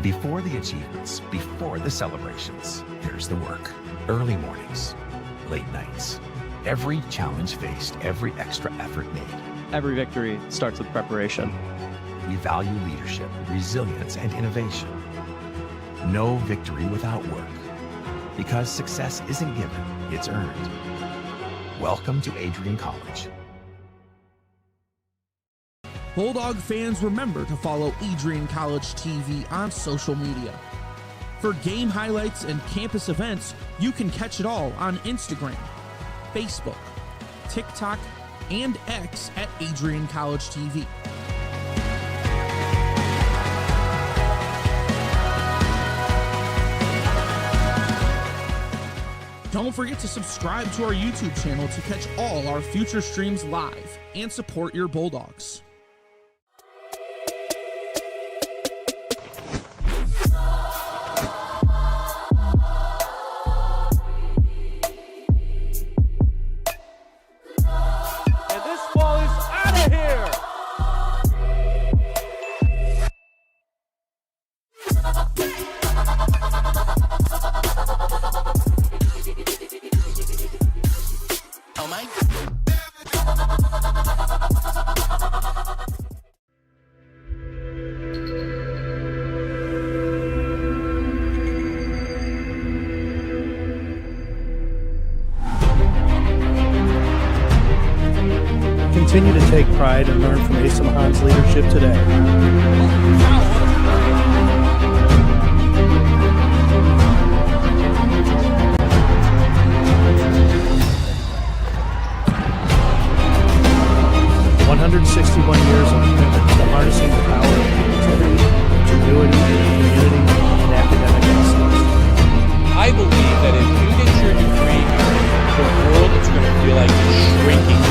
Before the achievements, before the celebrations, there's the work. Early mornings, late nights. Every challenge faced, every extra effort made. Every victory starts with preparation. We value leadership, resilience, and innovation. No victory without work. Because success isn't given, it's earned. Welcome to Adrian College. Bulldog fans, remember to follow Adrian College TV on social media. For game highlights and campus events, you can catch it all on Instagram, Facebook, TikTok, and X at Adrian College TV. Don't forget to subscribe to our YouTube channel to catch all our future streams live and support your Bulldogs. Continue to take pride and learn from Asa Mahan's leadership today. Years of commitment to harnessing the power of creativity, ingenuity, community, and academic excellence. I believe that if you get your degree, the world is going to feel like it's shrinking.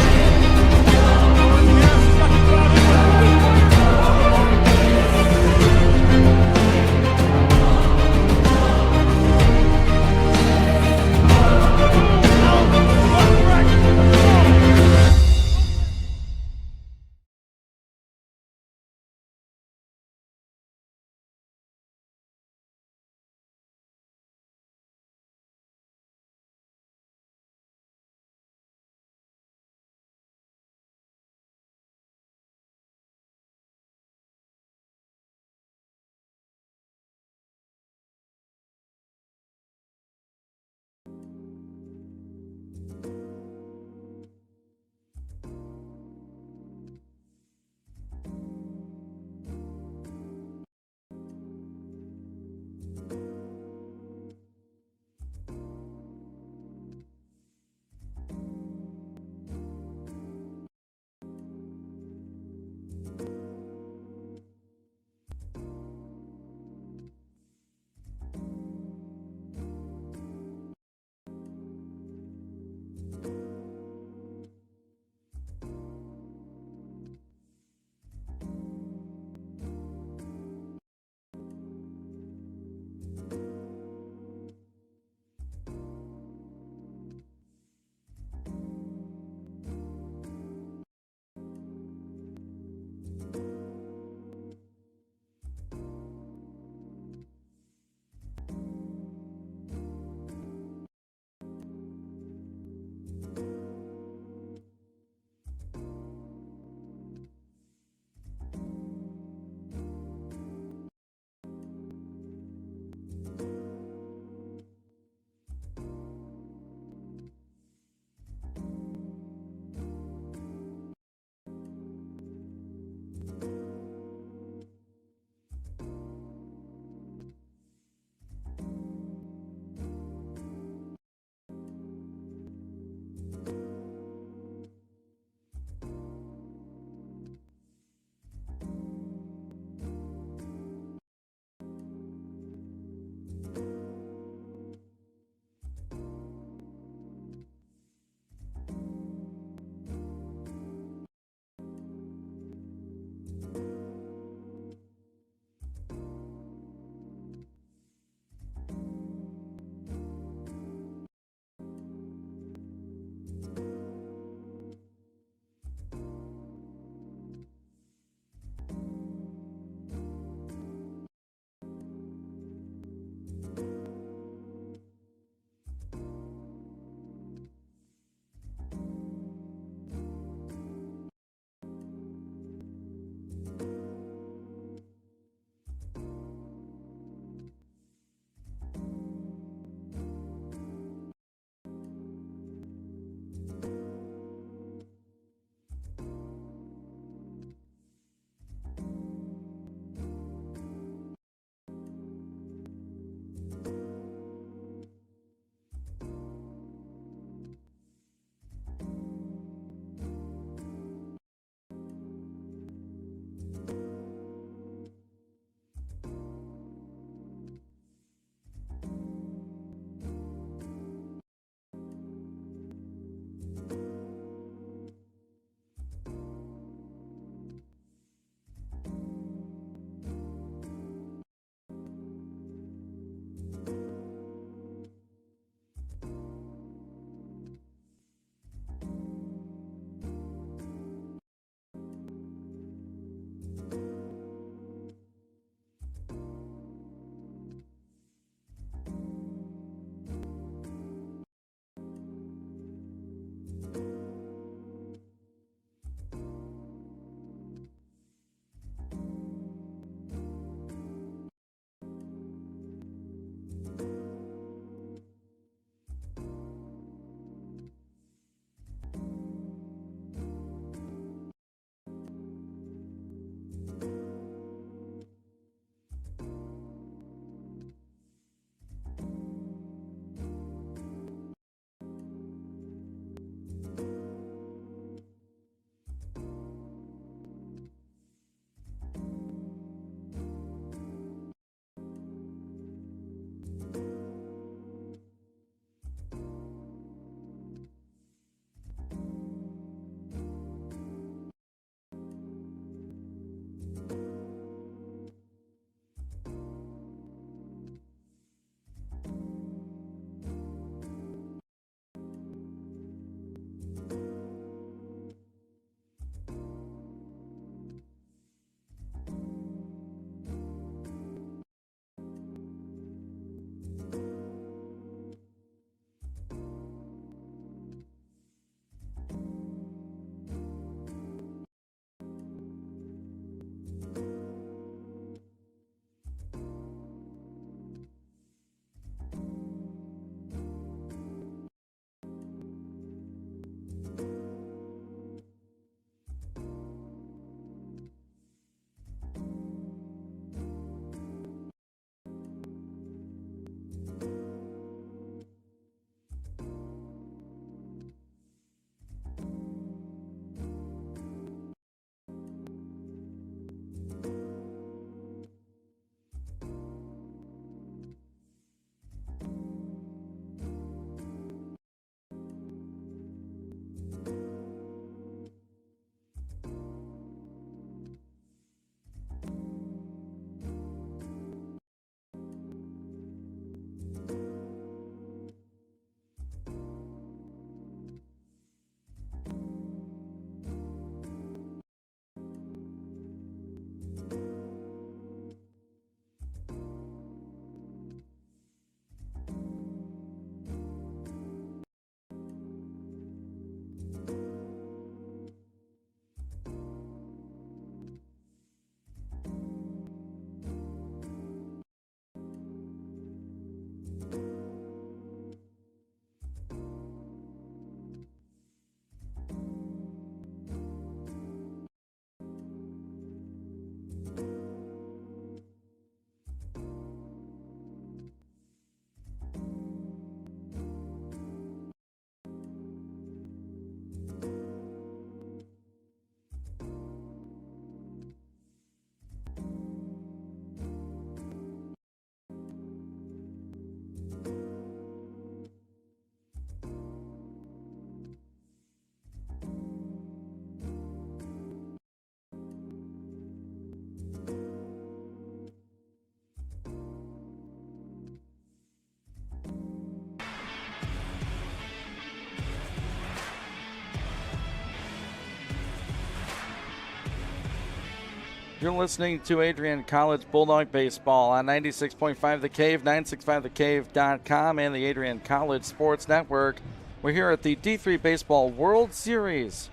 You're listening to Adrian College Bulldog Baseball on 96.5 The Cave, 965thecave.com, and the Adrian College Sports Network. We're here at the D3 Baseball World Series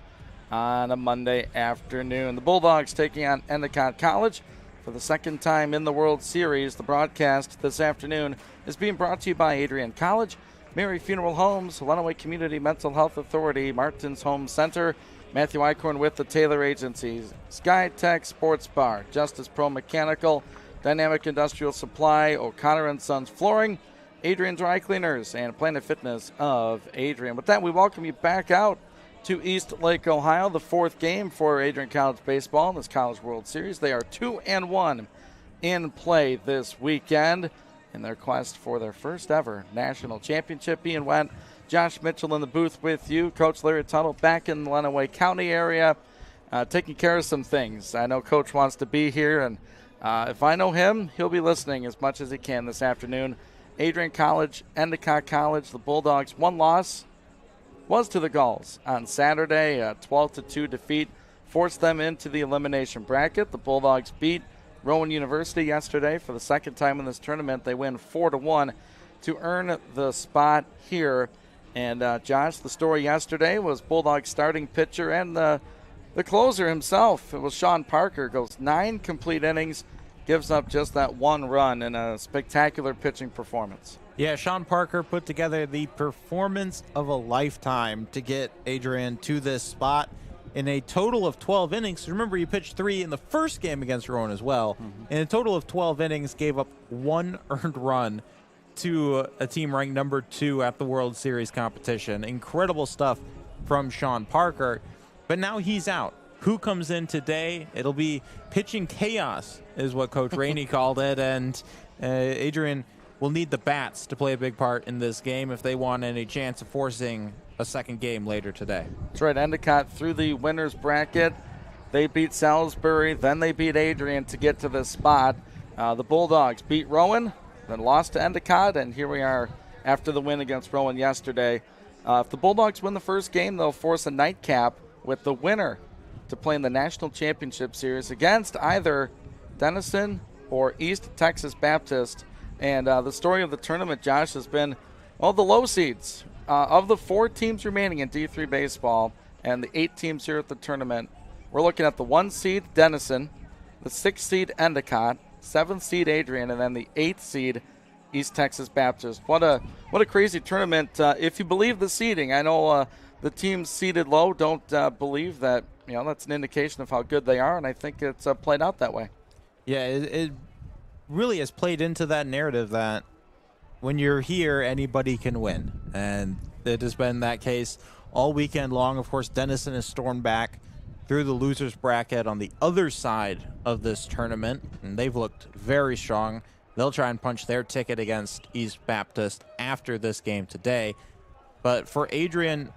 on a Monday afternoon. The Bulldogs taking on Endicott College for the second time in the World Series. The broadcast this afternoon is being brought to you by Adrian College, Mary Funeral Homes, Lenawee Community Mental Health Authority, Martin's Home Center, Matthew Eichhorn with the Taylor Agencies, SkyTech Sports Bar, Justice Pro Mechanical, Dynamic Industrial Supply, O'Connor & Sons Flooring, Adrian Dry Cleaners, and Planet Fitness of Adrian. With that, we welcome you back out to East Lake, Ohio, the fourth game for Adrian College Baseball in this College World Series. They are 2-1 in play this weekend in their quest for their first ever national championship. Ian Wendt, Josh Mitchell in the booth with you. Coach Larry Tuttle back in the Lenawee County area, taking care of some things. I know Coach wants to be here, and if I know him, he'll be listening as much as he can this afternoon. Adrian College, Endicott College, the Bulldogs' one loss was to the Gulls on Saturday. A 12-2 defeat forced them into the elimination bracket. The Bulldogs beat Rowan University yesterday for the second time in this tournament. They win 4-1 to earn the spot here. And Josh, the story yesterday was Bulldogs starting pitcher and the closer himself. It was Sean Parker. Goes 9 complete innings, gives up just that one run in a spectacular pitching performance. Yeah, Sean Parker put together the performance of a lifetime to get Adrian to this spot in a total of 12 innings. Remember, he pitched 3 in the first game against Rowan as well. In a total of 12 innings, gave up 1 earned run to a team ranked number 2 at the World Series competition. Incredible stuff from Sean Parker. But now he's out. Who comes in today? It'll be pitching chaos, is what Coach Rainey called it. And Adrian will need the bats to play a big part in this game if they want any chance of forcing a second game later today. That's right. Endicott through the winner's bracket. They beat Salisbury, then they beat Adrian to get to this spot. The Bulldogs beat Rowan, then lost to Endicott, and here we are after the win against Rowan yesterday. If the Bulldogs win the first game, they'll force a nightcap with the winner to play in the National Championship Series against either Denison or East Texas Baptist. And the story of the tournament, Josh, has been, well, the low seeds. Of the 4 teams remaining in D3 baseball and the 8 teams here at the tournament, we're looking at the 1 seed Denison, the 6th seed Endicott, 7th seed Adrian, and then the 8th seed East Texas Baptist. What a crazy tournament. If you believe the seeding, I know the teams seeded low don't believe that. You know, that's an indication of how good they are, and I think it's played out that way. Yeah, it really has played into that narrative that when you're here, anybody can win. And it has been that case all weekend long. Of course, Denison has stormed back through the loser's bracket on the other side of this tournament, and they've looked very strong. They'll try and punch their ticket against East Baptist after this game today. But for Adrian,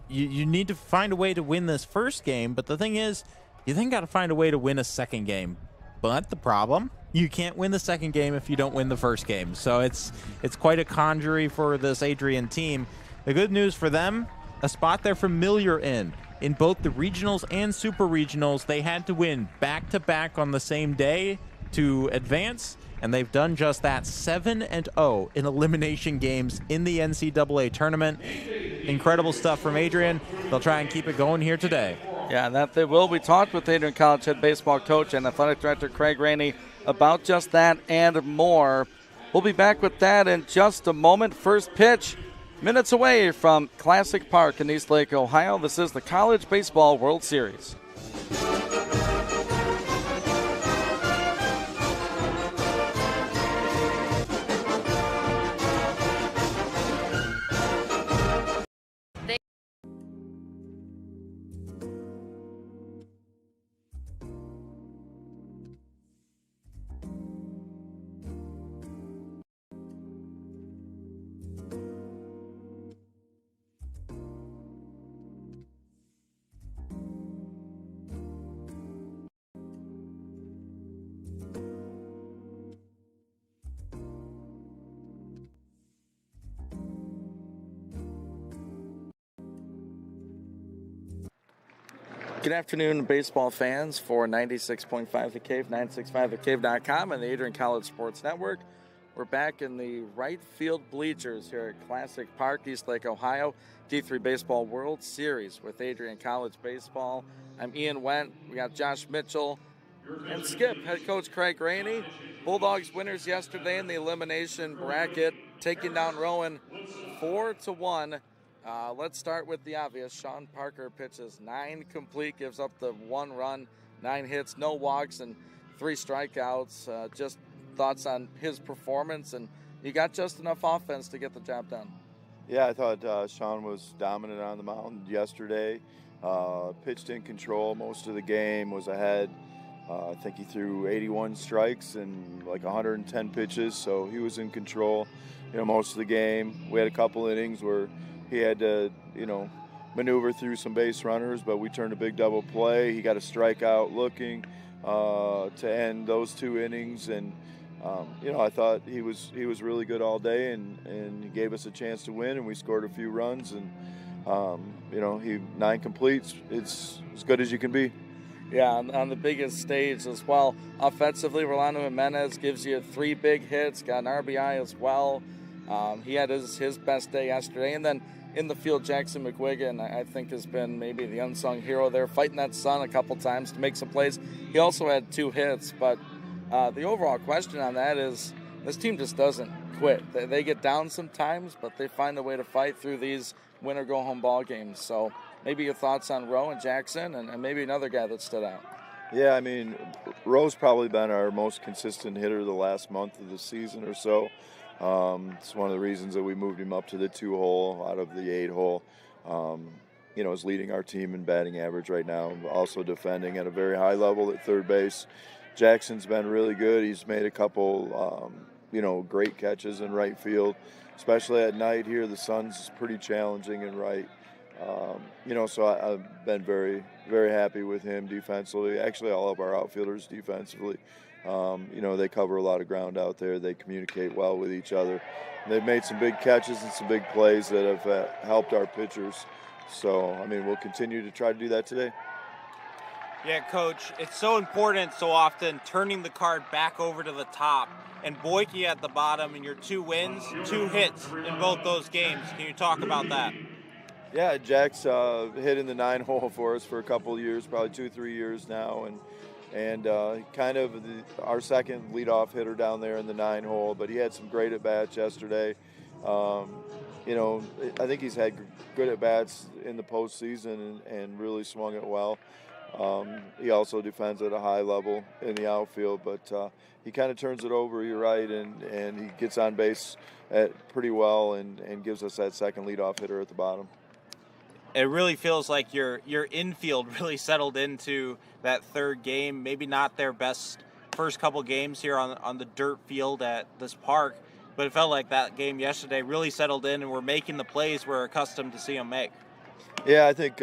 you need to find a way to win this first game. But the thing is, you then got to find a way to win a second game. But the problem, you can't win the second game if you don't win the first game. So it's quite a conjury for this Adrian team. The good news for them, a spot they're familiar in. In both the regionals and super regionals, they had to win back-to-back on the same day to advance, and they've done just that. 7-0 in elimination games in the NCAA tournament. Incredible stuff from Adrian. They'll try and keep it going here today. Yeah, that they will. We talked with Adrian College head baseball coach and athletic director Craig Rainey about just that and more. We'll be back with that in just a moment. First pitch, minutes away from Classic Park in East Lake, Ohio. This is the College Baseball World Series. Good afternoon, baseball fans. For 96.5 The Cave, 965thecave.com, and the Adrian College Sports Network. We're back in the right field bleachers here at Classic Park, East Lake, Ohio. D3 Baseball World Series with Adrian College Baseball. I'm Ian Wendt. We got Josh Mitchell and Skip, head coach Craig Rainey. Bulldogs winners yesterday in the elimination bracket, taking down Rowan 4-1. Let's start with the obvious. Sean Parker pitches 9 complete, gives up the 1 run, 9 hits, no walks, and 3 strikeouts. Just thoughts on his performance, and you got just enough offense to get the job done. Yeah, I thought Sean was dominant on the mound yesterday. Pitched in control most of the game, was ahead. I think he threw 81 strikes and like 110 pitches, so he was in control, most of the game. We had a couple innings where he had to, maneuver through some base runners, but we turned a big double play. He got a strikeout looking to end those 2 innings, and I thought he was really good all day, and he gave us a chance to win, and we scored a few runs, and he 9 completes. It's as good as you can be. Yeah, on the biggest stage as well. Offensively, Rolando Jimenez gives you 3 big hits, got an RBI as well. He had his best day yesterday. And then in the field, Jackson McGuigan, I think, has been maybe the unsung hero there, fighting that sun a couple times to make some plays. He also had 2 hits. But the overall question on that is this team just doesn't quit. They get down sometimes, but they find a way to fight through these win-or-go-home ball games. So maybe your thoughts on Rowe and Jackson and maybe another guy that stood out. Yeah, Rowe's probably been our most consistent hitter the last month of the season or so. It's one of the reasons that we moved him up to the 2-hole out of the 8-hole. Is leading our team in batting average right now, also defending at a very high level at third base. Jackson's been really good. He's made a couple, great catches in right field, especially at night here. The sun's pretty challenging in right. So I've been very, very happy with him defensively. Actually, all of our outfielders defensively. They cover a lot of ground out there. They communicate well with each other. They've made some big catches and some big plays that have helped our pitchers. So, we'll continue to try to do that today. Yeah, Coach, it's so important so often turning the card back over to the top. And Boyke at the bottom, and your 2 wins, 2 hits in both those games. Can you talk about that? Yeah, Jack's hit in the 9-hole for us for a couple of years, probably 2-3 years now, and kind of our second leadoff hitter down there in the 9-hole. But he had some great at bats yesterday. I think he's had good at bats in the postseason and really swung it well. He also defends at a high level in the outfield, but he kind of turns it over, you're right, and he gets on base pretty well and gives us that second leadoff hitter at the bottom. It really feels like your infield really settled into that third game. Maybe not their best first couple games here on the dirt field at this park, but it felt like that game yesterday really settled in and we're making the plays we're accustomed to see them make. Yeah, I think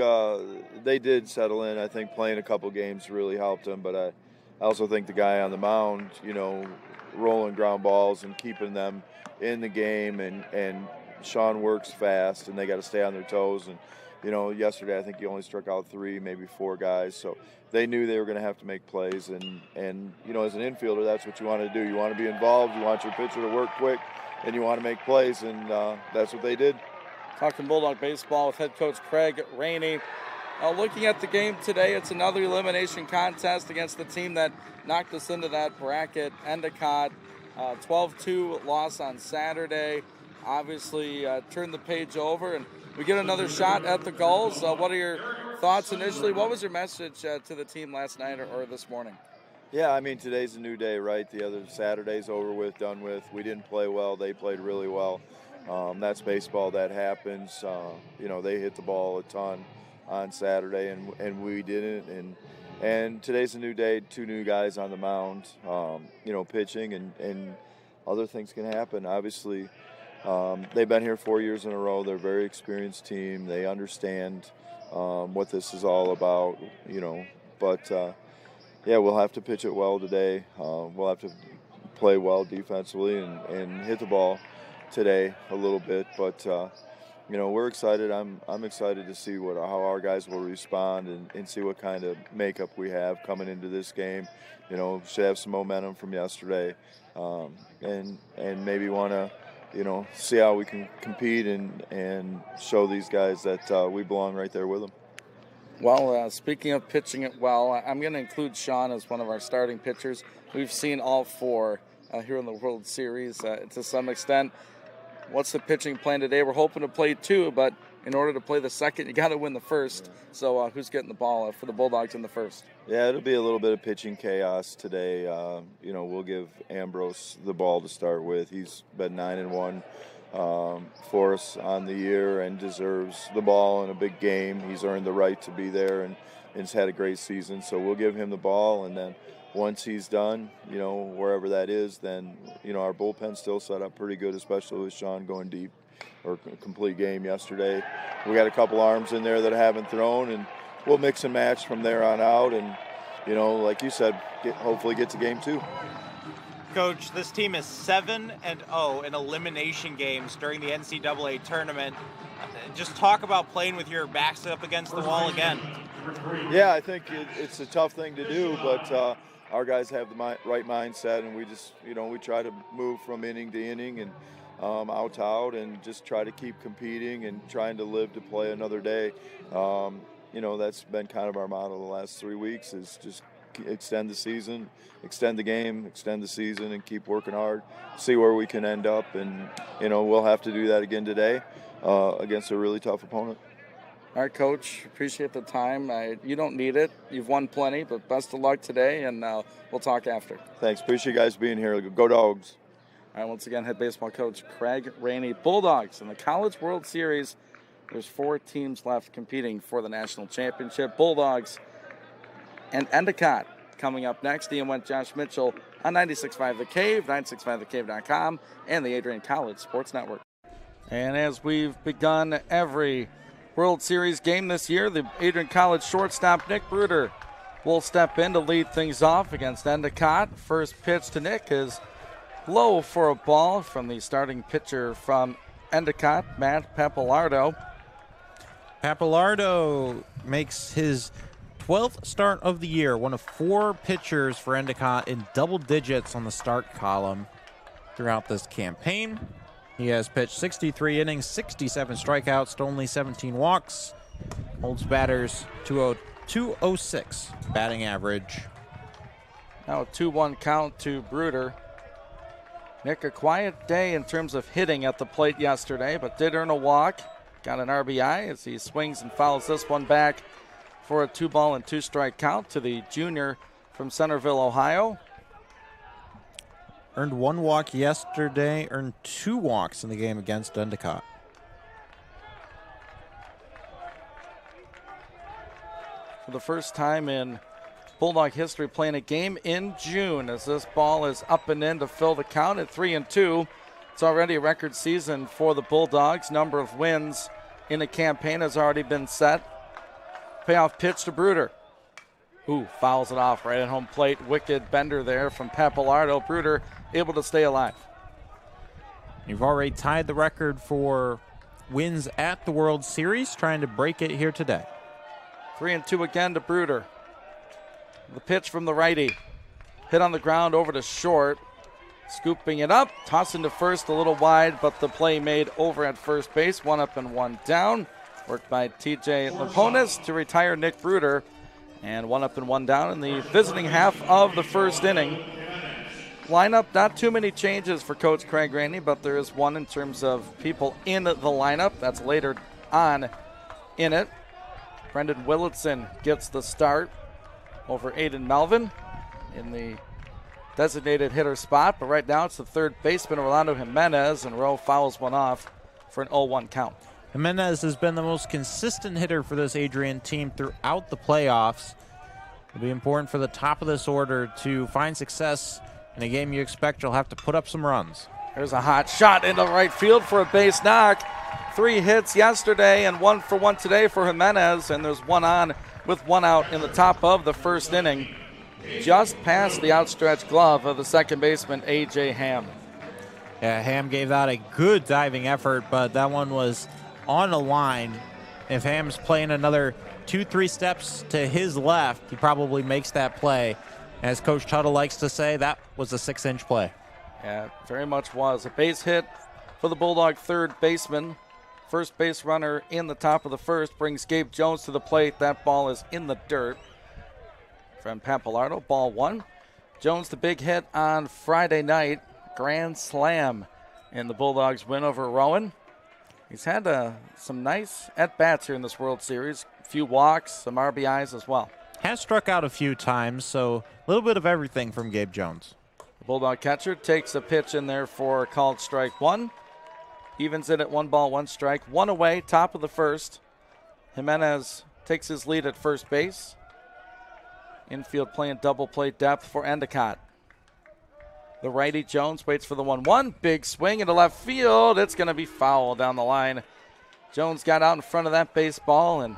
they did settle in. I think playing a couple games really helped them, but I also think the guy on the mound, rolling ground balls and keeping them in the game, and Sean works fast, and they got to stay on their toes. And yesterday I think he only struck out 3, maybe 4 guys, so they knew they were going to have to make plays. And as an infielder, that's what you want to do. You want to be involved. You want your pitcher to work quick, and you want to make plays, and that's what they did. Talking Bulldog baseball with head coach Craig Rainey. Looking at the game today, it's another elimination contest against the team that knocked us into that bracket, Endicott. 12-2 loss on Saturday. Obviously, turned the page over, and we get another shot at the Gulls. What are your thoughts initially? What was your message to the team last night or this morning? Yeah, today's a new day, right? The other Saturday's over with, done with. We didn't play well. They played really well. That's baseball. That happens. They hit the ball a ton on Saturday, and we didn't. And today's a new day. 2 new guys on the mound, pitching, and other things can happen. Obviously, they've been here 4 years in a row. They're a very experienced team. They understand what this is all about, But, we'll have to pitch it well today. We'll have to play well defensively and hit the ball today a little bit. But, we're excited. I'm excited to see how our guys will respond and see what kind of makeup we have coming into this game. Should have some momentum from yesterday, and maybe want to see how we can compete and show these guys that we belong right there with them. Well, speaking of pitching it well, I'm going to include Sean as one of our starting pitchers. We've seen all four here in the World Series to some extent. What's the pitching plan today? We're hoping to play two, but in order to play the second, you got to win the first. So who's getting the ball for the Bulldogs in the first? Yeah, it'll be a little bit of pitching chaos today. We'll give Ambrose the ball to start with. He's been 9-1 for us on the year and deserves the ball in a big game. He's earned the right to be there and has had a great season. So we'll give him the ball, and then once he's done, wherever that is, then, our bullpen's still set up pretty good, especially with Sean going deep or complete game yesterday. We got a couple arms in there that haven't thrown, and we'll mix and match from there on out and, like you said, hopefully get to game 2. Coach, this team is 7-0 in elimination games during the NCAA tournament. Just talk about playing with your backs up against the wall again. Yeah, I think it's a tough thing to do, but our guys have the right mindset, and we just, we try to move from inning to inning and out to out and just try to keep competing and trying to live to play another day. That's been kind of our motto the last 3 weeks is just extend the season, extend the game, extend the season, and keep working hard, see where we can end up. And, we'll have to do that again today against a really tough opponent. All right, Coach, appreciate the time. You don't need it. You've won plenty, but best of luck today, and we'll talk after. Thanks. Appreciate you guys being here. Go Dogs. All right, once again, head baseball coach Craig Rainey. Bulldogs in the College World Series. There's 4 teams left competing for the national championship. Bulldogs and Endicott coming up next. Ian went Josh Mitchell on 96.5 The Cave, 965thecave.com, and the Adrian College Sports Network. And as we've begun every World Series game this year, the Adrian College shortstop Nick Bruder will step in to lead things off against Endicott. First pitch to Nick is low for a ball from the starting pitcher from Endicott, Matt Pappalardo. Pappalardo makes his 12th start of the year, one of 4 pitchers for Endicott in double digits on the start column throughout this campaign. He has pitched 63 innings, 67 strikeouts to only 17 walks. Holds batters 206 batting average. Now a 2-1 count to Bruder. Nick, a quiet day in terms of hitting at the plate yesterday, but did earn a walk. Got an RBI as he swings and fouls this one back for a 2-ball and 2-strike count to the junior from Centerville, Ohio. Earned 1 walk yesterday, earned 2 walks in the game against Endicott. For the first time in Bulldog history, playing a game in June as this ball is up and in to fill the count at 3-2. It's already a record season for the Bulldogs. Number of wins in a campaign has already been set. Payoff pitch to Bruder. Fouls it off right at home plate. Wicked bender there from Pappalardo. Bruder able to stay alive. You've already tied the record for wins at the World Series, trying to break it here today. 3-2 again to Bruder. The pitch from the righty. Hit on the ground over to short. Scooping it up, tossing to first a little wide, but the play made over at first base. 1 up and 1 down. Worked by TJ Laponis to retire Nick Bruder. And 1 up and 1 down in the visiting half of the first inning. Lineup, not too many changes for Coach Craig Rainey, but there is one in terms of people in the lineup. That's later on in it. Brendan Willitson gets the start over Aiden Melvin in the designated hitter spot, but right now it's the third baseman, Orlando Jimenez, and Rowe fouls one off for an 0-1 count. Jimenez has been the most consistent hitter for this Adrian team throughout the playoffs. It'll be important for the top of this order to find success in a game you expect you'll have to put up some runs. There's a hot shot into right field for a base knock. 3 hits yesterday and 1 for 1 today for Jimenez, and there's 1 on with 1 out in the top of the first inning. Just past the outstretched glove of the second baseman, A.J. Ham. Yeah, Ham gave that a good diving effort, but that one was on a line. If Ham's playing another 2-3 steps to his left, he probably makes that play. As Coach Tuttle likes to say, that was a 6-inch play. Yeah, it very much was. A base hit for the Bulldog third baseman. First base runner in the top of the first brings Gabe Jones to the plate. That ball is in the dirt from Pappalardo. Ball one. Jones, the big hit on Friday night. Grand slam in the Bulldogs win over Rowan. He's had some nice at-bats here in this World Series. A few walks, some RBIs as well. Has struck out a few times, so a little bit of everything from Gabe Jones. The Bulldog catcher takes a pitch in there for called strike one. Evens it at 1 ball, 1 strike. 1 away, top of the first. Jimenez takes his lead at first base. Infield playing double play depth for Endicott. The righty Jones waits for the 1-1. Big swing into left field. It's going to be foul down the line. Jones got out in front of that baseball and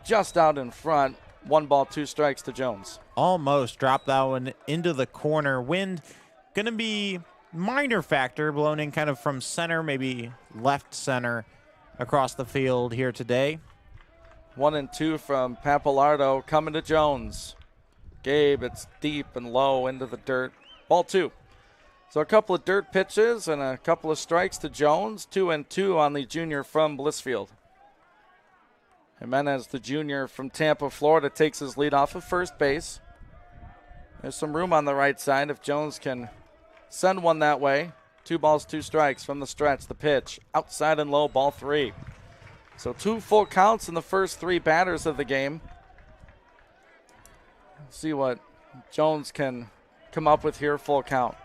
just out in front. 1 ball, 2 strikes to Jones. Almost dropped that one into the corner. Wind going to be minor factor, blown in kind of from center, maybe left center across the field here today. 1-2 from Pappalardo coming to Jones. Gabe, it's deep and low into the dirt. Ball 2. So a couple of dirt pitches and a couple of strikes to Jones. 2-2 on the junior from Blissfield. Jimenez, the junior from Tampa, Florida, takes his lead off of first base. There's some room on the right side if Jones can send one that way. 2 balls, 2 strikes from the stretch. The pitch outside and low, ball 3. So 2 full counts in the first 3 batters of the game. Let's see what Jones can come up with here. Full count.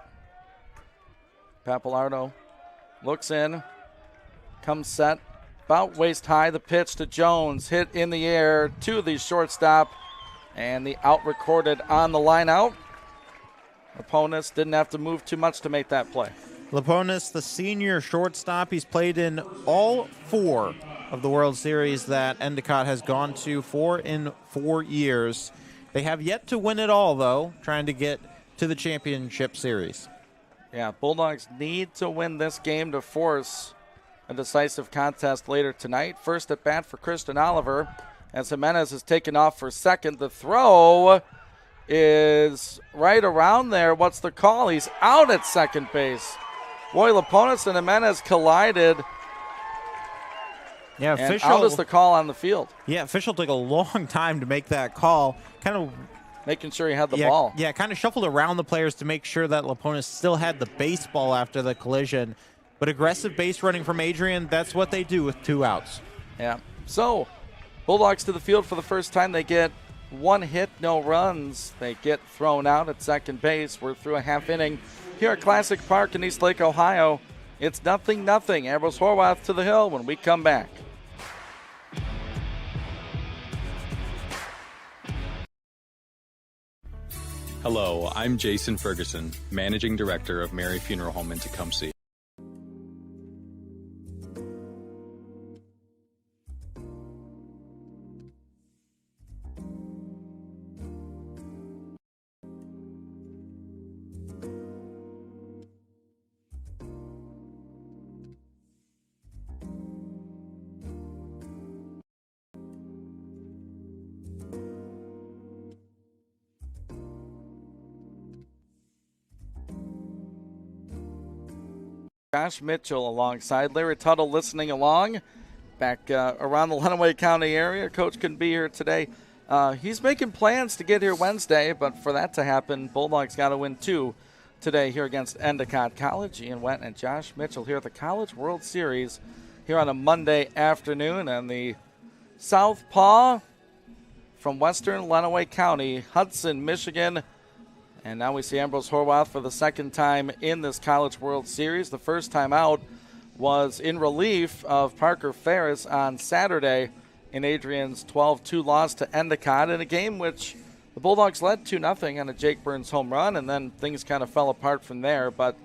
Pappalardo looks in, comes set, about waist high. The pitch to Jones, hit in the air to the shortstop, and the out recorded on the line out. Opponents didn't have to move too much to make that play. Laponis, the senior shortstop, he's played in all 4 of the World Series that Endicott has gone to, 4 in 4 years. They have yet to win it all, though, trying to get to the championship series. Yeah, Bulldogs need to win this game to force a decisive contest later tonight. First at bat for Kristen Oliver as Jimenez is taken off for second. The throw is right around there. What's the call? He's out at second base. Boy, Laponis and Jimenez collided. Yeah, and out is the call on the field. Yeah, official took a long time to make that call. Kind of making sure he had the ball. Yeah, kind of shuffled around the players to make sure that Laponis still had the baseball after the collision. But aggressive base running from Adrian, that's what they do with 2 outs. Yeah. So, Bulldogs to the field for the first time. They get 1 hit, no runs. They get thrown out at second base. We're through a half inning here at Classic Park in East Lake, Ohio. It's 0-0. Ambrose Horwath to the hill when we come back. Hello, I'm Jason Ferguson, Managing Director of Mary Funeral Home in Tecumseh. Josh Mitchell alongside Larry Tuttle listening along back around the Lenawee County area. Coach couldn't be here today. He's making plans to get here Wednesday, but for that to happen, Bulldogs got to win 2 today here against Endicott College. Ian Went and Josh Mitchell here at the College World Series here on a Monday afternoon. And the Southpaw from western Lenawee County, Hudson, Michigan. And now we see Ambrose Horwath for the second time in this College World Series. The first time out was in relief of Parker Ferris on Saturday in Adrian's 12-2 loss to Endicott in a game which the Bulldogs led 2-0 on a Jake Burns home run, and then things kind of fell apart from there. But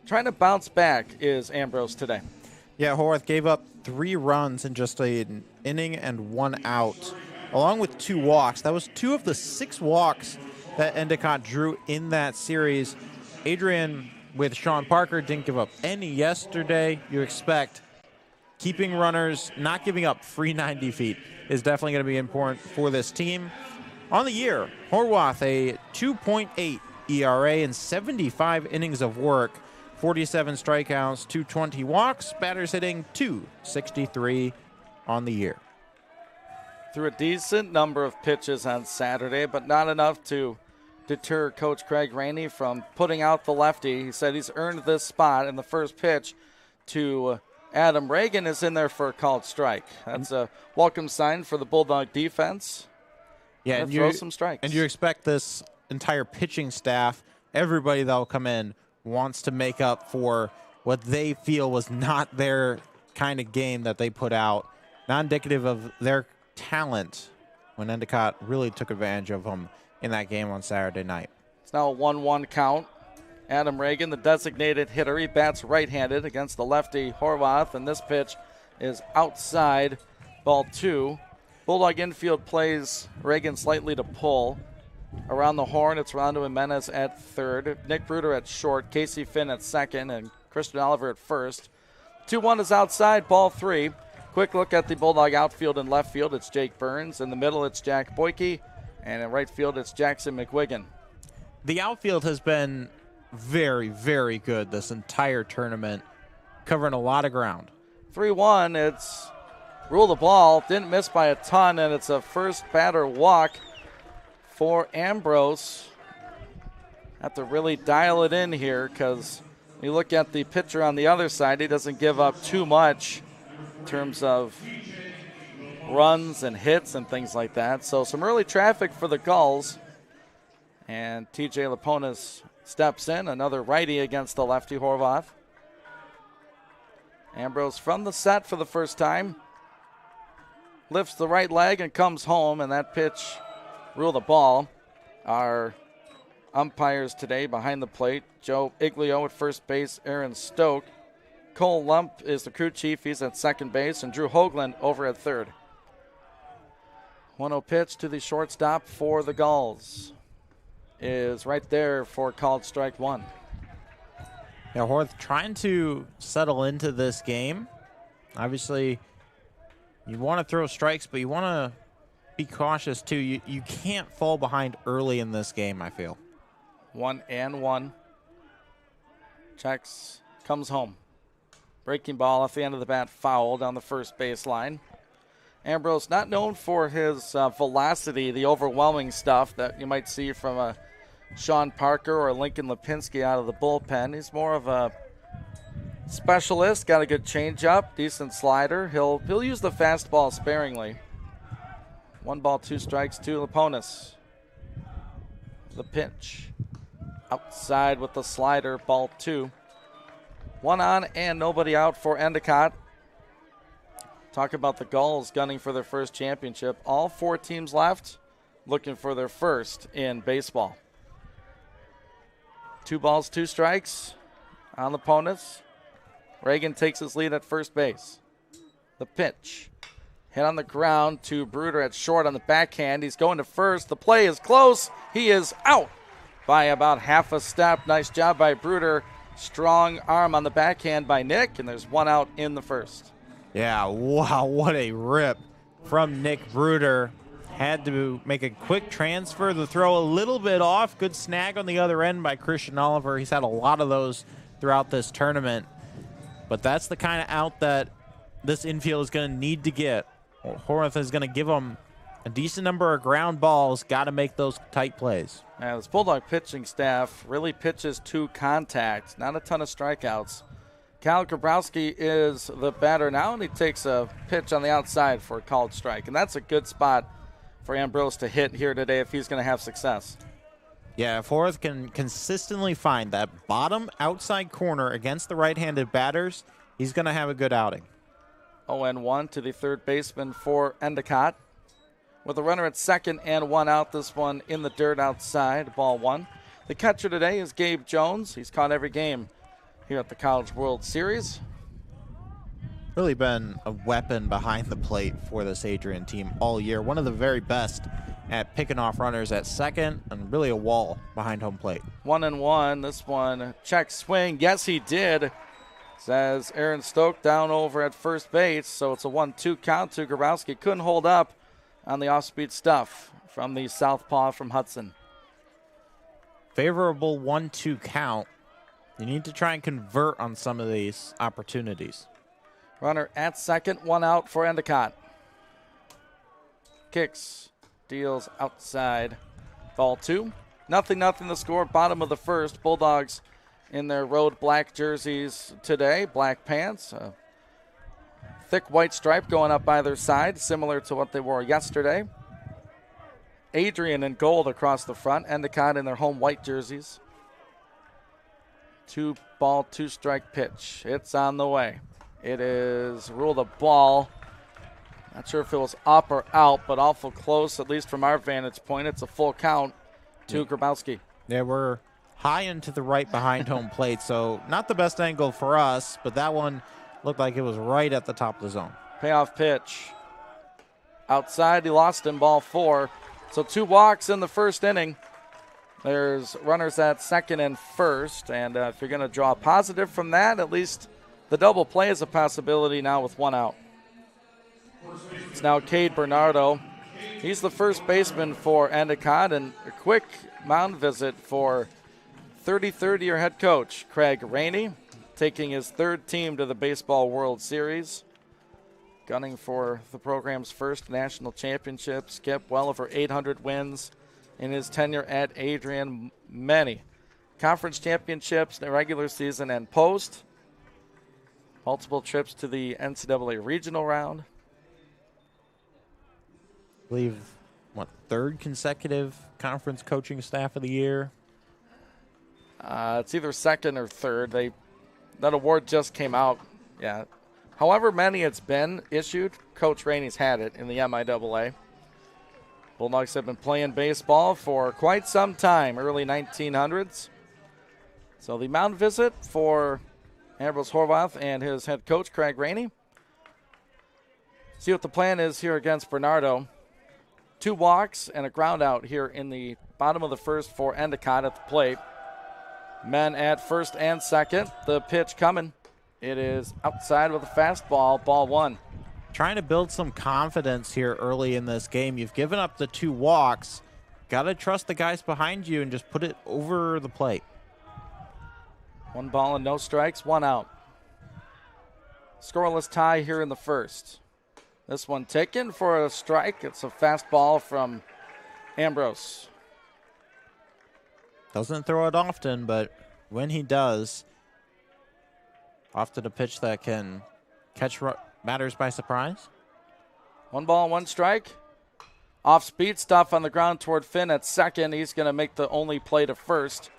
trying to bounce back is Ambrose today. Yeah, Horwath gave up 3 runs in just an inning and 1 out, along with 2 walks. That was 2 of the 6 walks that Endicott drew in that series. Adrian with Sean Parker didn't give up any yesterday. You expect keeping runners, not giving up free 90 feet is definitely going to be important for this team. On the year, Horwath, a 2.8 ERA and 75 innings of work, 47 strikeouts, 220 walks, batters hitting .263 on the year. Threw a decent number of pitches on Saturday, but not enough to deter Coach Craig Rainey from putting out the lefty. He said he's earned this spot, and the first pitch to Adam Reagan is in there for a called strike. That's a welcome sign for the Bulldog defense. Yeah, and throw some strikes. And you expect this entire pitching staff, everybody that will come in, wants to make up for what they feel was not their kind of game that they put out, not indicative of their talent when Endicott really took advantage of them in that game on Saturday night. It's now a 1-1 count. Adam Reagan, the designated hitter, he bats right-handed against the lefty Horwath, and this pitch is outside, ball 2. Bulldog infield plays Reagan slightly to pull. Around the horn, it's Rondo Jimenez at third, Nick Bruder at short, Casey Finn at second, and Christian Oliver at first. 2-1 is outside, ball 3. Quick look at the Bulldog outfield and left field. It's Jake Burns. In the middle, it's Jack Boyke. And in right field, it's Jackson McWiggin. The outfield has been very, very good this entire tournament, covering a lot of ground. 3-1, it's rule the ball. Didn't miss by a ton, and it's a first batter walk for Ambrose. Have to really dial it in here because you look at the pitcher on the other side, he doesn't give up too much in terms of runs and hits and things like that. So some early traffic for the Gulls. And TJ Laponis steps in, another righty against the lefty Horvath. Ambrose from the set for the first time. Lifts the right leg and comes home, and that pitch ruled the ball. Our umpires today behind the plate, Joe Iglio at first base, Aaron Stoke. Cole Lump is the crew chief. He's at second base, and Drew Hoagland over at third. 1-0 pitch to the shortstop for the Gulls is right there for called strike 1. Yeah, Horth trying to settle into this game. Obviously, you want to throw strikes, but you want to be cautious too. You can't fall behind early in this game, I feel. 1-1. Checks, comes home. Breaking ball off the end of the bat, foul down the first baseline. Ambrose, not known for his velocity, the overwhelming stuff that you might see from a Sean Parker or Lincoln Lipinski out of the bullpen. He's more of a specialist, got a good changeup, decent slider. He'll use the fastball sparingly. 1 ball, 2 strikes to Laponis. The pitch. Outside with the slider, ball 2. 1 on and nobody out for Endicott. Talk about the Gulls gunning for their first championship. All 4 teams left looking for their first in baseball. 2 balls, 2 strikes on Laponis. Reagan takes his lead at first base. The pitch. Hit on the ground to Bruder at short on the backhand. He's going to first. The play is close. He is out by about half a step. Nice job by Bruder. Strong arm on the backhand by Nick, and there's 1 out in the first. Yeah, wow, what a rip from Nick Bruder. Had to make a quick transfer. The throw a little bit off. Good snag on the other end by Christian Oliver. He's had a lot of those throughout this tournament. But that's the kind of out that this infield is going to need to get. Horvath is going to give them a decent number of ground balls. Got to make those tight plays. Yeah, this Bulldog pitching staff really pitches to contact. Not a ton of strikeouts. Kyle Grabowski is the batter now, and he takes a pitch on the outside for a called strike. And that's a good spot for Ambrose to hit here today if he's going to have success. Yeah, if Horvath can consistently find that bottom outside corner against the right-handed batters, he's going to have a good outing. 0-1 to the third baseman for Endicott. With a runner at second and 1 out, this one in the dirt outside, ball 1. The catcher today is Gabe Jones. He's caught every game here at the College World Series. Really been a weapon behind the plate for this Adrian team all year. One of the very best at picking off runners at second, and really a wall behind home plate. 1-1. This one, check swing. Yes, he did. Says Aaron Stoke down over at first base, so it's a 1-2 count to Grabowski. Couldn't hold up on the off-speed stuff from the southpaw from Hudson. Favorable 1-2 count. You need to try and convert on some of these opportunities. Runner at second, one out for Endicott. Kicks, deals outside. Ball 2. Nothing the score. Bottom of the first. Bulldogs in their road black jerseys today. Black pants. A thick white stripe going up either side, similar to what they wore yesterday. Adrian in gold across the front. Endicott in their home white jerseys. 2-ball, 2-strike pitch. It's on the way. It is ruled a ball. Not sure if it was up or out, but awful close, at least from our vantage point. It's a full count to Grabowski. Yeah, we're high into the right behind home plate, so not the best angle for us, but that one looked like it was right at the top of the zone. Payoff pitch. Outside, he lost in ball 4. So 2 walks in the first inning. There's runners at second and first, and if you're going to draw a positive from that, at least the double play is a possibility now with 1 out. It's now Cade Bernardo. He's the first baseman for Endicott, and a quick mound visit for 33rd-year head coach Craig Rainey, taking his 3rd team to the Baseball World Series, gunning for the program's first national championship. Skip well over 800 wins in his tenure at Adrian. Many conference championships in the regular season and post. Multiple trips to the NCAA regional round. I believe, 3rd consecutive conference coaching staff of the year? It's either 2nd or 3rd. That award just came out. Yeah. However many it's been issued, Coach Rainey's had it in the MIAA. Bulldogs have been playing baseball for quite some time, early 1900s. So the mound visit for Ambrose Horvath and his head coach, Craig Rainey. See what the plan is here against Bernardo. 2 walks and a ground out here in the bottom of the first for Endicott at the plate. Men at first and second. The pitch coming. It is outside with a fastball, ball 1. Trying to build some confidence here early in this game. You've given up the 2 walks. Got to trust the guys behind you and just put it over the plate. 1 ball and no strikes, 1 out. Scoreless tie here in the first. This one taken for a strike. It's a fastball from Ambrose. Doesn't throw it often, but when he does, often a pitch that can catch batters by surprise. 1 ball, 1 strike. Off speed stuff on the ground toward Finn at second. He's going to make the only play to first.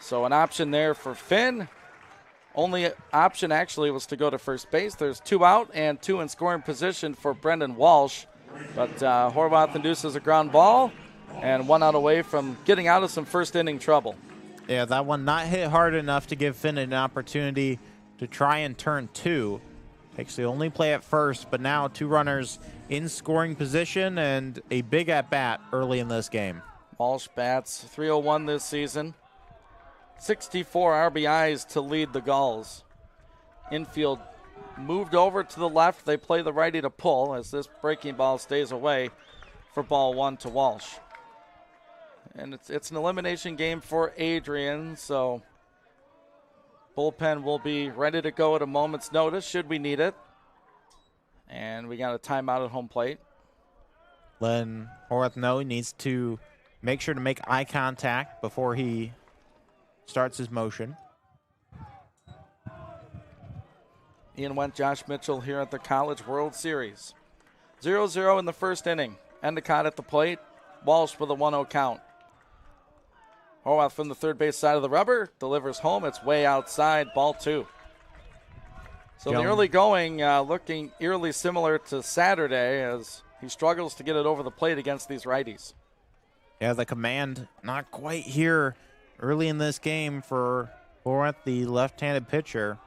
So an option there for Finn. Only option actually was to go to first base. There's 2 out and 2 in scoring position for Brendan Walsh. But Horvath induces a ground ball and 1 out away from getting out of some first inning trouble. Yeah, that one not hit hard enough to give Finn an opportunity to try and turn 2. Takes the only play at first, but now 2 runners in scoring position and a big at-bat early in this game. Walsh bats .301 this season. 64 RBIs to lead the Gulls. Infield moved over to the left. They play the righty to pull as this breaking ball stays away for ball 1 to Walsh. And it's an elimination game for Adrian, so bullpen will be ready to go at a moment's notice should we need it. And we got a timeout at home plate. Letting Horvath know he needs to make sure to make eye contact before he starts his motion. Ian Went, Josh Mitchell here at the College World Series. 0-0 in the first inning. Endicott at the plate. Walsh with a 1-0 count. Horvath from the third base side of the rubber. Delivers home. It's way outside. Ball 2. So the early going looking eerily similar to Saturday as he struggles to get it over the plate against these righties. Yeah, the command not quite here early in this game for Horvath, the left-handed pitcher.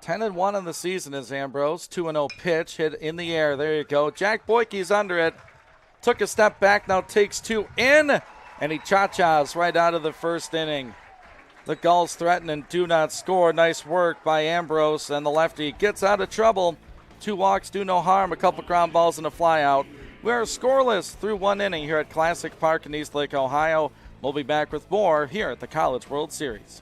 10-1 in the season is Ambrose. 2-0 pitch hit in the air. There you go. Jack Boyke's under it. Took a step back, now takes 2 in, and he cha-chas right out of the first inning. The Gulls threaten and do not score. Nice work by Ambrose, and the lefty gets out of trouble. 2 walks do no harm, a couple ground balls and a fly out. We are scoreless through 1 inning here at Classic Park in Eastlake, Ohio. We'll be back with more here at the College World Series.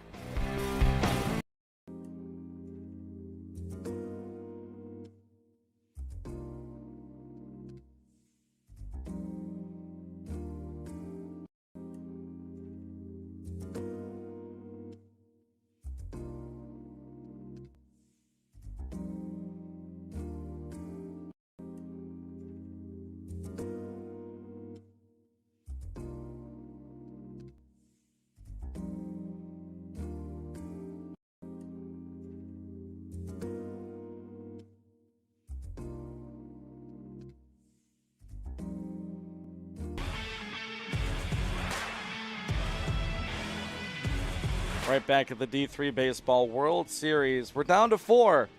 Right back at the D3 Baseball World Series. We're down to 4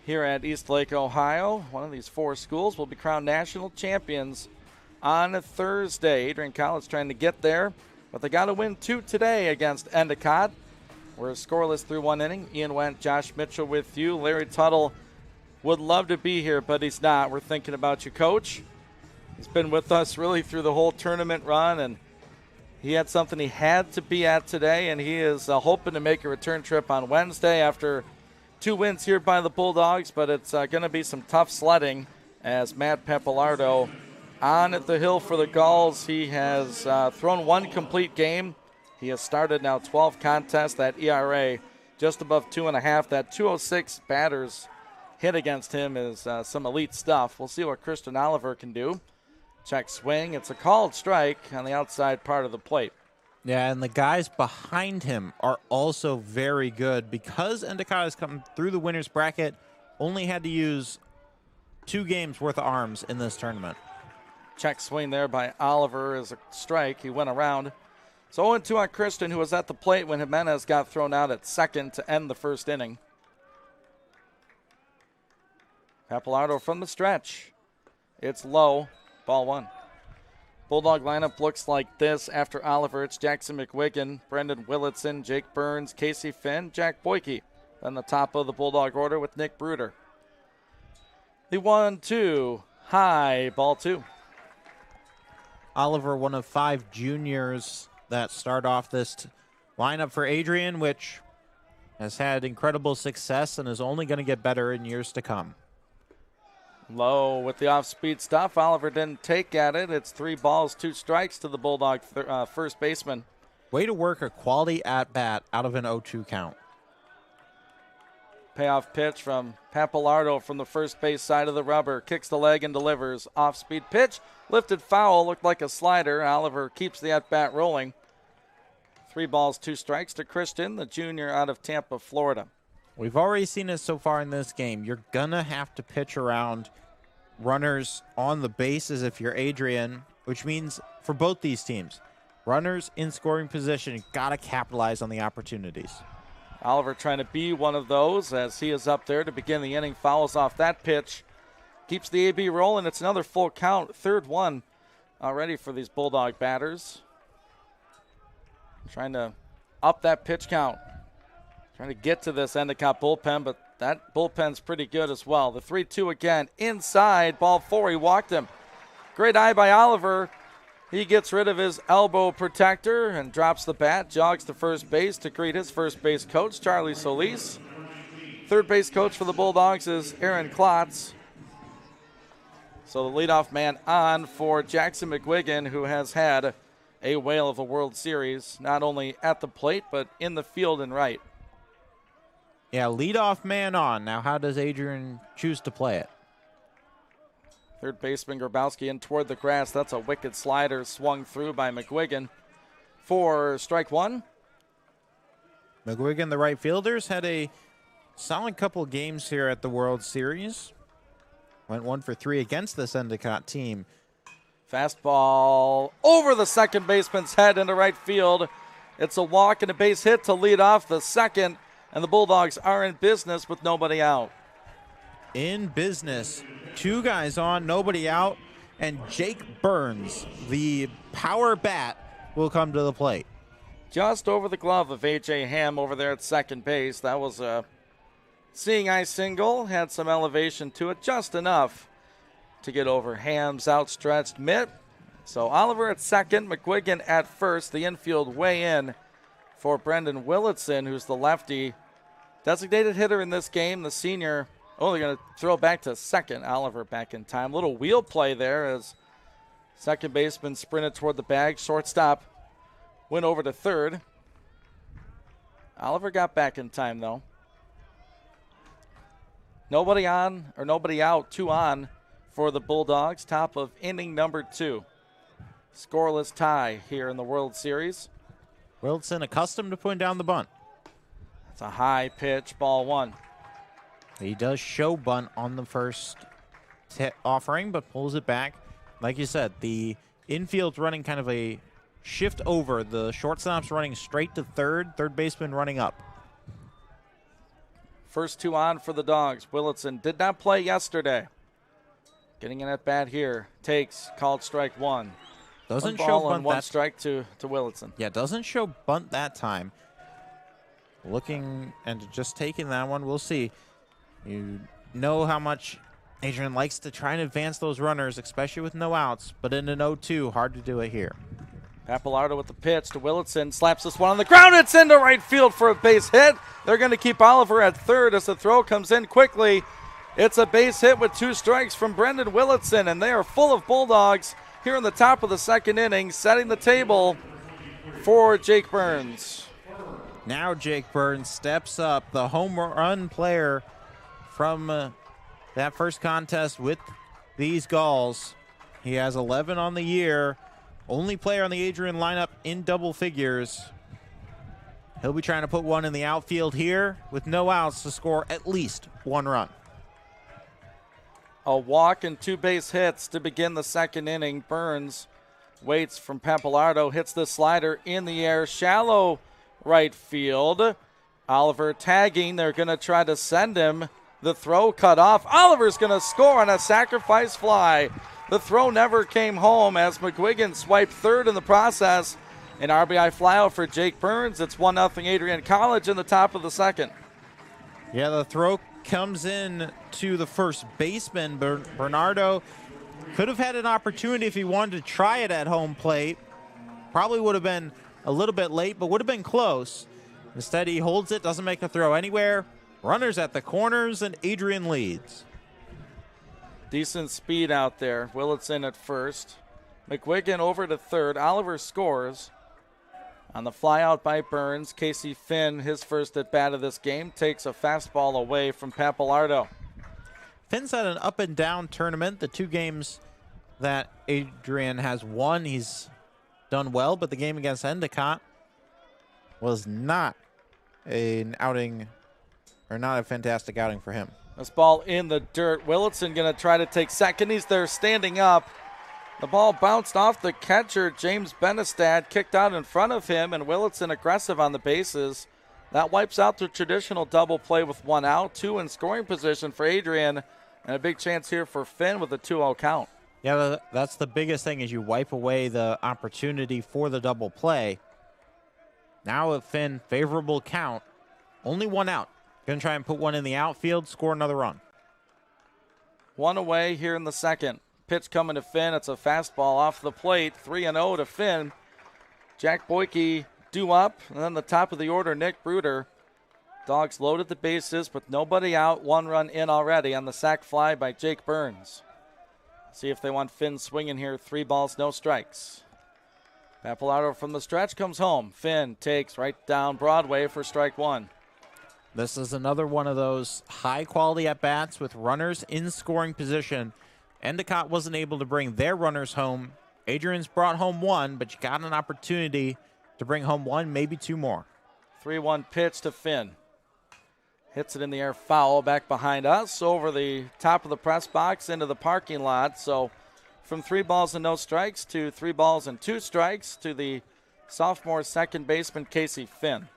here at Eastlake, Ohio. One of these 4 schools will be crowned national champions on Thursday. Adrian College trying to get there, but they got to win 2 today against Endicott. We're scoreless through 1 inning. Ian Wendt, Josh Mitchell with you. Larry Tuttle would love to be here, but he's not. We're thinking about you, Coach. He's been with us really through the whole tournament run, and he had something he had to be at today, and he is hoping to make a return trip on Wednesday after 2 wins here by the Bulldogs, but it's going to be some tough sledding as Matt Pappalardo on at the hill for the Gulls. He has thrown 1 complete game. He has started now 12 contests. That ERA just above 2.5. That 206 batters hit against him is some elite stuff. We'll see what Kristen Oliver can do. Check swing. It's a called strike on the outside part of the plate. Yeah, and the guys behind him are also very good because Endicott has come through the winner's bracket, only had to use 2 games worth of arms in this tournament. Check swing there by Oliver is a strike. He went around. So 0-2 on Kristen, who was at the plate when Jimenez got thrown out at second to end the first inning. Pappalardo from the stretch. It's low. Ball 1. Bulldog lineup looks like this after Oliver. It's Jackson McWiggin, Brendan Willitson, Jake Burns, Casey Finn, Jack Boyke. Then the top of the Bulldog order with Nick Bruder. The 1-2, high, ball 2. Oliver, one of 5 juniors that start off this lineup for Adrian, which has had incredible success and is only going to get better in years to come. Low with the off-speed stuff. Oliver didn't take at it. It's 3 balls, 2 strikes to the Bulldog first baseman. Way to work a quality at-bat out of an 0-2 count. Payoff pitch from Pappalardo from the first base side of the rubber. Kicks the leg and delivers. Off-speed pitch. Lifted foul. Looked like a slider. Oliver keeps the at-bat rolling. 3 balls, 2 strikes to Christian, the junior out of Tampa, Florida. We've already seen it so far in this game. You're going to have to pitch around runners on the bases if you're Adrian, which means for both these teams, runners in scoring position, got to capitalize on the opportunities. Oliver trying to be one of those as he is up there to begin the inning. Fouls off that pitch. Keeps the AB rolling. It's another full count. 3rd one already for these Bulldog batters. Trying to up that pitch count. Trying to get to this Endicott bullpen, but that bullpen's pretty good as well. The 3-2 again. Inside, ball 4. He walked him. Great eye by Oliver. He gets rid of his elbow protector and drops the bat, jogs to first base to greet his first base coach, Charlie Solis. Third base coach for the Bulldogs is Aaron Klotz. So the leadoff man on for Jackson McWiggin, who has had a whale of a World Series, not only at the plate, but in the field and right. Yeah, leadoff man on. Now, how does Adrian choose to play it? Third baseman Grabowski in toward the grass. That's a wicked slider swung through by McWiggin for strike 1. McWiggin, the right fielders, had a solid couple games here at the World Series. Went 1 for 3 against this Endicott team. Fastball over the second baseman's head into right field. It's a walk and a base hit to lead off the second, and the Bulldogs are in business with nobody out. In business. 2 guys on, nobody out, and Jake Burns, the power bat, will come to the plate. just over the glove of A.J. Ham over there at second base. That was a seeing eye single, had some elevation to it, just enough to get over Ham's outstretched mitt. So Oliver at second, McGuigan at first. The infield way in for Brendan Willitson, who's the lefty. Designated hitter in this game, the senior. Oh, they're going to throw back to second. Oliver back in time. Little wheel play there as second baseman sprinted toward the bag. Shortstop went over to third. Oliver got back in time, though. Nobody on, or nobody out, 2 on for the Bulldogs. Top of inning number 2. Scoreless tie here in the World Series. Wilson accustomed to putting down the bunt. It's a high pitch, ball 1. He does show bunt on the first offering, but pulls it back. Like you said, the infield's running kind of a shift over. The shortstop's running straight to third baseman running up. First 2 on for the Dogs. Willitson did not play yesterday. Getting an at bat here. Takes, called strike 1. Doesn't one show ball bunt and 1 that strike to Willitson. Yeah, doesn't show bunt that time. Looking and just taking that one, we'll see. You know how much Adrian likes to try and advance those runners, especially with no outs, but in an 0-2, hard to do it here. Pappalardo with the pitch to Willitson, slaps this one on the ground. It's into right field for a base hit. They're going to keep Oliver at third as the throw comes in quickly. It's a base hit with 2 strikes from Brendan Willitson, and they are full of Bulldogs here in the top of the second inning, setting the table for Jake Burns. Now Jake Burns steps up, the home run player from that first contest with these Gulls. He has 11 on the year. Only player on the Adrian lineup in double figures. He'll be trying to put one in the outfield here with no outs to score at least 1 run. A walk and 2 base hits to begin the second inning. Burns waits from Pappalardo, hits the slider in the air, shallow right field. Oliver tagging. They're going to try to send him. The throw cut off. Oliver's going to score on a sacrifice fly. The throw never came home as McGuigan swiped third in the process. An RBI flyout for Jake Burns. It's 1-0 Adrian College in the top of the second. Yeah, the throw comes in to the first baseman. Bernardo could have had an opportunity if he wanted to try it at home plate. Probably would have been a little bit late, but would have been close. Instead, he holds it, doesn't make a throw anywhere. Runners at the corners, and Adrian leads. Decent speed out there. Willitson at first. McGuigan over to third. Oliver scores. On the flyout by Burns, Casey Finn, his first at bat of this game, takes a fastball away from Pappalardo. Finn's had an up and down tournament. The 2 games that Adrian has won, he's done well, but the game against Endicott was not an outing, or not a fantastic outing for him. This ball in the dirt. Willitson going to try to take second. He's there standing up. The ball bounced off the catcher, James Benestad, kicked out in front of him, and Willitson aggressive on the bases. That wipes out the traditional double play with 1 out, 2 in scoring position for Adrian, and a big chance here for Finn with a 2-0 count. Yeah, that's the biggest thing is you wipe away the opportunity for the double play. Now with Finn, favorable count, only 1 out. Going to try and put one in the outfield, score another run. 1 away here in the second. Pitch coming to Finn. It's a fastball off the plate. 3-0 to Finn. Jack Boyke due up. And then the top of the order, Nick Bruder. Dogs loaded the bases, but nobody out. 1 run in already on the sac fly by Jake Burns. See if they want Finn swinging here. 3 balls, no strikes. Pappalardo from the stretch comes home. Finn takes right down Broadway for strike 1. This is another one of those high-quality at-bats with runners in scoring position. Endicott wasn't able to bring their runners home. Adrian's brought home 1, but you got an opportunity to bring home 1, maybe 2 more. 3-1 pitch to Finn. Hits it in the air foul back behind us over the top of the press box into the parking lot. So from 3 balls and no strikes to 3 balls and 2 strikes to the sophomore second baseman Casey Finn.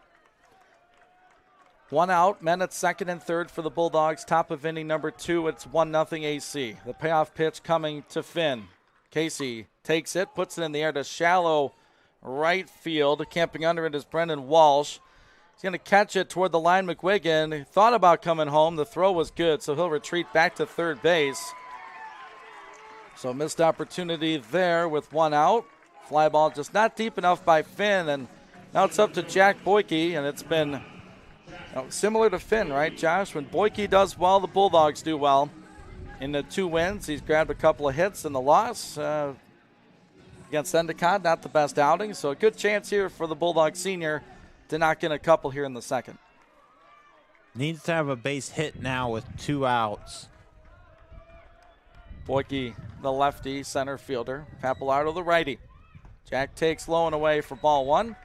1 out, men at second and third for the Bulldogs. Top of inning number 2, it's 1-0 AC. The payoff pitch coming to Finn. Casey takes it, puts it in the air to shallow right field. Camping under it is Brendan Walsh. He's going to catch it toward the line. McGuigan he thought about coming home. The throw was good, so he'll retreat back to third base. So missed opportunity there with one out. Fly ball just not deep enough by Finn, and now it's up to Jack Boyke, and it's been similar to Finn, right, Josh? When Boyke does well, the Bulldogs do well. In the 2 wins, he's grabbed a couple of hits in the loss against Endicott. Not the best outing, so a good chance here for the Bulldog senior to knock in a couple here in the second. Needs to have a base hit now with 2 outs. Boyke, the lefty center fielder. Pappalardo, the righty. Jack takes low and away for ball 1.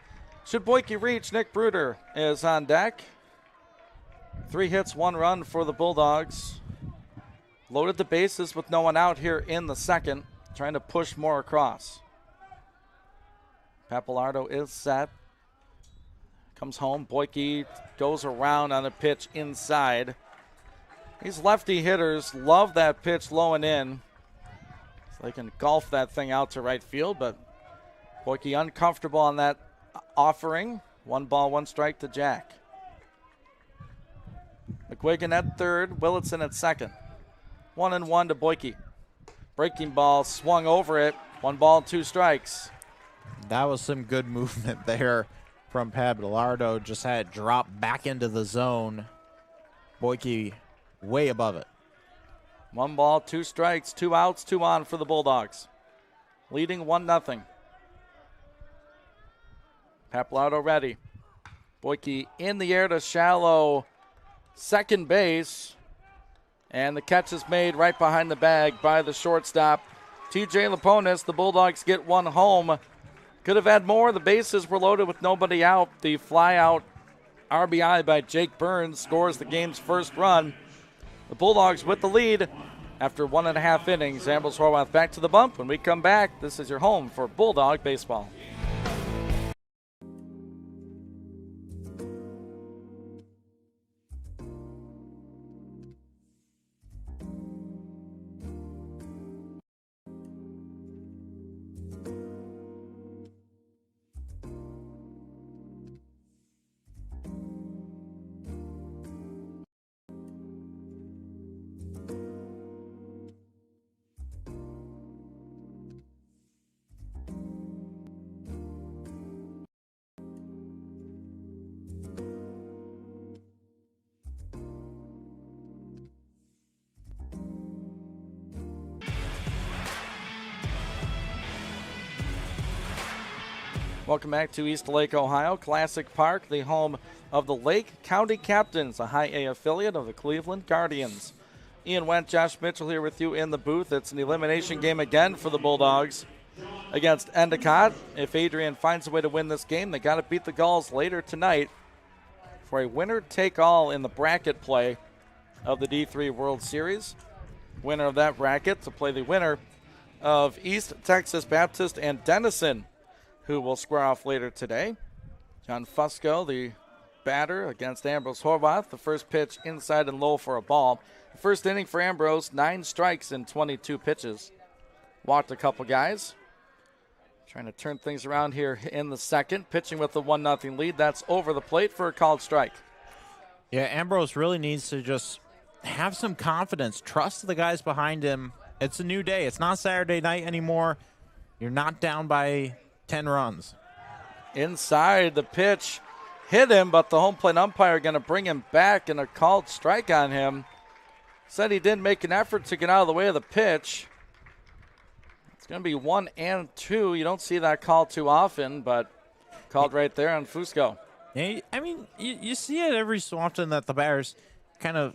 Should Boyke reach, Nick Bruder is on deck. 3 hits, 1 run for the Bulldogs. Loaded the bases with no one out here in the second. Trying to push more across. Pappalardo is set. Comes home. Boyke goes around on a pitch inside. These lefty hitters love that pitch low and in. So they can golf that thing out to right field, but Boyke uncomfortable on that offering. 1 ball, 1 strike to Jack. McGuigan at third, Willitson at second. 1-1 to Boyke. Breaking ball swung over it. 1 ball, 2 strikes. That was some good movement there from Pappalardo. Just had it drop back into the zone. Boyke way above it. 1 ball, 2 strikes, 2 outs, 2 on for the Bulldogs. Leading 1-0. Pappalardo ready. Boyke in the air to shallow second base. And the catch is made right behind the bag by the shortstop, TJ Laponis. The Bulldogs get 1 home. Could have had more. The bases were loaded with nobody out. The fly out RBI by Jake Burns scores the game's first run. The Bulldogs with the lead after 1.5 innings. Ambrose Horwath back to the bump. When we come back, this is your home for Bulldog baseball. Welcome back to East Lake, Ohio. Classic Park, the home of the Lake County Captains, a high A affiliate of the Cleveland Guardians. Ian Wendt, Josh Mitchell here with you in the booth. It's an elimination game again for the Bulldogs against Endicott. If Adrian finds a way to win this game, they got to beat the Gulls later tonight for a winner-take-all in the bracket play of the D3 World Series. Winner of that bracket to play the winner of East Texas Baptist and Denison, who will square off later today. John Fusco, the batter, against Ambrose Horvath. The first pitch inside and low for a ball. The first inning for Ambrose, 9 strikes in 22 pitches. Walked a couple guys. Trying to turn things around here in the second. Pitching with the 1-0 lead. That's over the plate for a called strike. Yeah, Ambrose really needs to just have some confidence. Trust the guys behind him. It's a new day. It's not Saturday night anymore. You're not down by 10 runs. Inside, the pitch hit him, but the home plate umpire going to bring him back, and a called strike on him. Said he did make an effort to get out of the way of the pitch. It's going to be 1-2. You don't see that call too often, but called right there on Fusco. Yeah, I mean, you see it every so often that the batters kind of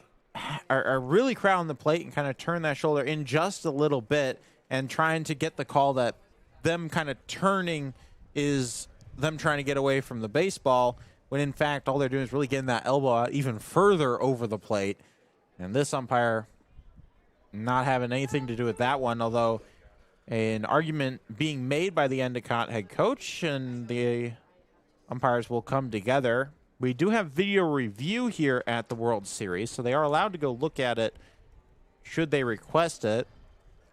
are really crowding the plate and kind of turn that shoulder in just a little bit and trying to get the call that them kind of turning is them trying to get away from the baseball, when in fact all they're doing is really getting that elbow out even further over the plate. And this umpire not having anything to do with that one, although an argument being made by the Endicott head coach, and the umpires will come together. We do have video review here at the World Series, so they are allowed to go look at it should they request it.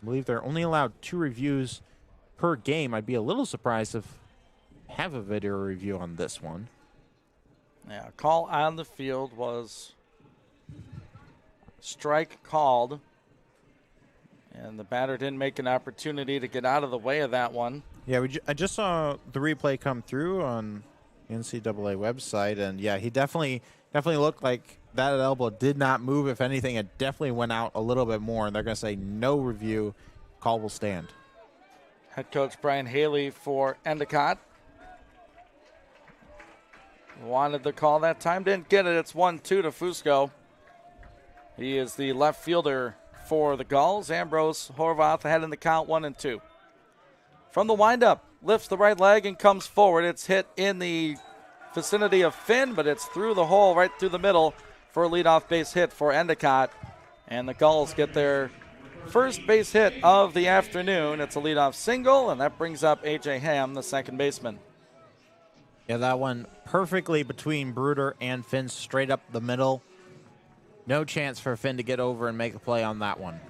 I believe they're only allowed 2 reviews per game. I'd be a little surprised if have a video review on this one. Yeah, call on the field was strike called. And the batter didn't make an opportunity to get out of the way of that one. Yeah, I just saw the replay come through on the NCAA website, and yeah, he definitely looked like that elbow did not move. If anything, it definitely went out a little bit more, and they're going to say no review. Call will stand. Head coach Brian Haley for Endicott wanted the call that time, didn't get it. It's 1-2 to Fusco. He is the left fielder for the Gulls. Ambrose Horvath ahead in the count, 1-2. From the windup, lifts the right leg and comes forward. It's hit in the vicinity of Finn, but it's through the hole, right through the middle for a leadoff base hit for Endicott. And the Gulls get their first base hit of the afternoon. It's a leadoff single, and that brings up A.J. Ham, the second baseman. Yeah, that one perfectly between Bruder and Finn, straight up the middle. No chance for Finn to get over and make a play on that one.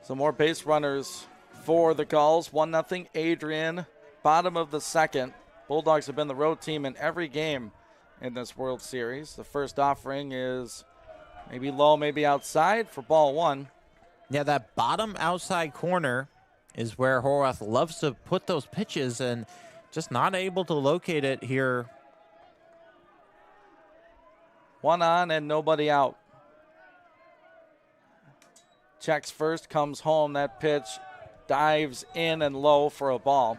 Some more base runners for the Gulls. 1-0 Adrian, bottom of the second. Bulldogs have been the road team in every game in this World Series. The first offering is maybe low, maybe outside for ball one. Yeah, that bottom outside corner is where Horvath loves to put those pitches, and just not able to locate it here. One on and nobody out. Checks first, comes home. That pitch dives in and low for a ball.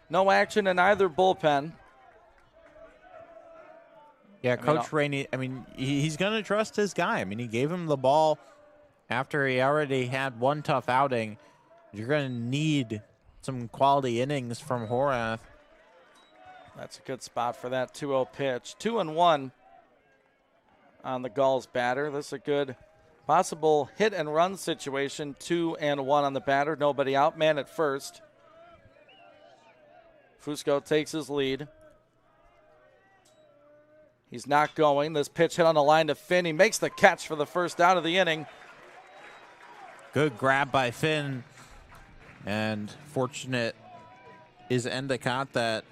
No action in either bullpen. Yeah, Coach Rainey, he's going to trust his guy. He gave him the ball after he already had one tough outing. You're going to need some quality innings from Horvath. That's a good spot for that 2-0 pitch. 2-1 on the Gulls batter. This is a good possible hit and run situation. 2-1 on the batter. Nobody out. Man at first. Fusco takes his lead. He's not going. This pitch hit on the line to Finn. He makes the catch for the first out of the inning. Good grab by Finn. And fortunate is Endicott that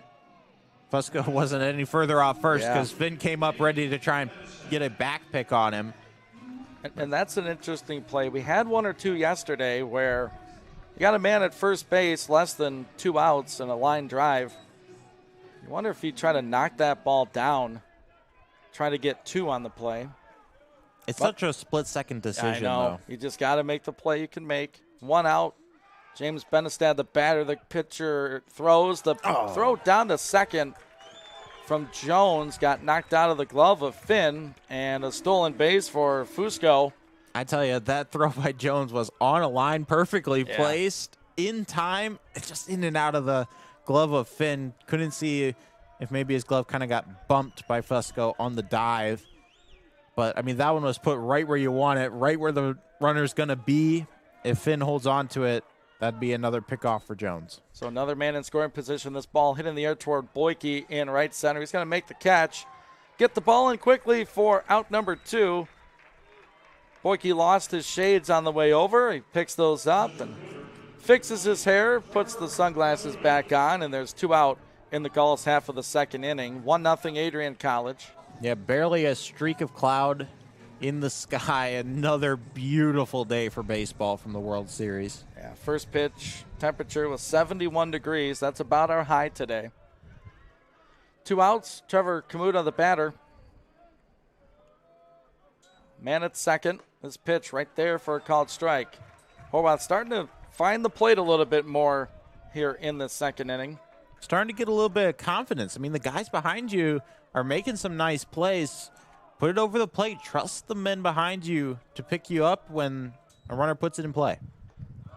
Fusco wasn't any further off first, because Finn came up ready to try and get a back pick on him. And that's an interesting play. We had one or two yesterday where you got a man at first base, less than 2 outs, and a line drive. You wonder if he'd try to knock that ball down, try to get 2 on the play. It's such a split-second decision, I know. though. You just got to make the play you can make. 1 out. James Benestad, the batter, the pitcher throws. The throw down to second from Jones got knocked out of the glove of Finn, and a stolen base for Fusco. I tell you, that throw by Jones was on a line, perfectly placed, in time, just in and out of the glove of Finn. Couldn't see if maybe his glove kind of got bumped by Fusco on the dive. But, that one was put right where you want it, right where the runner's going to be. If Finn holds on to it, that'd be another pickoff for Jones. So another man in scoring position. This ball hit in the air toward Boyke in right center. He's going to make the catch. Get the ball in quickly for out number 2. Boyke lost his shades on the way over. He picks those up and fixes his hair, puts the sunglasses back on, and there's 2 out in the Gulls half of the second inning. 1-0 Adrian College. Yeah, barely a streak of cloud in the sky. Another beautiful day for baseball from the World Series. Yeah, first pitch temperature was 71 degrees. That's about our high today. 2 outs. Trevor Kamuta, the batter. Man at second. This pitch right there for a called strike. Horvath starting to find the plate a little bit more here in the second inning. Starting to get a little bit of confidence. The guys behind you are making some nice plays. Put it over the plate. Trust the men behind you to pick you up when a runner puts it in play.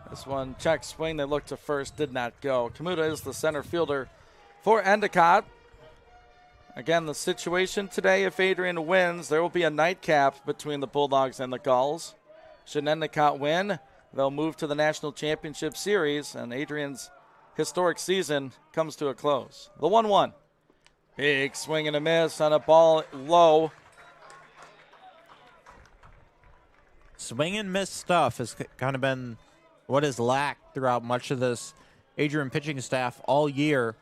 This one, check swing. They looked to first, did not go. Kamuta is the center fielder for Endicott. Again, the situation today, if Adrian wins, there will be a nightcap between the Bulldogs and the Gulls. Should Endicott win, they'll move to the National Championship Series, and Adrian's historic season comes to a close. The 1-1. Big swing and a miss on a ball low. Swing and miss stuff has kind of been what has lacked throughout much of this Adrian pitching staff all year.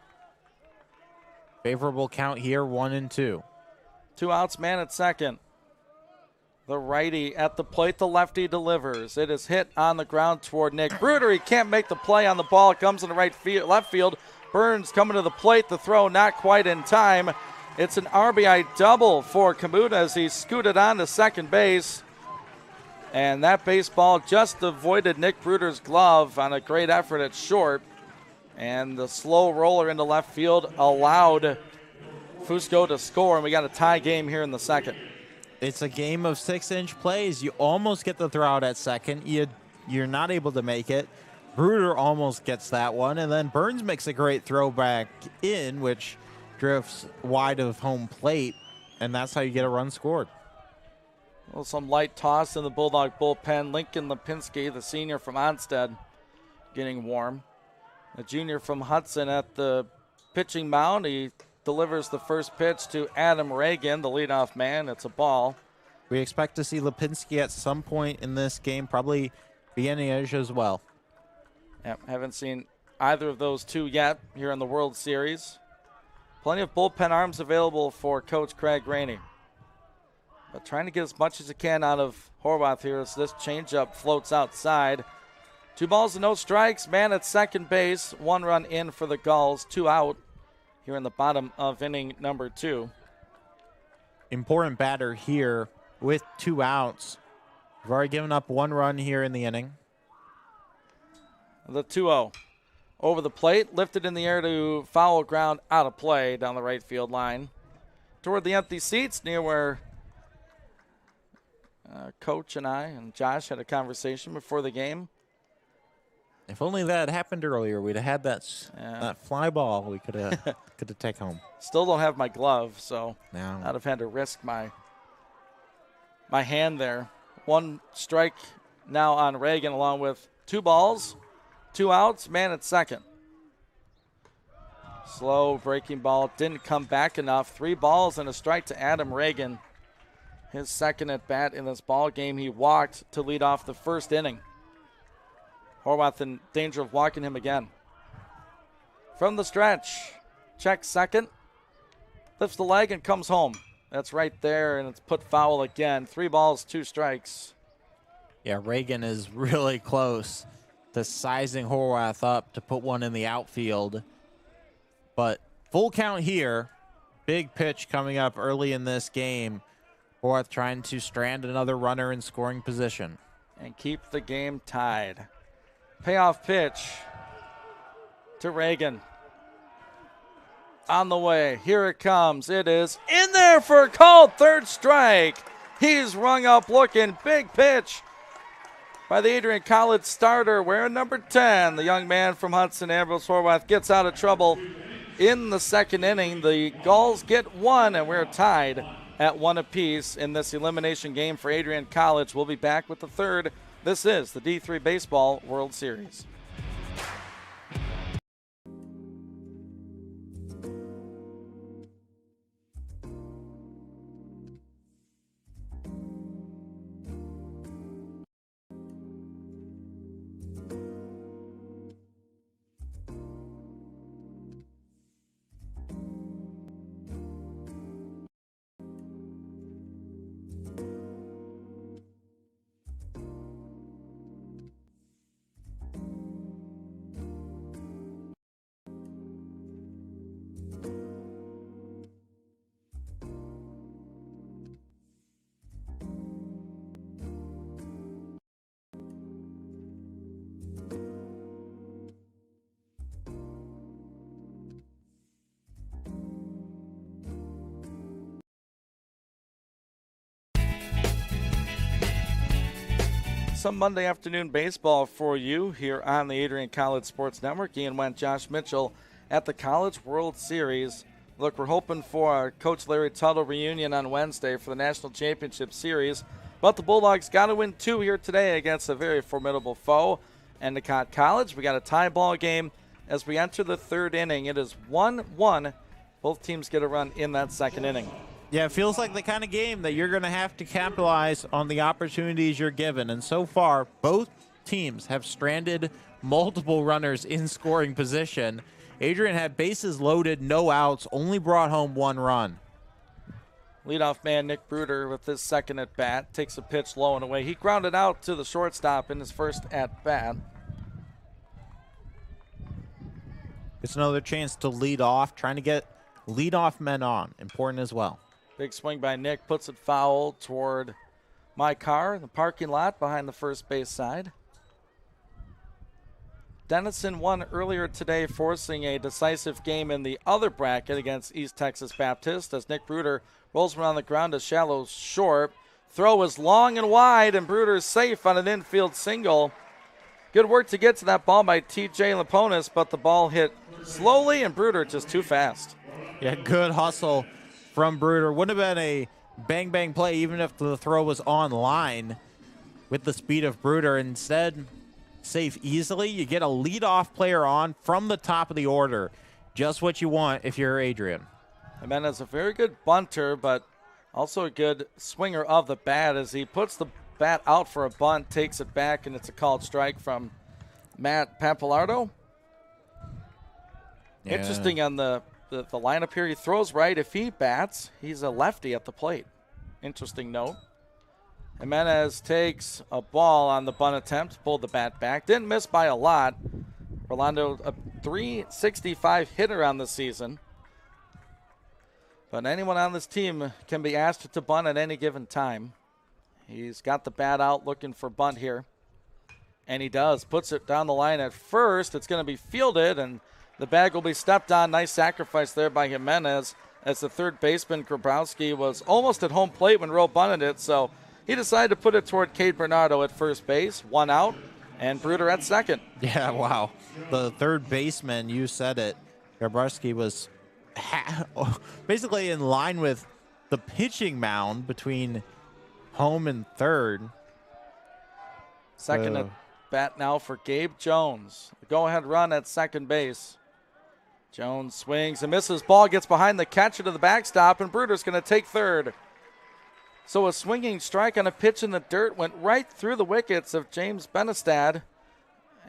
Favorable count here, 1-2. 2 outs, man at second. The righty at the plate, the lefty delivers. It is hit on the ground toward Nick Bruder. He can't make the play on the ball. It comes in the left field. Burns coming to the plate. The throw not quite in time. It's an RBI double for Kamuta as he scooted on to second base. And that baseball just avoided Nick Bruder's glove on a great effort at short. And the slow roller into left field allowed Fusco to score, and we got a tie game here in the second. It's a game of 6-inch plays. You almost get the throw out at second. You're not able to make it. Bruder almost gets that one, and then Burns makes a great throw back in, which drifts wide of home plate, and that's how you get a run scored. Well, some light toss in the Bulldog bullpen. Lincoln Lipinski, the senior from Onstead, getting warm. A junior from Hudson at the pitching mound. He delivers the first pitch to Adam Reagan, the leadoff man. It's a ball. We expect to see Lipinski at some point in this game, probably Vienniege as well. Yep, haven't seen either of those two yet here in the World Series. Plenty of bullpen arms available for Coach Craig Rainey. But trying to get as much as he can out of Horwath here as this changeup floats outside. 2 balls and no strikes. Man at second base. 1 run in for the Gulls. 2 out here in the bottom of inning number 2. Important batter here with 2 outs. We've already given up 1 run here in the inning. The 2-0. Over the plate. Lifted in the air to foul ground out of play down the right field line. Toward the empty seats near where Coach and I and Josh had a conversation before the game. If only that happened earlier, we'd have had that fly ball we could have taken home. Still don't have my glove, so No. I'd have had to risk my hand there. 1 strike now on Reagan, along with 2 balls, 2 outs, man at second. Slow breaking ball, didn't come back enough. 3 balls and a strike to Adam Reagan. His second at bat in this ball game. He walked to lead off the first inning. Horwath in danger of walking him again. From the stretch, checks second, lifts the leg and comes home. That's right there, and it's put foul again. 3 balls, 2 strikes. Yeah, Reagan is really close to sizing Horwath up to put one in the outfield. But full count here. Big pitch coming up early in this game. Horwath trying to strand another runner in scoring position. And keep the game tied. Payoff pitch to Reagan. On the way. Here it comes. It is in there for a called 3rd strike. He's rung up looking. Big pitch by the Adrian College starter wearing number 10. The young man from Hudson, Ambrose Horwath, gets out of trouble in the second inning. The Gulls get 1, and we're tied at 1 apiece in this elimination game for Adrian College. We'll be back with the 3rd. This is the D3 Baseball World Series. Some Monday afternoon baseball for you here on the Adrian College Sports Network. Ian Wendt, Josh Mitchell at the College World Series. Look, we're hoping for our Coach Larry Tuttle reunion on Wednesday for the National Championship Series. But the Bulldogs got to win 2 here today against a very formidable foe, Endicott College. We got a tie ball game as we enter the 3rd inning. It is 1-1. Both teams get a run in that second inning. Yeah, it feels like the kind of game that you're going to have to capitalize on the opportunities you're given. And so far, both teams have stranded multiple runners in scoring position. Adrian had bases loaded, no outs, only brought home 1 run. Leadoff man Nick Bruder with his second at bat takes a pitch low and away. He grounded out to the shortstop in his first at bat. It's another chance to lead off, trying to get leadoff men on. Important as well. Big swing by Nick, puts it foul toward my car, the parking lot behind the first base side. Denison won earlier today, forcing a decisive game in the other bracket against East Texas Baptist as Nick Bruder rolls one on the ground to shallow short. Throw is long and wide, and Bruder's safe on an infield single. Good work to get to that ball by TJ Laponis, but the ball hit slowly, and Bruder just too fast. Yeah, good hustle from Bruder. Wouldn't have been a bang-bang play even if the throw was on line with the speed of Bruder. Instead, safe easily. You get a leadoff player on from the top of the order. Just what you want if you're Adrian. Jimenez, a very good bunter, but also a good swinger of the bat as he puts the bat out for a bunt, takes it back, and it's a called strike from Matt Papalardo. Yeah. Interesting on the lineup here. He throws right. If he bats, he's a lefty at the plate. Interesting note. Jimenez takes a ball on the bunt attempt, pulled the bat back. Didn't miss by a lot. Rolando, a .365 hitter on the season. But anyone on this team can be asked to bunt at any given time. He's got the bat out looking for bunt here. And he does. Puts it down the line at first. It's going to be fielded, and the bag will be stepped on. Nice sacrifice there by Jimenez as the third baseman, Grabowski, was almost at home plate when Rowe bunted it. So he decided to put it toward Cade Bernardo at first base. 1 out, and Bruder at second. Yeah, wow. The third baseman, you said it. Grabowski was basically in line with the pitching mound between home and third. Second at bat now for Gabe Jones. The go-ahead run at second base. Jones swings and misses. Ball gets behind the catcher to the backstop, and Bruder's going to take third. So a swinging strike on a pitch in the dirt went right through the wickets of James Benestad.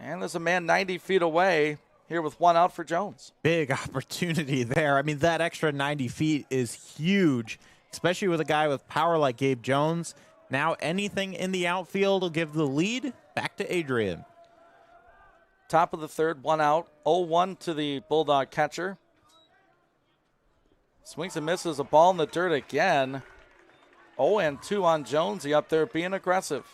And there's a man 90 feet away here with 1 out for Jones. Big opportunity there. I mean, that extra 90 feet is huge, especially with a guy with power like Gabe Jones. Now anything in the outfield will give the lead back to Adrian. Top of the third, 1 out. 0-1 to the Bulldog catcher. Swings and misses, a ball in the dirt again. 0-2 on Jones. He up there being aggressive.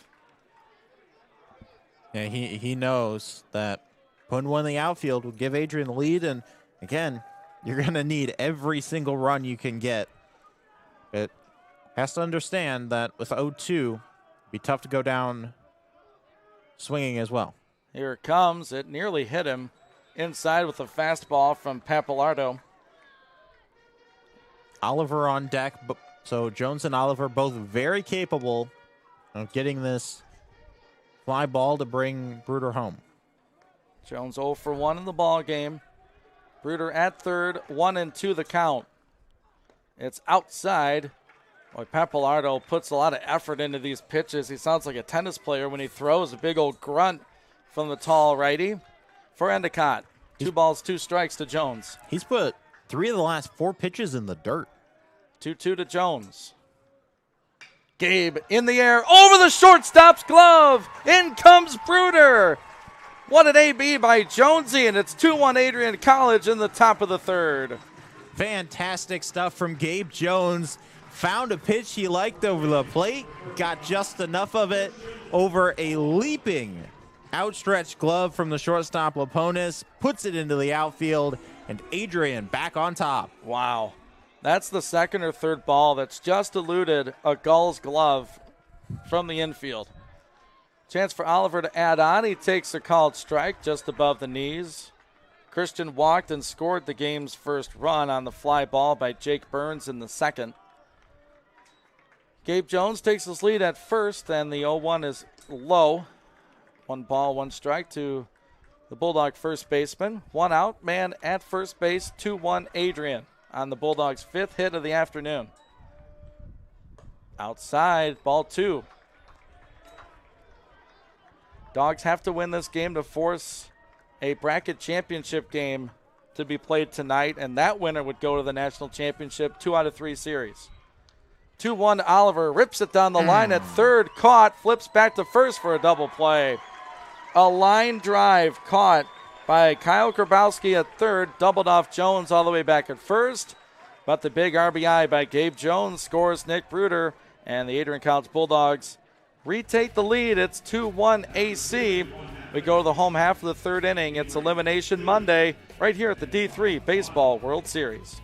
Yeah, he knows that putting one in the outfield will give Adrian the lead. And again, you're going to need every single run you can get. It has to understand that with 0-2, it'd be tough to go down swinging as well. Here it comes. It nearly hit him inside with a fastball from Papalardo. Oliver on deck. So Jones and Oliver both very capable of getting this fly ball to bring Bruder home. Jones 0 for 1 in the ball game. Bruder at third, 1-2 the count. It's outside. Boy, Papalardo puts a lot of effort into these pitches. He sounds like a tennis player when he throws. A big old grunt from the tall righty for Endicott. 2 balls, 2 strikes to Jones. He's put 3 of the last 4 pitches in the dirt. 2-2 to Jones. Gabe in the air, over the shortstop's glove. In comes Bruder. What an AB by Jonesy, and it's 2-1 Adrian College in the top of the third. Fantastic stuff from Gabe Jones. Found a pitch he liked over the plate, got just enough of it over a leaping outstretched glove from the shortstop Laponis, puts it into the outfield, and Adrian back on top. Wow. That's the second or third ball that's just eluded a Gull's glove from the infield. Chance for Oliver to add on. He takes a called strike just above the knees. Christian walked and scored the game's first run on the fly ball by Jake Burns in the second. Gabe Jones takes his lead at first, and the 0-1 is low. 1 ball, 1 strike to the Bulldog first baseman. 1 out, man at first base, 2-1 Adrian on the Bulldogs' 5th hit of the afternoon. Outside, ball 2. Dogs have to win this game to force a bracket championship game to be played tonight, and that winner would go to the national championship 2 out of 3 series. 2-1 Oliver rips it down the line at third, caught, flips back to first for a double play. A line drive caught by Kyle Grabowski at third, doubled off Jones all the way back at first. But the big RBI by Gabe Jones scores Nick Bruder, and the Adrian College Bulldogs retake the lead. It's 2-1 AC. We go to the home half of the third inning. It's Elimination Monday right here at the D3 Baseball World Series.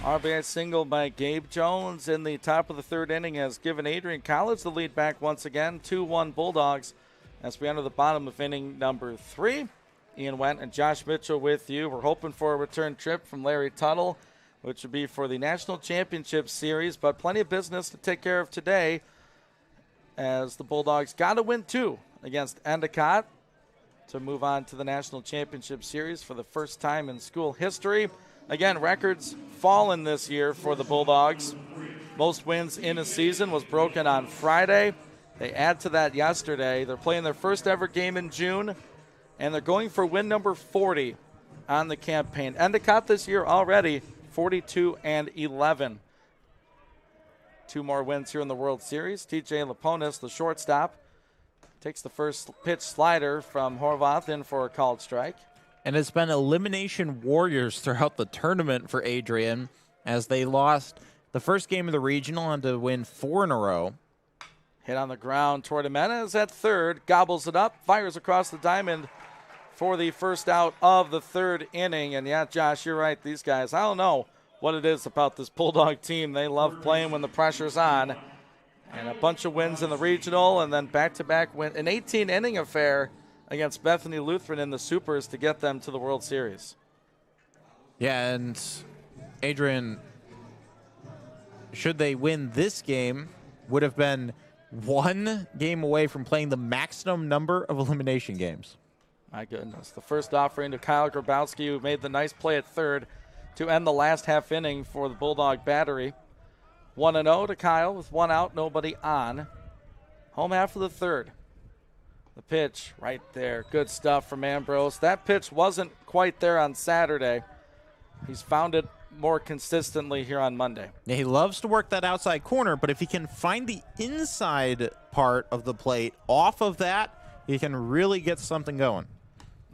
RBI single by Gabe Jones in the top of the third inning has given Adrian College the lead back once again. 2-1 Bulldogs as we enter the bottom of inning number 3. Ian Wendt and Josh Mitchell with you. We're hoping for a return trip from Larry Tuttle, which would be for the National Championship Series, but plenty of business to take care of today as the Bulldogs got to win 2 against Endicott to move on to the National Championship Series for the first time in school history. Again, records fallen this year for the Bulldogs. Most wins in a season was broken on Friday. They add to that yesterday. They're playing their first ever game in June, and they're going for win number 40 on the campaign. Endicott this year already 42-11. 2 more wins here in the World Series. TJ Laponis, the shortstop, takes the first pitch slider from Horvath in for a called strike. And it's been elimination warriors throughout the tournament for Adrian as they lost the first game of the regional and to win 4 in a row. Hit on the ground toward Jimenez at third, gobbles it up, fires across the diamond for the first out of the third inning. And yeah, Josh, you're right. These guys, I don't know what it is about this Bulldog team. They love playing when the pressure's on. And a bunch of wins in the regional and then back-to-back win, an 18-inning affair against Bethany Lutheran in the Supers to get them to the World Series. Yeah, and Adrian, should they win this game, would have been 1 game away from playing the maximum number of elimination games. My goodness. The first offering to Kyle Grabowski, who made the nice play at third to end the last half inning for the Bulldog battery. 1-0 to Kyle with 1 out, nobody on. Home half of the third. The pitch right there. Good stuff from Ambrose. That pitch wasn't quite there on Saturday. He's found it more consistently here on Monday. Yeah, he loves to work that outside corner, but if he can find the inside part of the plate off of that, he can really get something going.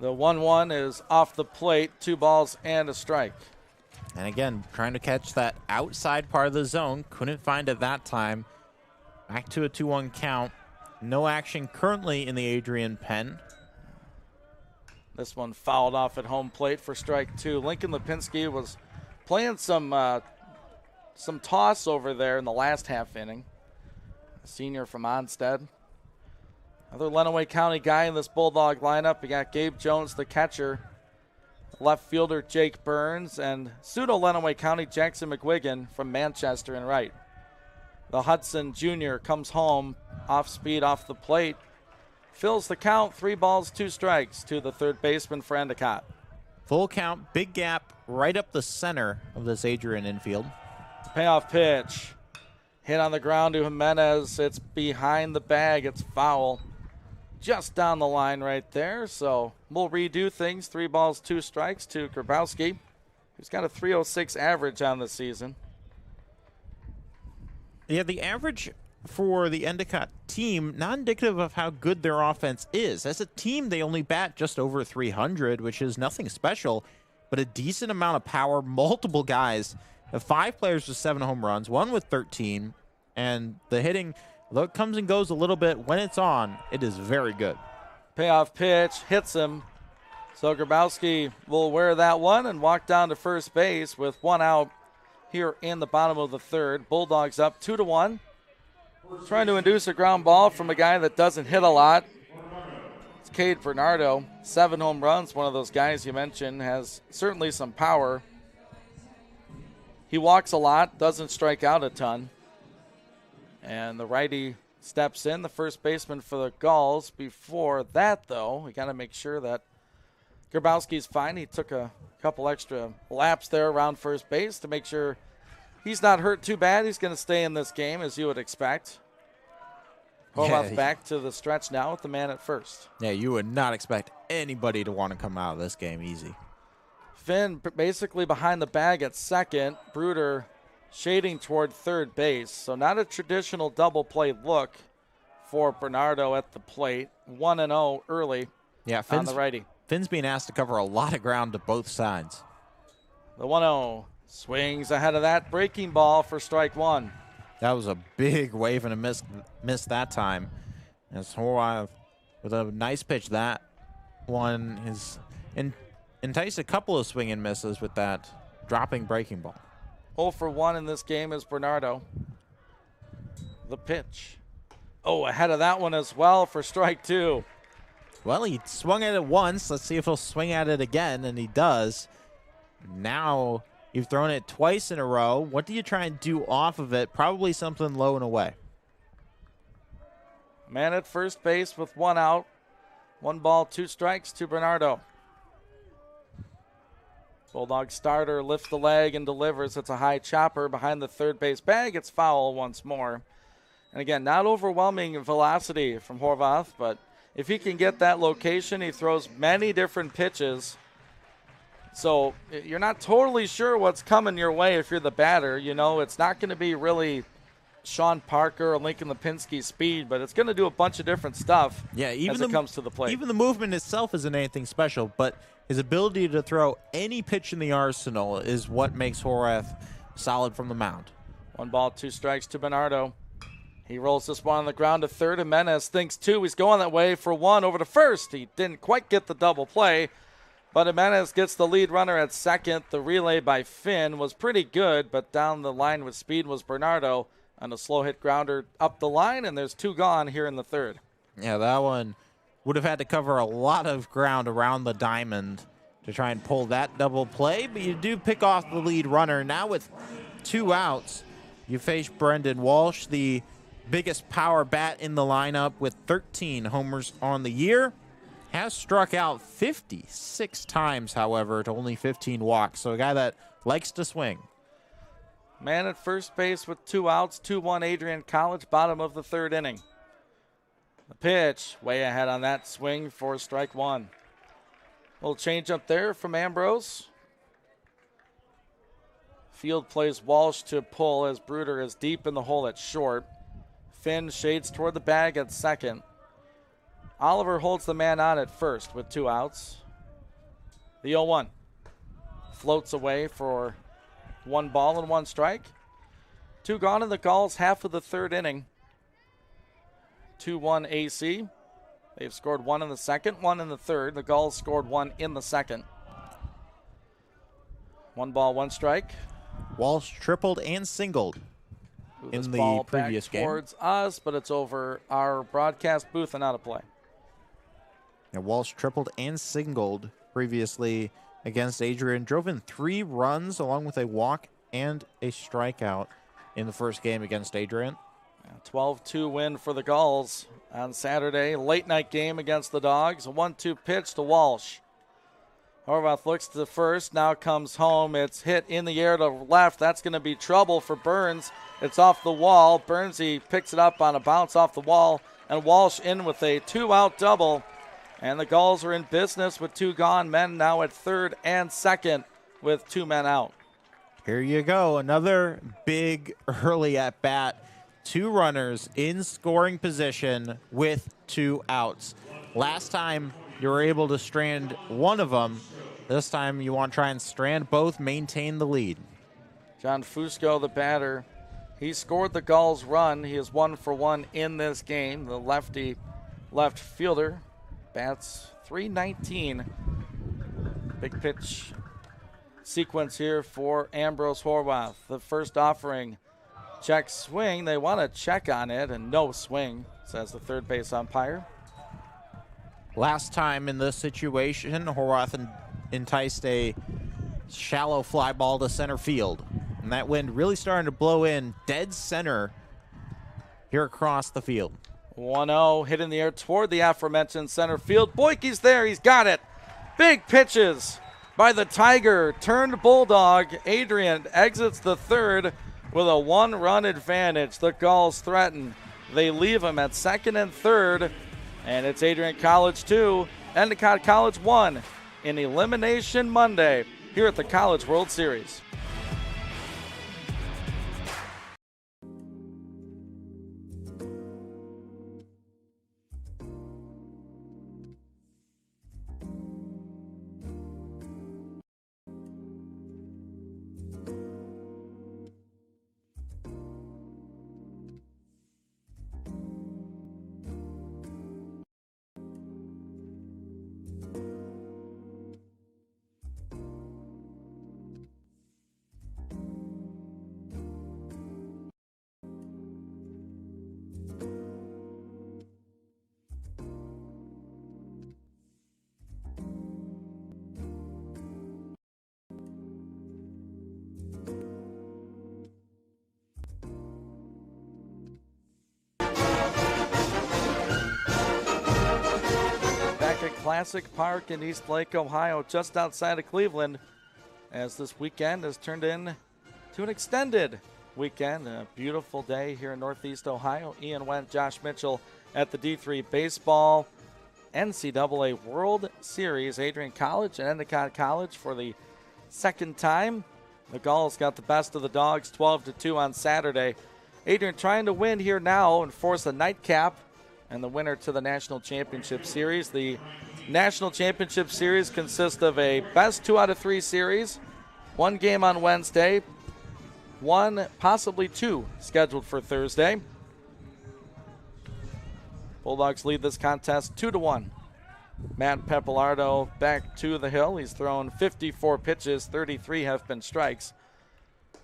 The 1-1 is off the plate. 2 balls and a strike. And again, trying to catch that outside part of the zone. Couldn't find it that time. Back to a 2-1 count. No action currently in the Adrian pen. This one fouled off at home plate for strike 2. Lincoln Lipinski was playing some toss over there in the last half inning. A senior from Onstead. Another Lenawee County guy in this Bulldog lineup. You got Gabe Jones, the catcher. Left fielder Jake Burns, and pseudo Lenawee County Jackson McGuigan from Manchester and right. The Hudson Jr. comes home off speed off the plate. Fills the count, 3 balls, 2 strikes to the third baseman for Endicott. Full count, big gap right up the center of this Adrian infield. Payoff pitch. Hit on the ground to Jimenez. It's behind the bag. It's foul. Just down the line right there. So we'll redo things. 3 balls, 2 strikes to Grabowski, who's got a .306 average on the season. Yeah, the average for the Endicott team, not indicative of how good their offense is. As a team, they only bat just over 300, which is nothing special, but a decent amount of power. Multiple guys, 5 players with 7 home runs, 1 with 13, and the hitting Although it comes and goes a little bit, when it's on, it is very good. Payoff pitch hits him. So Grabowski will wear that one and walk down to first base with one out here in the bottom of the third. Bulldogs up 2-1. Trying to induce a ground ball from a guy that doesn't hit a lot. It's Cade Bernardo. 7 home runs. One of those guys you mentioned has certainly some power. He walks a lot, doesn't strike out a ton. And the righty steps in, the first baseman for the Gulls. Before that, though, we got to make sure that Grabowski's fine. He took a couple extra laps there around first base to make sure he's not hurt too bad. He's going to stay in this game, as you would expect. Horvath back to the stretch now with the man at first. Yeah, you would not expect anybody to want to come out of this game easy. Finn basically behind the bag at second. Bruder shading toward third base. So not a traditional double play look for Bernardo at the plate. 1-0 early on the righty. Finn's being asked to cover a lot of ground to both sides. The 1-0 swings ahead of that breaking ball for strike one. That was a big wave and a miss that time. As Horvath with a nice pitch, that one is enticed a couple of swing and misses with that dropping breaking ball. 0 for 1 in this game is Bernardo. The pitch. Oh, ahead of that one as well for strike two. Well, he swung at it once. Let's see if he'll swing at it again, and he does. Now you've thrown it twice in a row. What do you try and do off of it? Probably something low and away. Man at first base with one out. 1 ball, 2 strikes to Bernardo. Bulldog starter lifts the leg and delivers. It's a high chopper behind the third base bag. It's foul once more. And again, not overwhelming velocity from Horvath, but if he can get that location, he throws many different pitches. So you're not totally sure what's coming your way if you're the batter. You know, it's not going to be really Sean Parker or Lincoln Lipinski speed, but it's going to do a bunch of different stuff as it comes to the plate. Even the movement itself isn't anything special, but his ability to throw any pitch in the arsenal is what makes Horvath solid from the mound. 1 ball, 2 strikes to Bernardo. He rolls this one on the ground to third. Jimenez thinks 2. He's going that way for 1 over to first. He didn't quite get the double play, but Jimenez gets the lead runner at second. The relay by Finn was pretty good, but down the line with speed was Bernardo on a slow hit grounder up the line, and there's 2 gone here in the third. Yeah, that one would have had to cover a lot of ground around the diamond to try and pull that double play, but you do pick off the lead runner. Now with 2 outs, you face Brendan Walsh, the biggest power bat in the lineup with 13 homers on the year. Has struck out 56 times, however, to only 15 walks. So a guy that likes to swing. Man at first base with 2 outs, 2-1 Adrian College, bottom of the third inning. The pitch, way ahead on that swing for strike 1. Little change up there from Ambrose. Field plays Walsh to pull as Bruder is deep in the hole at short. Finn shades toward the bag at second. Oliver holds the man on at first with 2 outs. The 0-1 floats away for 1 ball and 1 strike. 2 gone in the Gulls, half of the third inning. 2-1 AC. They've scored 1 in the second, 1 in the third. The Gulls scored 1 in the second. 1 ball, 1 strike. Walsh tripled and singled in the previous game. Towards us, but it's over our broadcast booth and out of play. And Walsh tripled and singled previously against Adrian. Drove in 3 runs along with a walk and a strikeout in the first game against Adrian. 12-2 win for the Gulls on Saturday. Late night game against the Dogs. A 1-2 pitch to Walsh. Horvath looks to the first, now comes home. It's hit in the air to left. That's going to be trouble for Burns. It's off the wall. Burnsy picks it up on a bounce off the wall, and Walsh in with a 2-out double. And the Gulls are in business with 2 gone, men now at third and second with 2 men out. Here you go, another big early at bat. 2 runners in scoring position with 2 outs. Last time you were able to strand one of them. This time you want to try and strand both, maintain the lead. John Fusco, the batter. He scored the Gulls' run. He is 1 for 1 in this game. The lefty left fielder bats .319. Big pitch sequence here for Ambrose Horwath. The first offering, check swing. They want to check on it, and no swing, says the third base umpire. Last time in this situation, Horwath enticed a shallow fly ball to center field. And that wind really starting to blow in dead center here across the field. 1-0, hit in the air toward the aforementioned center field. Boyke's there, he's got it. Big pitches by the Tiger turned Bulldog. Adrian exits the third with a 1-run advantage. The Gulls threaten. They leave him at second and third. And it's Adrian College 2, Endicott College 1 in Elimination Monday here at the College World Series. Classic Park in East Lake, Ohio, just outside of Cleveland, as this weekend has turned in to an extended weekend. A beautiful day here in Northeast Ohio. Ian Wendt, Josh Mitchell at the D3 Baseball NCAA World Series. Adrian College and Endicott College for the second time. The Gulls got the best of the Dogs 12-2 on Saturday. Adrian trying to win here now and force a nightcap and the winner to the National Championship Series. The National Championship Series consists of a best 2 out of 3 series, one game on Wednesday, one, possibly two, scheduled for Thursday. Bulldogs lead this contest 2-1. Matt Pappalardo back to the hill. He's thrown 54 pitches, 33 have been strikes.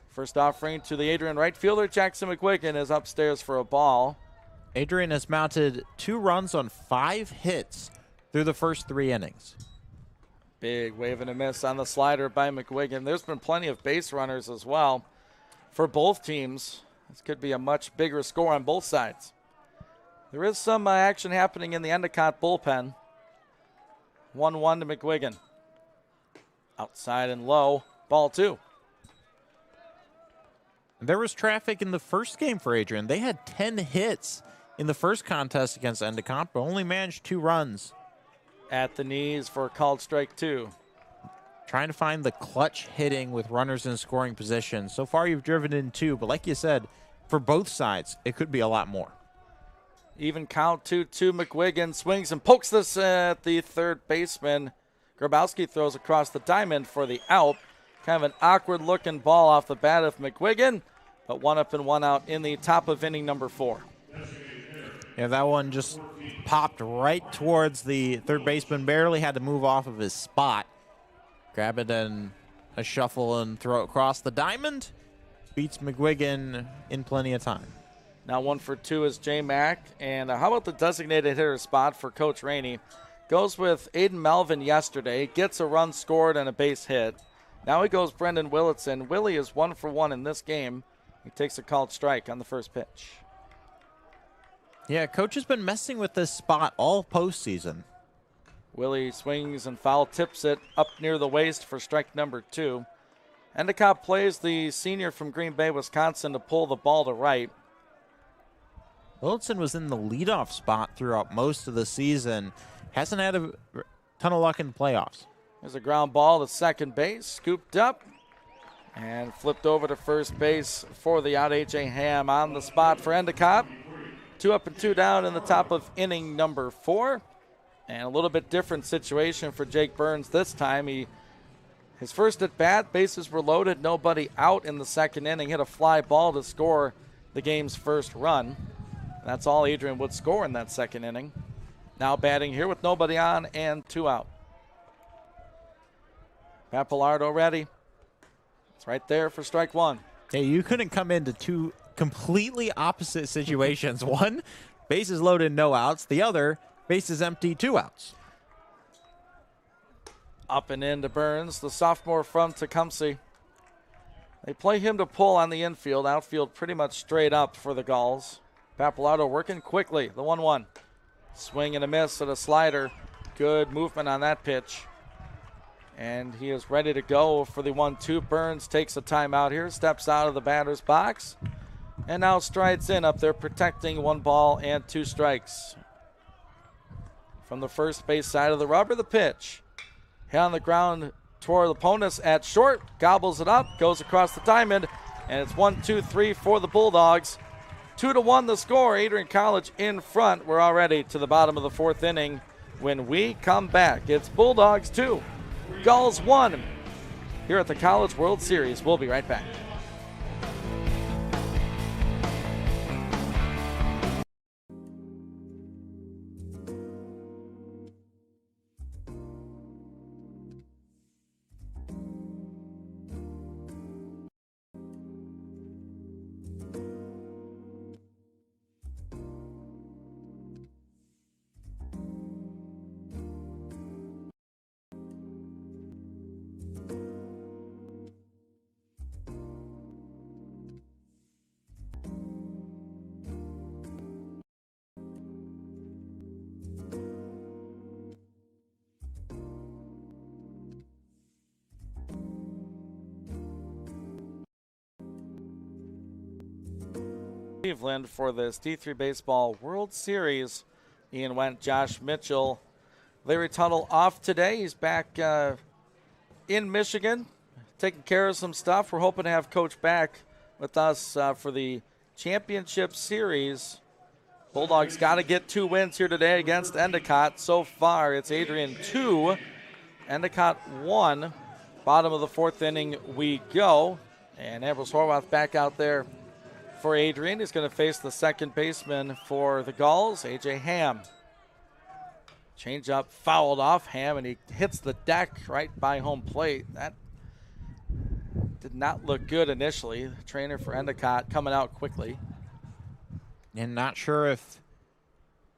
First offering to the Adrian right fielder, Jackson McGuigan, is upstairs for a ball. Adrian has mounted 2 runs on 5 hits through the first 3 innings. Big wave and a miss on the slider by McGuigan. There's been plenty of base runners as well for both teams. This could be a much bigger score on both sides. There is some action happening in the Endicott bullpen. 1-1 to McGuigan. Outside and low, ball 2. There was traffic in the first game for Adrian. They had 10 hits in the first contest against Endicott, but only managed 2 runs. At the knees for a called strike 2. Trying to find the clutch hitting with runners in scoring position. So far you've driven in 2, but like you said, for both sides, it could be a lot more. Even count 2-2. McGuigan swings and pokes this at the third baseman. Grabowski throws across the diamond for the out. Kind of an awkward looking ball off the bat of McGuigan, but 1 up and 1 out in the top of inning number 4. Yeah, that one just popped right towards the third baseman. Barely had to move off of his spot. Grab it and a shuffle and throw it across the diamond. Beats McGuigan in plenty of time. Now 1 for 2 is J. Mack. And how about the designated hitter spot for Coach Rainey? Goes with Aiden Melvin yesterday. Gets a run scored and a base hit. Now he goes Brendan Willitson. Willie is 1 for 1 in this game. He takes a called strike on the first pitch. Yeah, Coach has been messing with this spot all postseason. Willie swings and foul tips it up near the waist for strike number 2. Endicott plays the senior from Green Bay, Wisconsin, to pull the ball to right. Willitson was in the leadoff spot throughout most of the season. Hasn't had a ton of luck in the playoffs. There's a ground ball to second base, scooped up, and flipped over to first base for the out. A.J. Ham on the spot for Endicott. 2 up and 2 down in the top of inning number 4. And a little bit different situation for Jake Burns this time. His first at bat, bases were loaded, nobody out in the second inning. Hit a fly ball to score the game's first run. That's all Adrian would score in that second inning. Now batting here with nobody on and 2 out. Pappalardo ready. It's right there for strike 1. Hey, you couldn't come into two completely opposite situations. One, bases loaded, no outs. The other, bases empty, 2 outs. Up and in to Burns, the sophomore from Tecumseh. They play him to pull on the infield. Outfield pretty much straight up for the Gulls. Pappalardo working quickly, the 1-1. Swing and a miss at a slider. Good movement on that pitch. And he is ready to go for the 1-2. Burns takes a timeout here, steps out of the batter's box, and now strides in up there, protecting 1 ball and 2 strikes. From the first base side of the rubber, the pitch. Hit on the ground toward the opponents at short, gobbles it up, goes across the diamond, and it's 1-2-3 for the Bulldogs. 2-1 the score. Adrian College in front. We're already to the bottom of the 4th inning. When we come back, it's Bulldogs 2, Gulls 1 here at the College World Series. We'll be right back. Cleveland for this D3 Baseball World Series. Ian Went, Josh Mitchell. Larry Tuttle off today. He's back in Michigan, taking care of some stuff. We're hoping to have Coach back with us for the championship series. Bulldogs got to get 2 wins here today against Endicott. So far, it's Adrian 2, Endicott 1. Bottom of the 4th inning we go. And Ambrose Horwath back out there for Adrian. He's going to face the second baseman for the Gulls, A.J. Ham. Changeup fouled off Ham, and he hits the deck right by home plate. That did not look good initially. The trainer for Endicott coming out quickly. And not sure if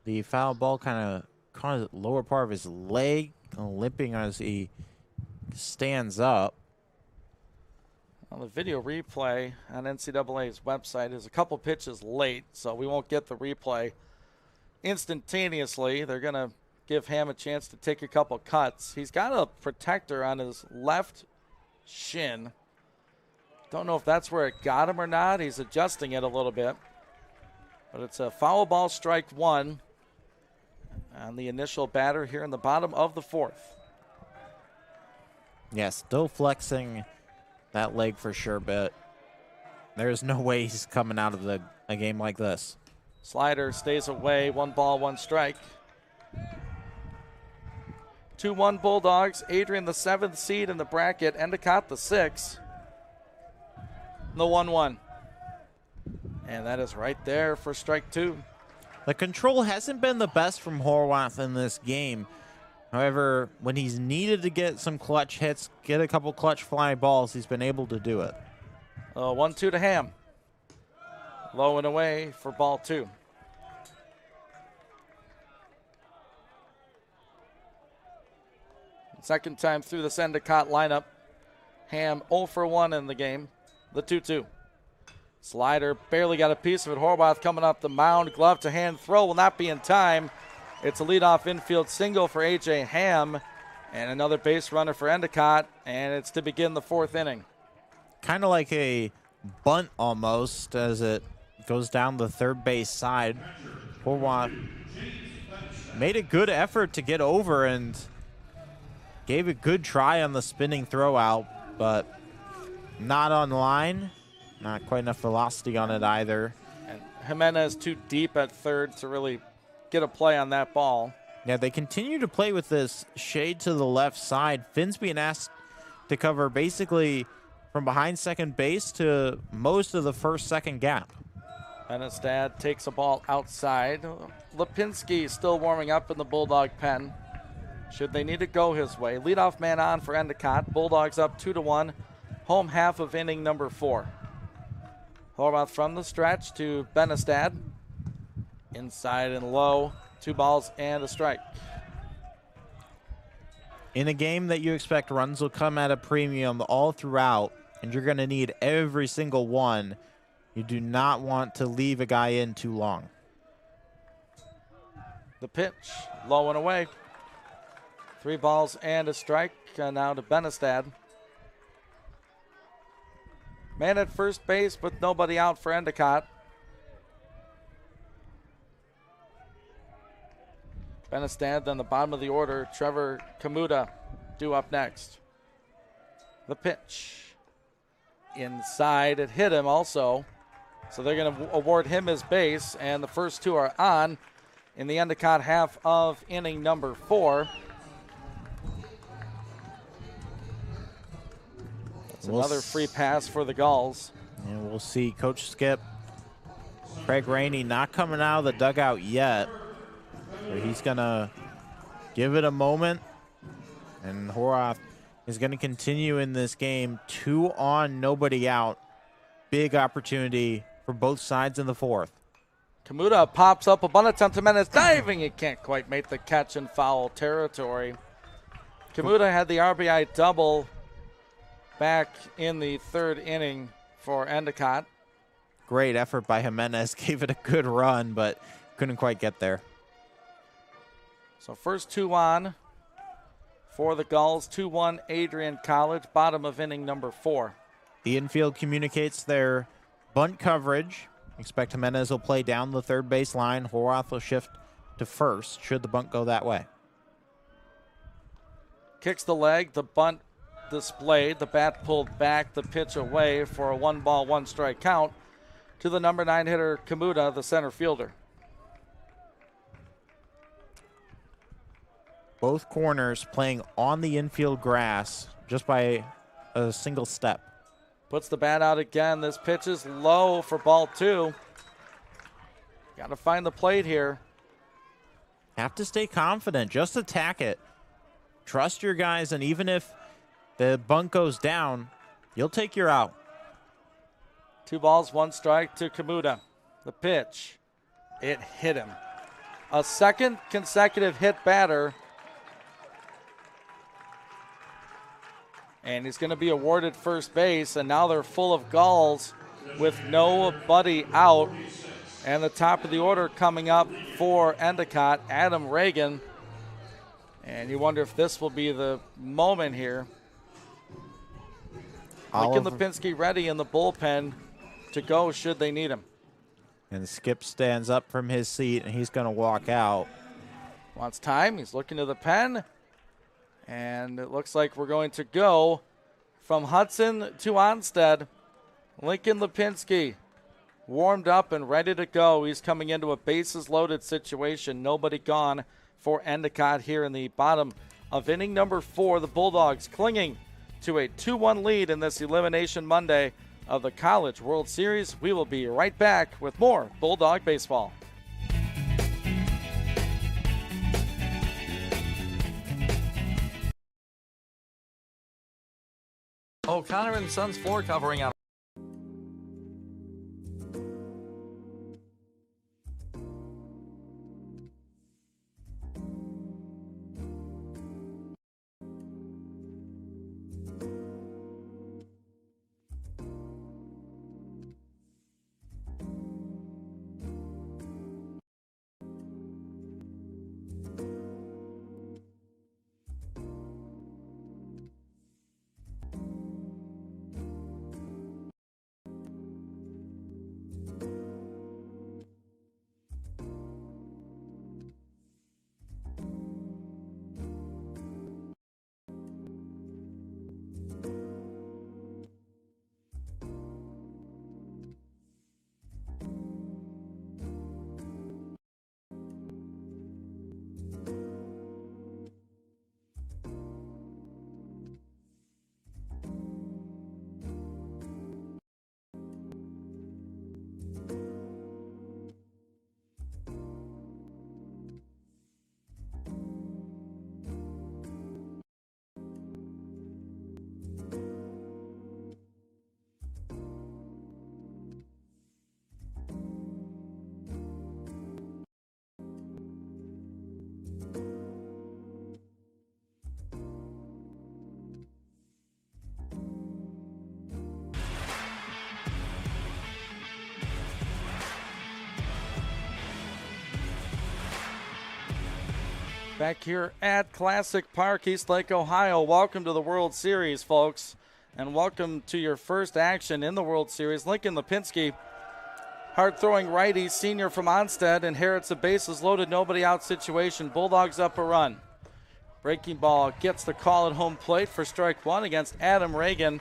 the foul ball kind of caught the lower part of his leg, limping as he stands up. Well, the video replay on NCAA's website is a couple pitches late, so we won't get the replay instantaneously. They're going to give Ham a chance to take a couple cuts. He's got a protector on his left shin. Don't know if that's where it got him or not. He's adjusting it a little bit. But it's a foul ball, strike 1 on the initial batter here in the bottom of the 4th. Yeah, still flexing that leg for sure, but there's no way he's coming out of a game like this. Slider stays away. 1 ball, 1 strike. 2-1 Bulldogs. Adrian the 7th seed in the bracket. Endicott the 6th. The 1-1. And that is right there for strike 2. The control hasn't been the best from Horwath in this game. However, when he's needed to get some clutch hits, get a couple clutch fly balls, he's been able to do it. 1-2 to Ham. Low and away for ball 2. Second time through this Endicott lineup. Ham 0 for 1 in the game. The 2-2. Slider barely got a piece of it. Horwath coming up the mound. Glove to hand throw will not be in time. It's a leadoff infield single for A.J. Ham and another base runner for Endicott, and it's to begin the 4th inning. Kind of like a bunt almost as it goes down the third base side. Horwath made a good effort to get over and gave a good try on the spinning throw out, but not on line. Not quite enough velocity on it either. And Jimenez too deep at third to really get a play on that ball. Yeah, they continue to play with this shade to the left side. Finn's being asked to cover basically from behind second base to most of the first-second gap. Benestad takes a ball outside. Lipinski still warming up in the Bulldog pen. Should they need to go his way. Leadoff man on for Endicott. Bulldogs up 2-1. Home half of inning number 4. Horvath from the stretch to Benestad. Inside and low. 2 balls and a strike. In a game that you expect runs will come at a premium all throughout, and you're going to need every single one, you do not want to leave a guy in too long. The pitch, low and away. 3 balls and a strike. Now to Benestad. Man at first base, but nobody out for Endicott. Benestad, then the bottom of the order. Trevor Kamuta due up next. The pitch. Inside, it hit him also. So they're going to award him his base, and the first 2 are on in the Endicott half of inning number 4. That's another free pass for the Gulls. And we'll see Coach Skip, Craig Rainey, not coming out of the dugout yet. So he's going to give it a moment, and Horvath is going to continue in this game. 2 on, nobody out. Big opportunity for both sides in the 4th. Kamuta pops up a bunt attempt to Menes, diving. He can't quite make the catch in foul territory. Kamuta had the RBI double back in the 3rd inning for Endicott. Great effort by Jimenez. Gave it a good run, but couldn't quite get there. So first 2 on for the Gulls. 2-1 Adrian College, bottom of inning number 4. The infield communicates their bunt coverage. Expect Jimenez will play down the 3rd base line. Horvath will shift to first should the bunt go that way. Kicks the leg, the bunt displayed, the bat pulled back, the pitch away for a 1-ball, 1-strike count to the number 9 hitter Kamuta, the center fielder. Both corners playing on the infield grass just by a single step. Puts the bat out again. This pitch is low for ball 2. Got to find the plate here. Have to stay confident. Just attack it. Trust your guys, and even if the bunt goes down, you'll take your out. 2 balls, 1 strike to Kamuta. The pitch. It hit him. A 2nd consecutive hit batter. And he's going to be awarded first base, and now they're full of Gulls with nobody out. And the top of the order coming up for Endicott, Adam Reagan. And you wonder if this will be the moment here. Lincoln Lipinski ready in the bullpen to go should they need him. And Skip stands up from his seat, and he's going to walk out. Wants time. He's looking to the pen. And it looks like we're going to go from Hudson to Onstead. Lincoln Lipinski warmed up and ready to go. He's coming into a bases-loaded situation. Nobody gone for Endicott here in the bottom of inning number 4. The Bulldogs clinging to a 2-1 lead in this Elimination Monday of the College World Series. We will be right back with more Bulldog baseball. O'Connor and Sons floor covering out. Back here at Classic Park, East Lake, Ohio. Welcome to the World Series, folks. And welcome to your first action in the World Series. Lincoln Lipinski, hard-throwing righty, senior from Onstead, inherits a bases-loaded, nobody-out situation. Bulldogs up a run. Breaking ball gets the call at home plate for strike one against Adam Reagan,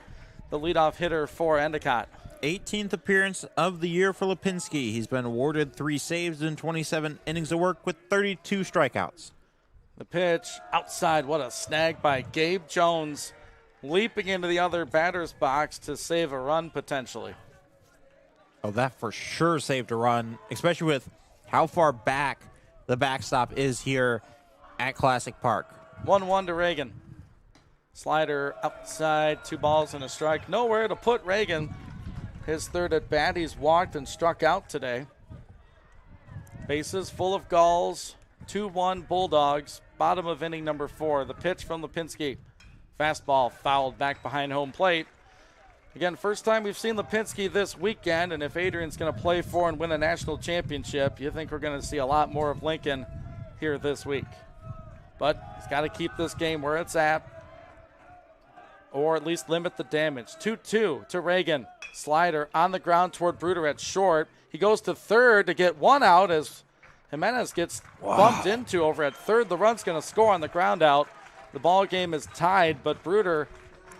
the leadoff hitter for Endicott. 18th appearance of the year for Lipinski. He's been awarded 3 saves in 27 innings of work with 32 strikeouts. The pitch outside. What a snag by Gabe Jones, leaping into the other batter's box to save a run potentially. Oh, that for sure saved a run, especially with how far back the backstop is here at Classic Park. 1-1 to Reagan. Slider outside, 2 balls and a strike. Nowhere to put Reagan. His third at bat. He's walked and struck out today. Bases full of Gulls. 2-1 Bulldogs. Bottom of inning number 4. The pitch from Lipinski. Fastball fouled back behind home plate. Again, first time we've seen Lipinski this weekend, and if Adrian's going to play for and win a national championship, you think we're going to see a lot more of Lincoln here this week. But he's got to keep this game where it's at, or at least limit the damage. 2-2 to Reagan. Slider on the ground toward Bruder at short. He goes to third to get one out as Jimenez gets bumped into over at third. The run's going to score on the ground out. The ball game is tied, but Bruder,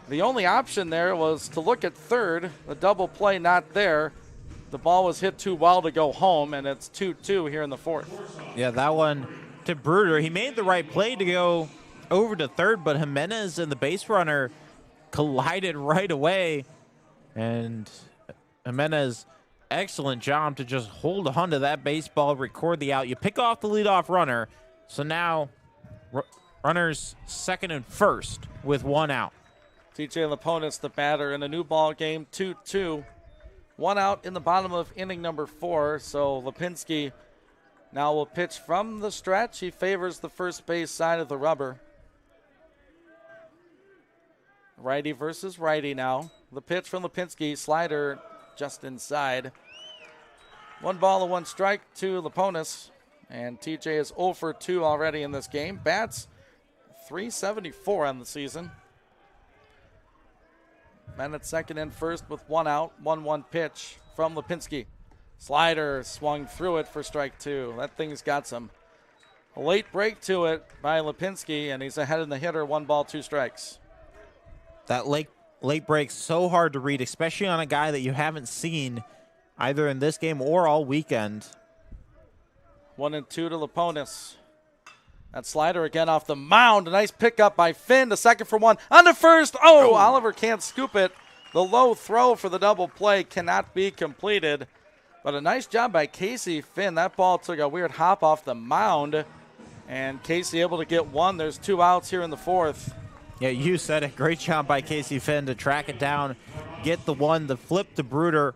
the only option there was to look at third. The double play not there. The ball was hit too well to go home, and it's 2-2 here in the 4th. Yeah, that one to Bruder. He made the right play to go over to third, but Jimenez and the base runner collided right away. And Jimenez, excellent job to just hold on to that baseball, record the out. You pick off the leadoff runner, so now runners second and first with 1 out. TJ Laponis, the batter, in a new ball game, 2-2. 1 out in the bottom of inning number 4. So Lipinski now will pitch from the stretch. He favors the first base side of the rubber. Righty versus righty now. The pitch from Lipinski, slider just inside. 1 ball and 1 strike to Laponis. And TJ is 0 for 2 already in this game. Bats .374 on the season. Men at second and first with 1 out. 1-1 pitch from Lipinski. Slider swung through it for strike 2. That thing's got some late break to it by Lipinski, and he's ahead in the hitter. 1 ball, 2 strikes. That late break so hard to read, especially on a guy that you haven't seen either in this game or all weekend. 1-2 to Laponis. That slider again off the mound. A nice pickup by Finn to second for 1. On to first. Oh, Oliver can't scoop it. The low throw for the double play cannot be completed. But a nice job by Casey Finn. That ball took a weird hop off the mound. And Casey able to get 1. There's 2 outs here in the 4th. Yeah, you said it. Great job by Casey Finn to track it down, get the 1, the flip to Bruder.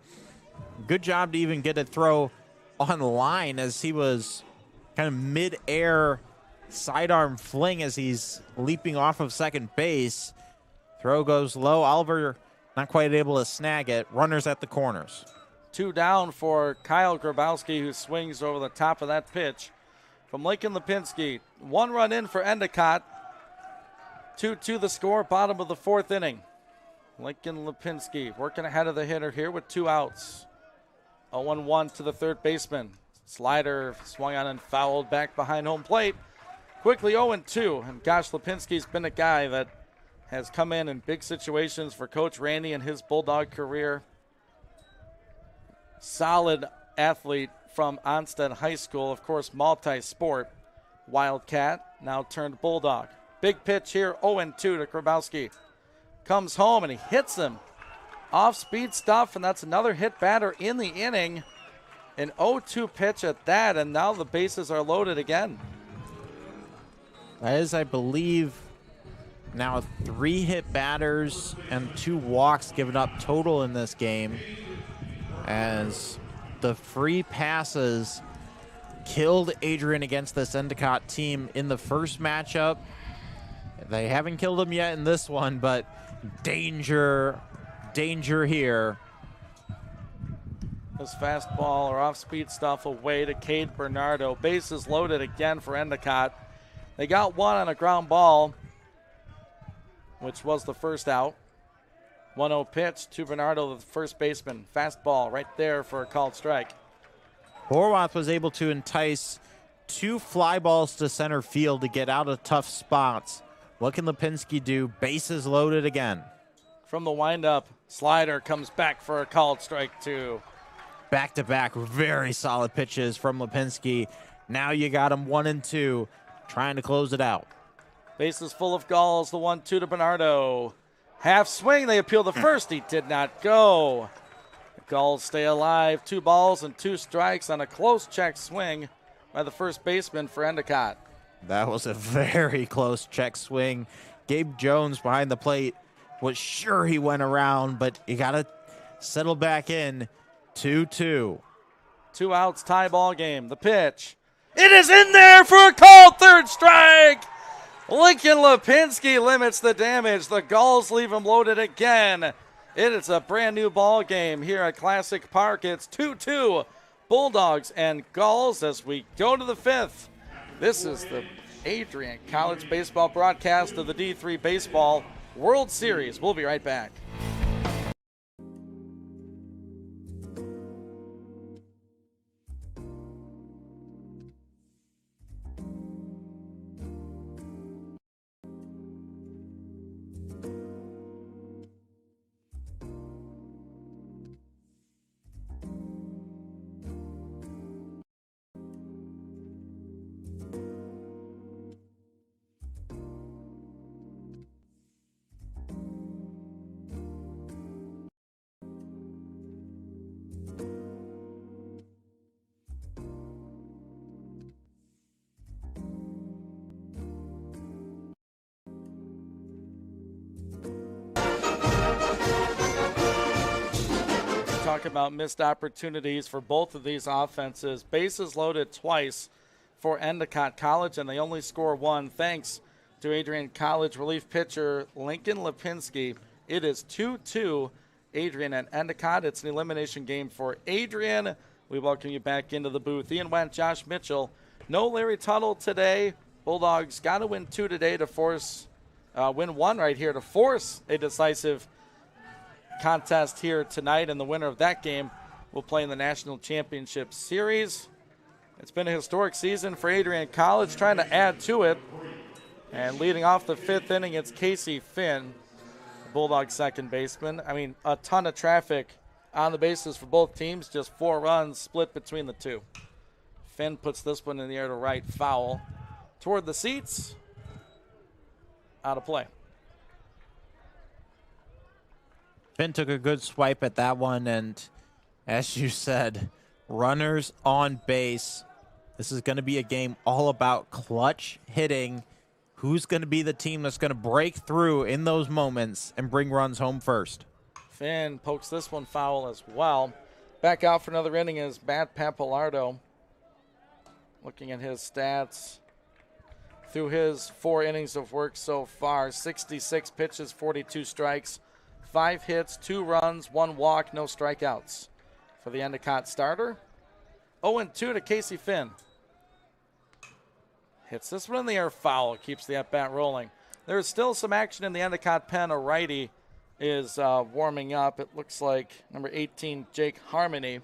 Good job to even get a throw on the line as he was kind of mid-air sidearm fling as he's leaping off of second base. Throw goes low. Oliver not quite able to snag it. Runners at the corners. 2 down for Kyle Grabowski, who swings over the top of that pitch. From Lincoln Lipinski, 1 run in for Endicott. 2-2 the score, bottom of the 4th inning. Lincoln Lipinski working ahead of the hitter here with 2 outs. 0-1 to the third baseman. Slider swung on and fouled back behind home plate. Quickly 0-2. And gosh, Lipinski's been a guy that has come in big situations for Coach Randy in his Bulldog career. Solid athlete from Onstead High School. Of course, multi-sport. Wildcat, now turned Bulldog. Big pitch here, 0-2 to Grabowski. Comes home and he hits him. Off-speed stuff, and that's another hit batter in the inning. An 0-2 pitch at that, and now the bases are loaded again. That is, I believe, now 3 hit batters and 2 walks given up total in this game, as the free passes killed Adrian against this Endicott team in the first matchup. They haven't killed him yet in this one, but danger here. This fastball or off-speed stuff away to Cade Bernardo. Bases loaded again for Endicott. They got one on a ground ball, which was the first out. 1-0 pitch to Bernardo, the first baseman. Fastball right there for a called strike. Horwath was able to entice 2 fly balls to center field to get out of tough spots. What can Lipinski do? Bases loaded again. From the windup, slider comes back for a called strike 2. Back-to-back, very solid pitches from Lipinski. Now you got him 1-2, trying to close it out. Bases full of Gulls, the 1-2 to Bernardo. Half swing, they appeal the first. He did not go. The Gulls stay alive. 2 balls and 2 strikes on a close check swing by the first baseman for Endicott. That was a very close check swing. Gabe Jones behind the plate was sure he went around, but you got to settle back in. 2-2. 2 outs, tie ball game. The pitch. It is in there for a called third strike. Lincoln Lipinski limits the damage. The Gulls leave him loaded again. It is a brand new ball game here at Classic Park. It's 2-2 Bulldogs and Gulls as we go to the 5th. This is the Adrian College Baseball broadcast of the D3 Baseball World Series. We'll be right back. Talk about missed opportunities for both of these offenses. Bases loaded twice for Endicott College, and they only score 1 thanks to Adrian College relief pitcher Lincoln Lipinski. It is 2-2 Adrian and Endicott. It's an elimination game for Adrian. We welcome you back into the booth. Ian Wendt, Josh Mitchell. No Larry Tuttle today. Bulldogs got to win 2 today to force, win 1 right here to force a decisive contest here tonight, and the winner of that game will play in the National Championship Series. It's been a historic season for Adrian College, trying to add to it. And leading off the 5th inning, it's Casey Finn, Bulldog second baseman. I mean, a ton of traffic on the bases for both teams, just 4 runs split between the 2. Finn puts this one in the air to right, foul. Toward the seats, out of play. Finn took a good swipe at that one, and as you said, runners on base. This is going to be a game all about clutch hitting. Who's going to be the team that's going to break through in those moments and bring runs home first? Finn pokes this one foul as well. Back out for another inning is Matt Pappalardo. Looking at his stats through his 4 innings of work so far, 66 pitches, 42 strikes. 5 hits, 2 runs, 1 walk, no strikeouts for the Endicott starter. 0-2 to Casey Finn. Hits this one in the air, foul, keeps the at-bat rolling. There's still some action in the Endicott pen. A righty is warming up. It looks like number 18, Jake Harmony.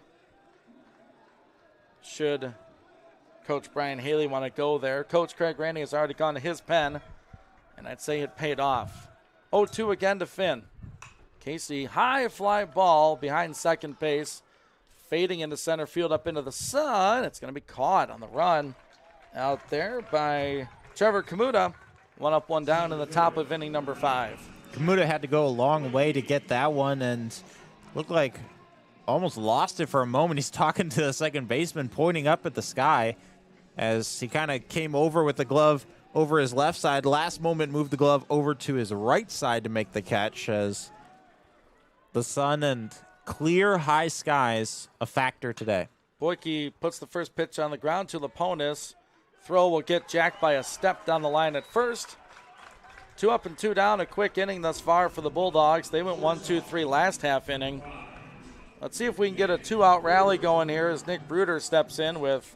Should Coach Brian Haley want to go there. Coach Craig Randy has already gone to his pen, and I'd say it paid off. 0-2 again to Finn. Casey, high fly ball behind second base, fading into center field up into the sun. It's going to be caught on the run out there by Trevor Kamuta. 1 up, 1 down in the top of inning number 5. Kamuta had to go a long way to get that one, and looked like almost lost it for a moment. He's talking to the second baseman, pointing up at the sky as he kind of came over with the glove over his left side. Last moment moved the glove over to his right side to make the catch, as the sun and clear high skies a factor today. Boyke puts the first pitch on the ground to Laponis. Throw will get jacked by a step down the line at first. 2 up and 2 down, a quick inning thus far for the Bulldogs. They went 1-2-3 last half inning. Let's see if we can get a 2-out rally going here as Nick Bruder steps in with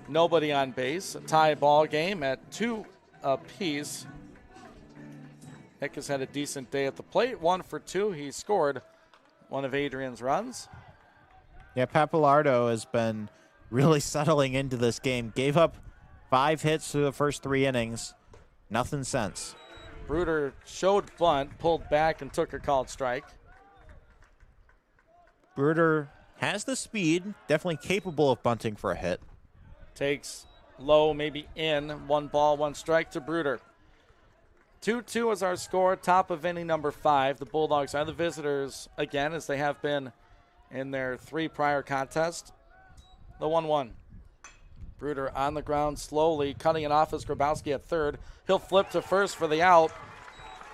nobody on base. A tie ball game at 2 apiece. Nick has had a decent day at the plate. 1 for 2. He scored one of Adrian's runs. Yeah, Pappalardo has been really settling into this game. Gave up 5 hits through the first 3 innings. Nothing since. Bruder showed bunt, pulled back, and took a called strike. Bruder has the speed, definitely capable of bunting for a hit. Takes low, maybe in. 1 ball, 1 strike to Bruder. 2-2 is our score, top of inning number 5. The Bulldogs are the visitors again, as they have been in their 3 prior contests. The 1-1. Bruder on the ground slowly, cutting it off as Grabowski at third. He'll flip to first for the out.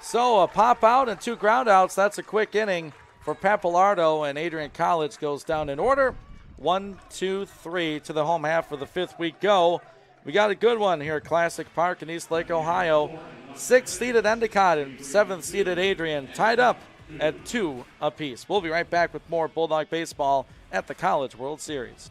So a pop out and 2 ground outs. That's a quick inning for Pappalardo, and Adrian College goes down in order. 1, 2, 3 to the home half for the 5th week go. We got a good one here at Classic Park in East Lake, Ohio. 6th seeded Endicott and 7th seeded Adrian tied up at 2 apiece. We'll be right back with more Bulldog baseball at the College World Series.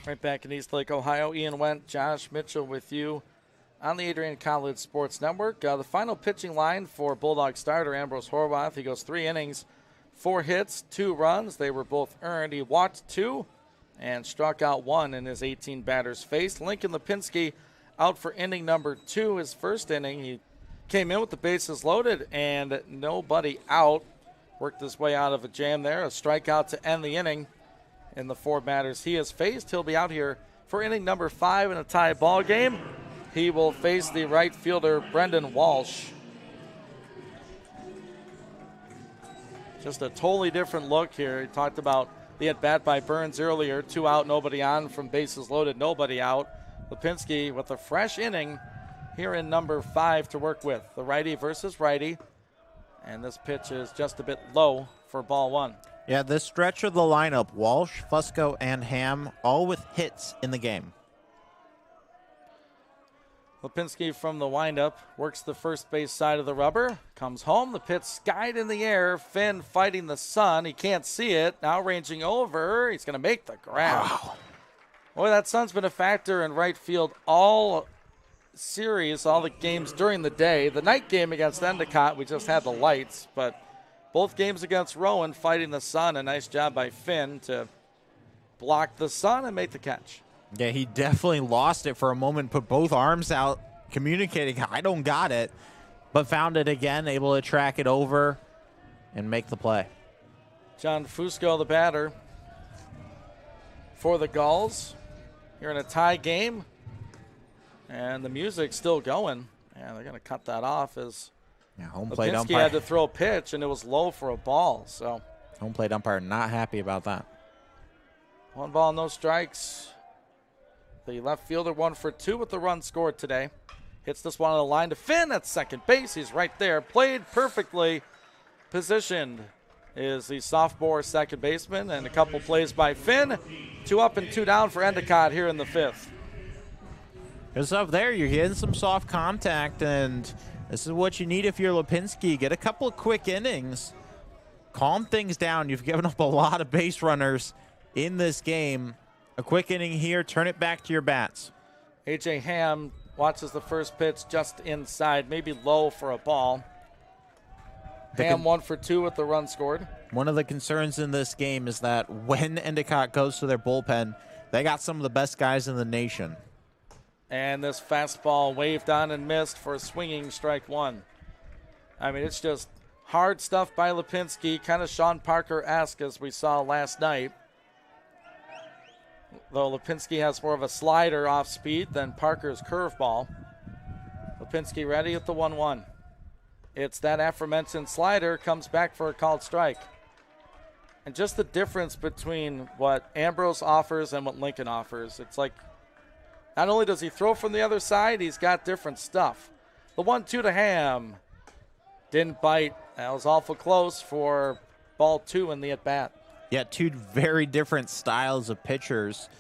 Right back in East Lake, Ohio. Ian Wendt, Josh Mitchell with you on the Adrian College Sports Network. The final pitching line for Bulldog starter Ambrose Horwath. He goes 3 innings, 4 hits, 2 runs. They were both earned. He walked 2 and struck out 1 in his 18 batters faced. Lincoln Lipinski out for inning number 2, his first inning. He came in with the bases loaded and nobody out. Worked his way out of a jam there. A strikeout to end the inning. In the 4 batters he has faced, he'll be out here for inning number 5 in a tie ball game. He will face the right fielder Brendan Walsh. Just a totally different look here. He talked about the at-bat by Burns earlier. 2 out, nobody on from bases loaded, nobody out. Lipinski with a fresh inning here in number 5 to work with. The righty versus righty. And this pitch is just a bit low for ball 1. Yeah, this stretch of the lineup, Walsh, Fusco, and Ham, all with hits in the game. Lipinski from the windup works the first base side of the rubber, comes home. The pitch skied in the air. Finn fighting the sun. He can't see it. Now ranging over. He's going to make the grab. Wow. Boy, that sun's been a factor in right field all series, all the games during the day. The night game against Endicott, we just had the lights, but both games against Rowan fighting the sun. A nice job by Finn to block the sun and make the catch. Yeah, he definitely lost it for a moment, put both arms out, communicating, I don't got it, but found it again, able to track it over and make the play. John Fusco, the batter for the Gulls. Here in a tie game. And the music's still going. And they're going to cut that off as home plate Lipinski umpire had to throw a pitch, and it was low for a ball. So home plate umpire not happy about that. 1 ball, no strikes. The left fielder 1 for 2 with the run scored today. Hits this one on the line to Finn at second base. He's right there. Played perfectly. Positioned is the sophomore second baseman, and a couple plays by Finn. 2 up and 2 down for Endicott here in the 5th. Because up there, you're getting some soft contact, and this is what you need if you're Lipinski. Get a couple of quick innings. Calm things down. You've given up a lot of base runners in this game. A quick inning here, turn it back to your bats. A.J. Ham watches the first pitch just inside, maybe low for a ball. Ham 1 for 2 with the run scored. One of the concerns in this game is that when Endicott goes to their bullpen, they got some of the best guys in the nation. And this fastball waved on and missed for a swinging strike 1. I mean, it's just Hard stuff by Lipinski, kind of Sean Parker-esque as we saw last night. Though Lipinski has more of a slider off speed than Parker's curveball. Lipinski ready at the 1-1. It's that aforementioned slider, comes back for a called strike. And just the difference between what Ambrose offers and what Lincoln offers. It's like, not only does he throw from the other side, he's got different stuff. The 1-2 to Ham. Didn't bite. That was awful close for ball 2 in the at-bat. Yeah, two very different styles of pitchers,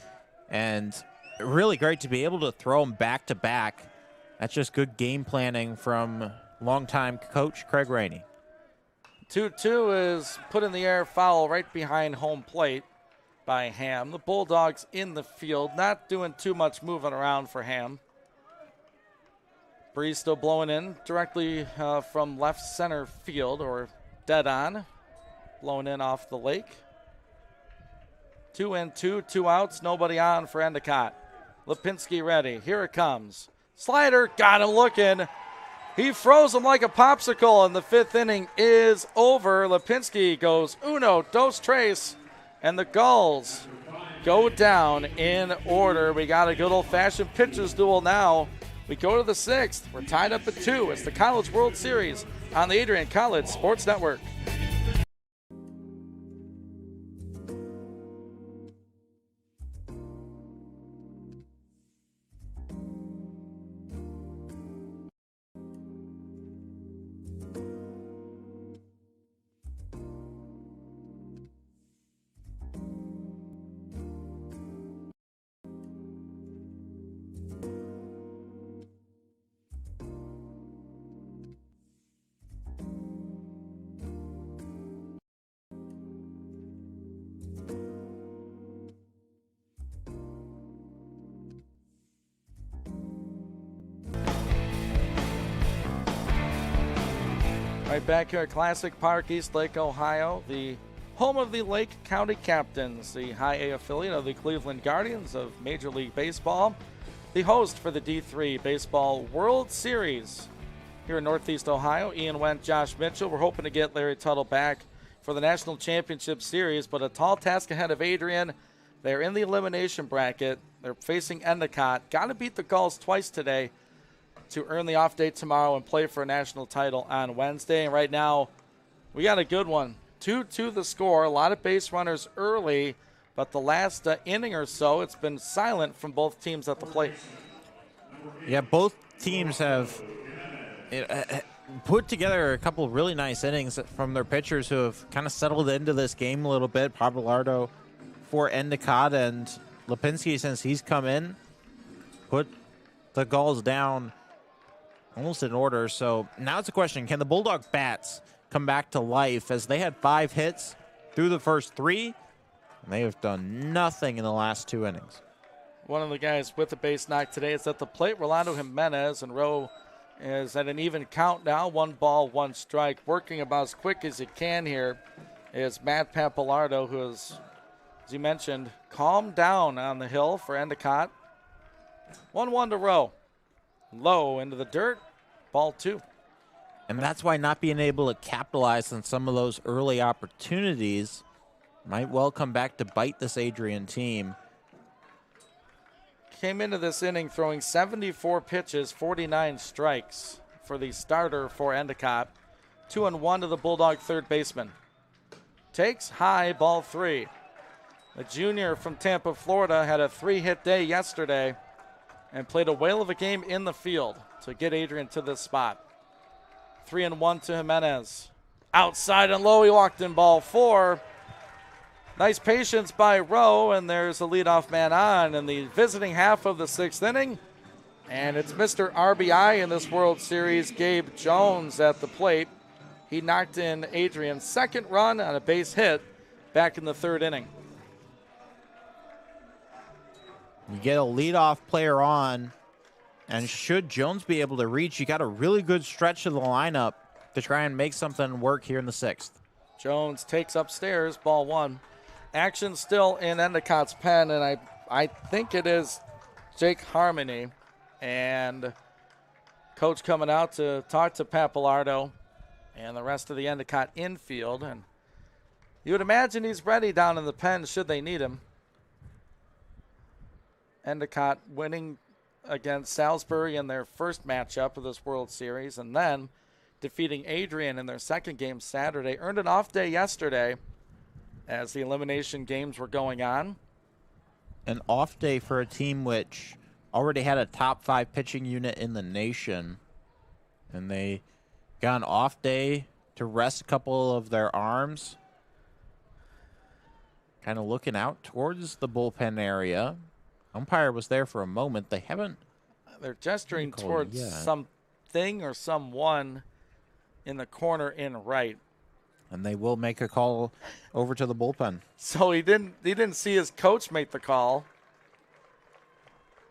and really great to be able to throw them back to back. That's just good game planning from longtime coach Craig Rainey. 2-2 is put in the air, foul right behind home plate by Ham. The Bulldogs in the field, not doing too much moving around for Ham. Breeze still blowing in directly from left center field, or dead on, blowing in off the lake. 2-2, 2 outs, nobody on for Endicott. Lipinski ready, here it comes. Slider, got him looking. He froze him like a popsicle, and the 5th inning is over. Lipinski goes uno, dos, tres, and the Gulls go down in order. We got a good old-fashioned pitchers duel now. We go to the 6th. We're tied up at 2. It's the College World Series on the Adrian College Sports Network. Right back here at Classic Park, East Lake, Ohio, the home of the Lake County Captains, the High A affiliate of the Cleveland Guardians of Major League Baseball, the host for the D3 Baseball World Series here in Northeast Ohio. Ian Wendt, Josh Mitchell. We're hoping to get Larry Tuttle back for the National Championship Series, but a tall task ahead of Adrian. They're in the elimination bracket. They're facing Endicott. Got to beat the Gulls twice today to earn the off day tomorrow and play for a national title on Wednesday. And right now, we got a good one. 2-2 the score. A lot of base runners early, but the last inning or so, it's been silent from both teams at the plate. Yeah, both teams have put together a couple of really nice innings from their pitchers who have kind of settled into this game a little bit. Pablo for Endicott, and Lipinski, since he's come in, put the Gulls down almost in order. So now it's a question, can the Bulldog bats come back to life, as they had 5 hits through the first 3, and they have done nothing in the last 2 innings. One of the guys with the base knock today is at the plate, Rolando Jimenez, and Rowe is at an even count now, 1 ball, 1 strike. Working about as quick as he can here is Matt Pappalardo, who is, as you mentioned, calmed down on the hill for Endicott. 1-1 to Rowe. Low into the dirt, ball 2. And that's why not being able to capitalize on some of those early opportunities might well come back to bite this Adrian team. Came into this inning throwing 74 pitches, 49 strikes for the starter for Endicott. 2-1 to the Bulldog third baseman. Takes high, ball 3. The junior from Tampa, Florida, had a 3-hit day yesterday and played a whale of a game in the field to get Adrian to this spot. 3-1 to Jimenez. Outside and low, he walked in, ball 4. Nice patience by Rowe, and there's a leadoff man on in the visiting half of the 6th inning. And it's Mr. RBI in this World Series, Gabe Jones, at the plate. He knocked in Adrian's 2nd run on a base hit back in the 3rd inning. You get a leadoff player on, and should Jones be able to reach, you got a really good stretch of the lineup to try and make something work here in the 6th. Jones takes upstairs, ball 1. Action still in Endicott's pen, and I think it is Jake Harmony. And coach coming out to talk to Pappalardo. and the rest of the Endicott infield. And you would imagine he's ready down in the pen should they need him. Endicott winning against Salisbury in their first matchup of this World Series, and then defeating Adrian in their second game Saturday. Earned an off day yesterday as the elimination games were going on. An off day for a team which already had a top 5 pitching unit in the nation, and they got an off day to rest a couple of their arms. Kind of looking out towards the bullpen area. Umpire was there for a moment. They haven't. They're gesturing towards something or someone in the corner in right. And they will make a call over to the bullpen. So he didn't see his coach make the call.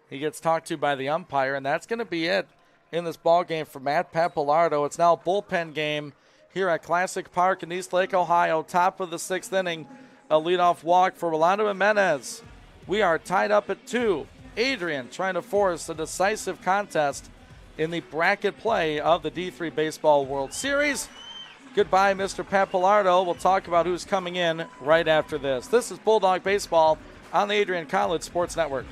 He gets talked to by the umpire, and that's going to be it in this ball game for Matt Pappalardo. It's now a bullpen game here at Classic Park in Eastlake, Ohio. Top of the 6th inning, a leadoff walk for Rolando Jimenez. We are tied up at 2. Adrian trying to force a decisive contest in the bracket play of the D3 Baseball World Series. Goodbye, Mr. Pappalardo. We'll talk about who's coming in right after this. This is Bulldog Baseball on the Adrian College Sports Network.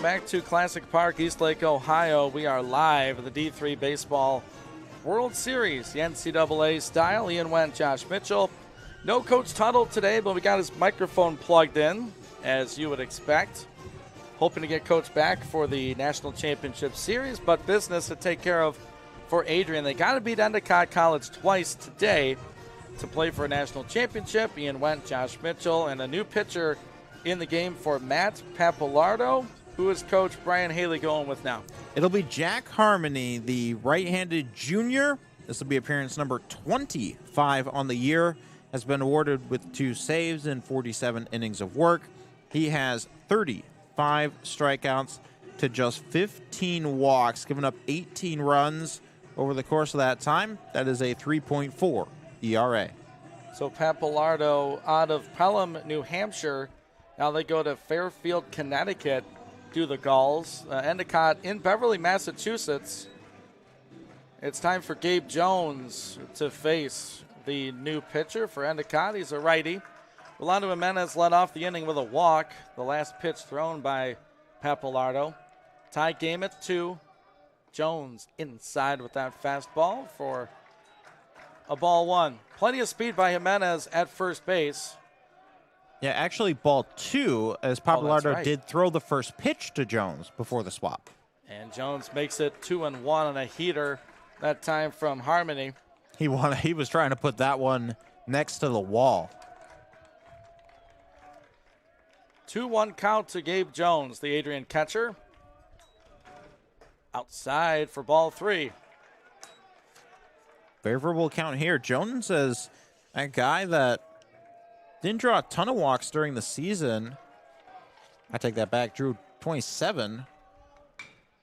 Back to Classic Park, Eastlake, Ohio. We are live at the D3 Baseball World Series, the NCAA style. Ian Wendt, Josh Mitchell. No Coach Tuttle today, but we got his microphone plugged in, as you would expect. Hoping to get Coach back for the National Championship Series, but business to take care of for Adrian. They got to beat Endicott College twice today to play for a national championship. Ian Wendt, Josh Mitchell, and a new pitcher in the game for Matt Pappalardo. Who is Coach Brian Haley going with now? It'll be Jack Harmony, the right-handed junior. This will be appearance number 25 on the year. Has been awarded with 2 saves and 47 innings of work. He has 35 strikeouts to just 15 walks, giving up 18 runs over the course of that time. That is a 3.4 ERA. So Pappalardo out of Pelham, New Hampshire. Now they go to Fairfield, Connecticut. Do the Gulls. Endicott in Beverly, Massachusetts. It's time for Gabe Jones to face the new pitcher for Endicott. He's a righty. Rolando Jimenez led off the inning with a walk. The last pitch thrown by Pappalardo. Tie game at 2. Jones inside with that fastball for a ball 1. Plenty of speed by Jimenez at first base. Yeah, actually ball 2, as Pappalardo right. did throw the first pitch to Jones before the swap. And Jones makes it 2-1 on a heater, that time from Harmony. He was trying to put that one next to the wall. 2-1 count to Gabe Jones, the Adrian catcher. Outside for ball 3. Favorable count here. Jones is a guy that didn't draw a ton of walks during the season. I take that back. Drew 27.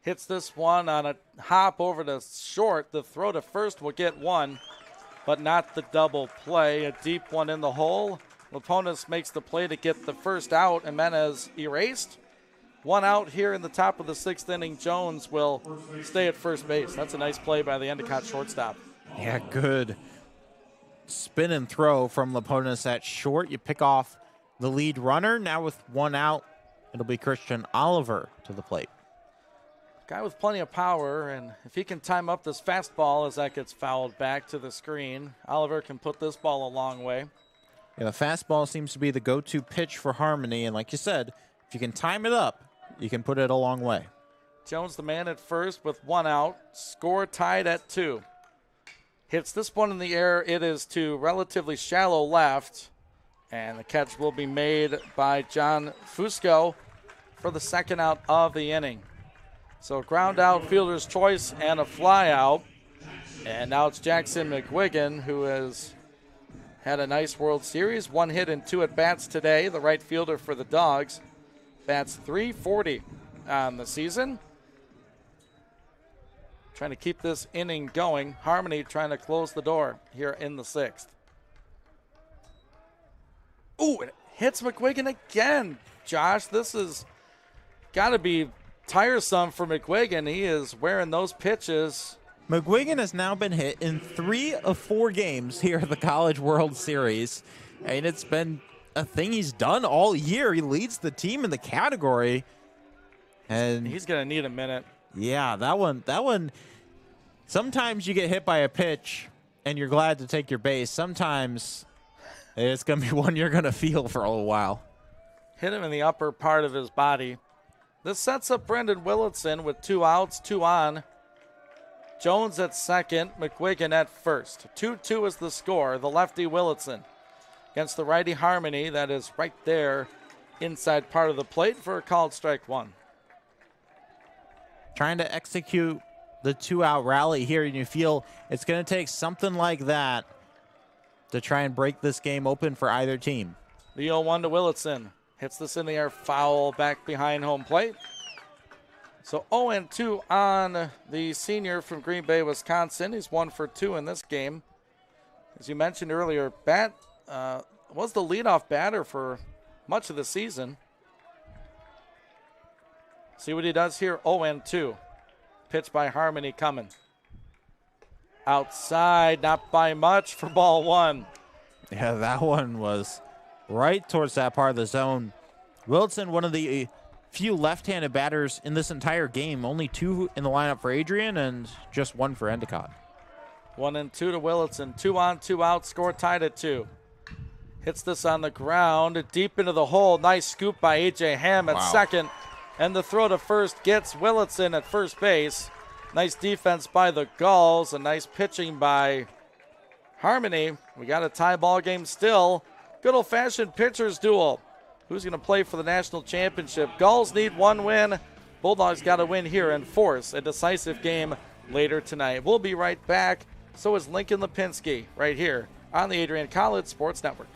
Hits this one on a hop over to short. The throw to first will get 1, but not the double play. A deep one in the hole. Laponis makes the play to get the first out. Jimenez erased. 1 out here in the top of the 6th inning. Jones will stay at first base. That's a nice play by the Endicott shortstop. Yeah, good spin and throw from Laponis at short. You pick off the lead runner. Now with 1 out, it'll be Christian Oliver to the plate. Guy with plenty of power, and if he can time up this fastball as that gets fouled back to the screen, Oliver can put this ball a long way. Yeah, the fastball seems to be the go-to pitch for Harmony, and like you said, if you can time it up, you can put it a long way. Jones the man at first with 1 out. Score tied at 2. Hits this one in the air. It is to relatively shallow left, and the catch will be made by John Fusco for the 2nd out of the inning. So ground out, fielder's choice, and a fly out. And now it's Jackson McGuigan, who has had a nice World Series. 1 hit and 2 at-bats today, the right fielder for the Dogs. Bats .340 on the season. Trying to keep this inning going. Harmony trying to close the door here in the 6th. Ooh, it hits McGuigan again. Josh, this has got to be tiresome for McGuigan. He is wearing those pitches. McGuigan has now been hit in 3 of 4 games here at the College World Series, and it's been a thing he's done all year. He leads the team in the category, and he's going to need a minute. Yeah, that one. Sometimes you get hit by a pitch, and you're glad to take your base. Sometimes it's going to be one you're going to feel for a little while. Hit him in the upper part of his body. This sets up Brendan Willitson with 2 outs, 2 on. Jones at second, McGuigan at first. 2-2 is the score. The lefty Willitson against the righty Harmony. That is right there inside part of the plate for a called strike 1. Trying to execute the 2-out rally here, and you feel it's going to take something like that to try and break this game open for either team. The 0-1 to Willitson. Hits this in the air, foul back behind home plate. So 0-2 on the senior from Green Bay, Wisconsin. He's 1 for 2 in this game. As you mentioned earlier, was the leadoff batter for much of the season. See what he does here, 0-2. Pitch by Harmony coming. Outside, not by much for ball 1. Yeah, that one was right towards that part of the zone. Wilson, one of the few left-handed batters in this entire game. Only 2 in the lineup for Adrian and just 1 for Endicott. 1-2 to Willitson. 2 on, 2 out. Score tied at 2. Hits this on the ground, deep into the hole. Nice scoop by A.J. Hamm at second. And the throw to first gets Willitson at first base. Nice defense by the Gulls. A nice pitching by Harmony. We got a tie ball game still. Good old-fashioned pitchers duel. Who's going to play for the national championship? Gulls need 1 win. Bulldogs got to win here and force a decisive game later tonight. We'll be right back. So is Lincoln Lipinski right here on the Adrian College Sports Network.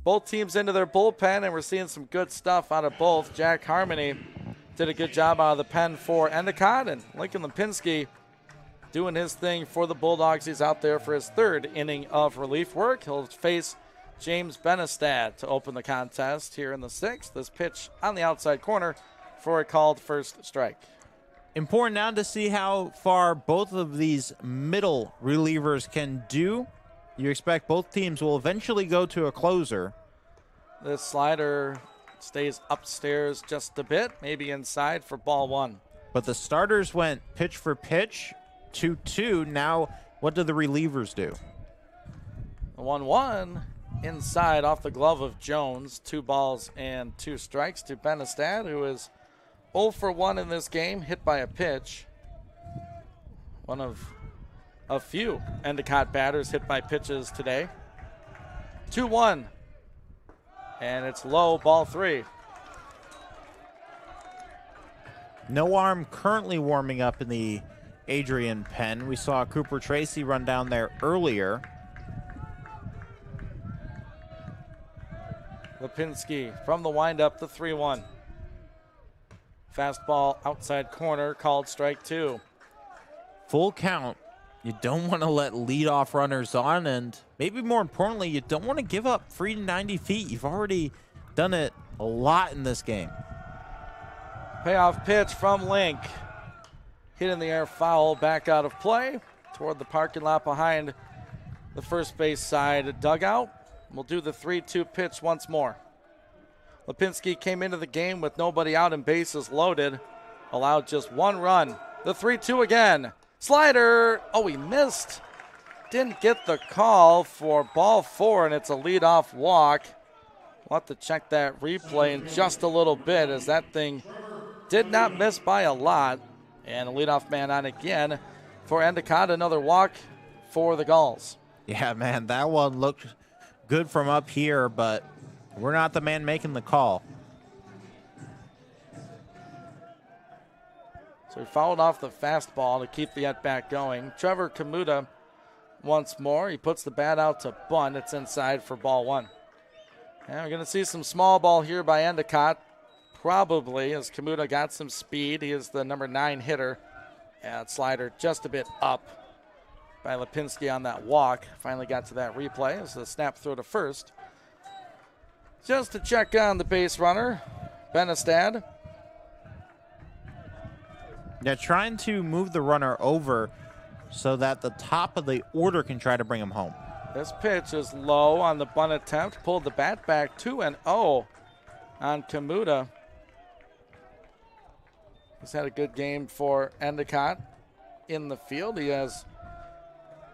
Both teams into their bullpen, and we're seeing some good stuff out of both. Jack Harmony did a good job out of the pen for Endicott, and Lincoln Lipinski doing his thing for the Bulldogs. He's out there for his 3rd inning of relief work. He'll face James Benestad to open the contest here in the 6th. This pitch on the outside corner for a called first strike. Important now to see how far both of these middle relievers can do. You expect both teams will eventually go to a closer. This slider stays upstairs just a bit, maybe inside for ball 1. But the starters went pitch for pitch, 2-2. Now, what do the relievers do? 1-1 inside off the glove of Jones. 2 balls and 2 strikes to Benestad, who is 0 for 1 in this game, hit by a pitch. One of a few Endicott batters hit by pitches today. 2-1. And it's low, ball 3. No arm currently warming up in the Adrian pen. We saw Cooper Tracy run down there earlier. Lipinski from the windup, the 3-1. Fastball outside corner, called strike 2. Full count. You don't want to let leadoff runners on, and maybe more importantly, you don't want to give up free 90 feet. You've already done it a lot in this game. Payoff pitch from Link. Hit in the air, foul, back out of play toward the parking lot behind the first base side dugout. We'll do the 3-2 pitch once more. Lipinski came into the game with nobody out and bases loaded. Allowed just 1 run. The 3-2 again. Slider. Oh, he missed. Didn't get the call for ball 4, and it's a leadoff walk. We'll have to check that replay in just a little bit, as that thing did not miss by a lot. And a leadoff man on again for Endicott. Another walk for the Gulls. Yeah, man, that one looked good from up here, but we're not the man making the call. So he fouled off the fastball to keep the at-bat going. Trevor Kamuta once more. He puts the bat out to bunt. It's inside for ball 1. And we're going to see some small ball here by Endicott. Probably, as Kamuta got some speed. He is the number 9 hitter. And slider just a bit up by Lipinski on that walk. Finally got to that replay as the snap throw to first. Just to check on the base runner, Benestad. Yeah, trying to move the runner over so that the top of the order can try to bring him home. This pitch is low on the bunt attempt. Pulled the bat back 2-0 on Kamuta. He's had a good game for Endicott in the field. He has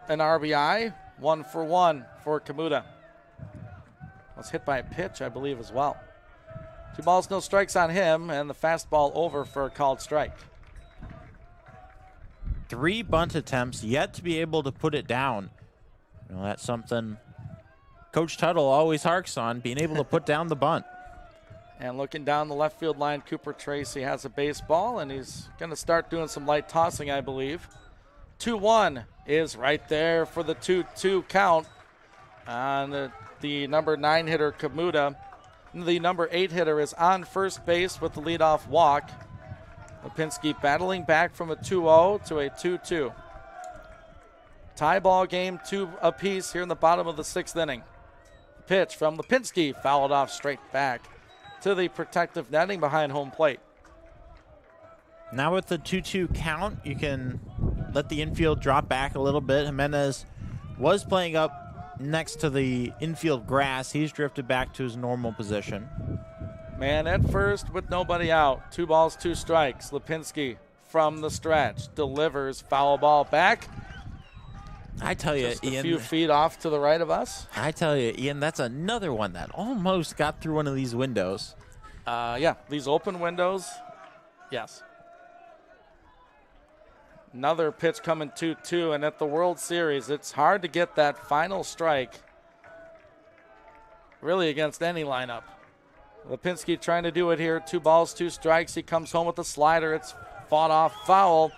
an RBI, 1 for 1 for Kamuta. Was hit by a pitch, I believe, as well. 2 balls, no strikes on him, and the fastball over for a called strike. 3 bunt attempts, yet to be able to put it down. You know, that's something Coach Tuttle always harks on, being able to put down the bunt. And looking down the left field line, Cooper Tracy has a baseball, and he's going to start doing some light tossing, I believe. 2-1 is right there for the 2-2 count on the number 9 hitter, Kamuta. The number 8 hitter is on first base with the leadoff walk. Lipinski battling back from a 2-0 to a 2-2. Tie ball game, 2 apiece here in the bottom of the 6th inning. Pitch from Lipinski, fouled off straight back to the protective netting behind home plate. Now with the 2-2 count, you can let the infield drop back a little bit. Jimenez was playing up next to the infield grass. He's drifted back to his normal position. Man at first with nobody out. 2 balls, 2 strikes. Lipinski from the stretch delivers, foul ball back. I tell you, Just Ian, a few feet off to the right of us. I tell you, Ian, that's another one that almost got through one of these windows. Yeah, these open windows, yes. Another pitch coming 2-2, and at the World Series, it's hard to get that final strike really against any lineup. Lipinski trying to do it here. 2 balls, 2 strikes. He comes home with a slider. It's fought off, foul.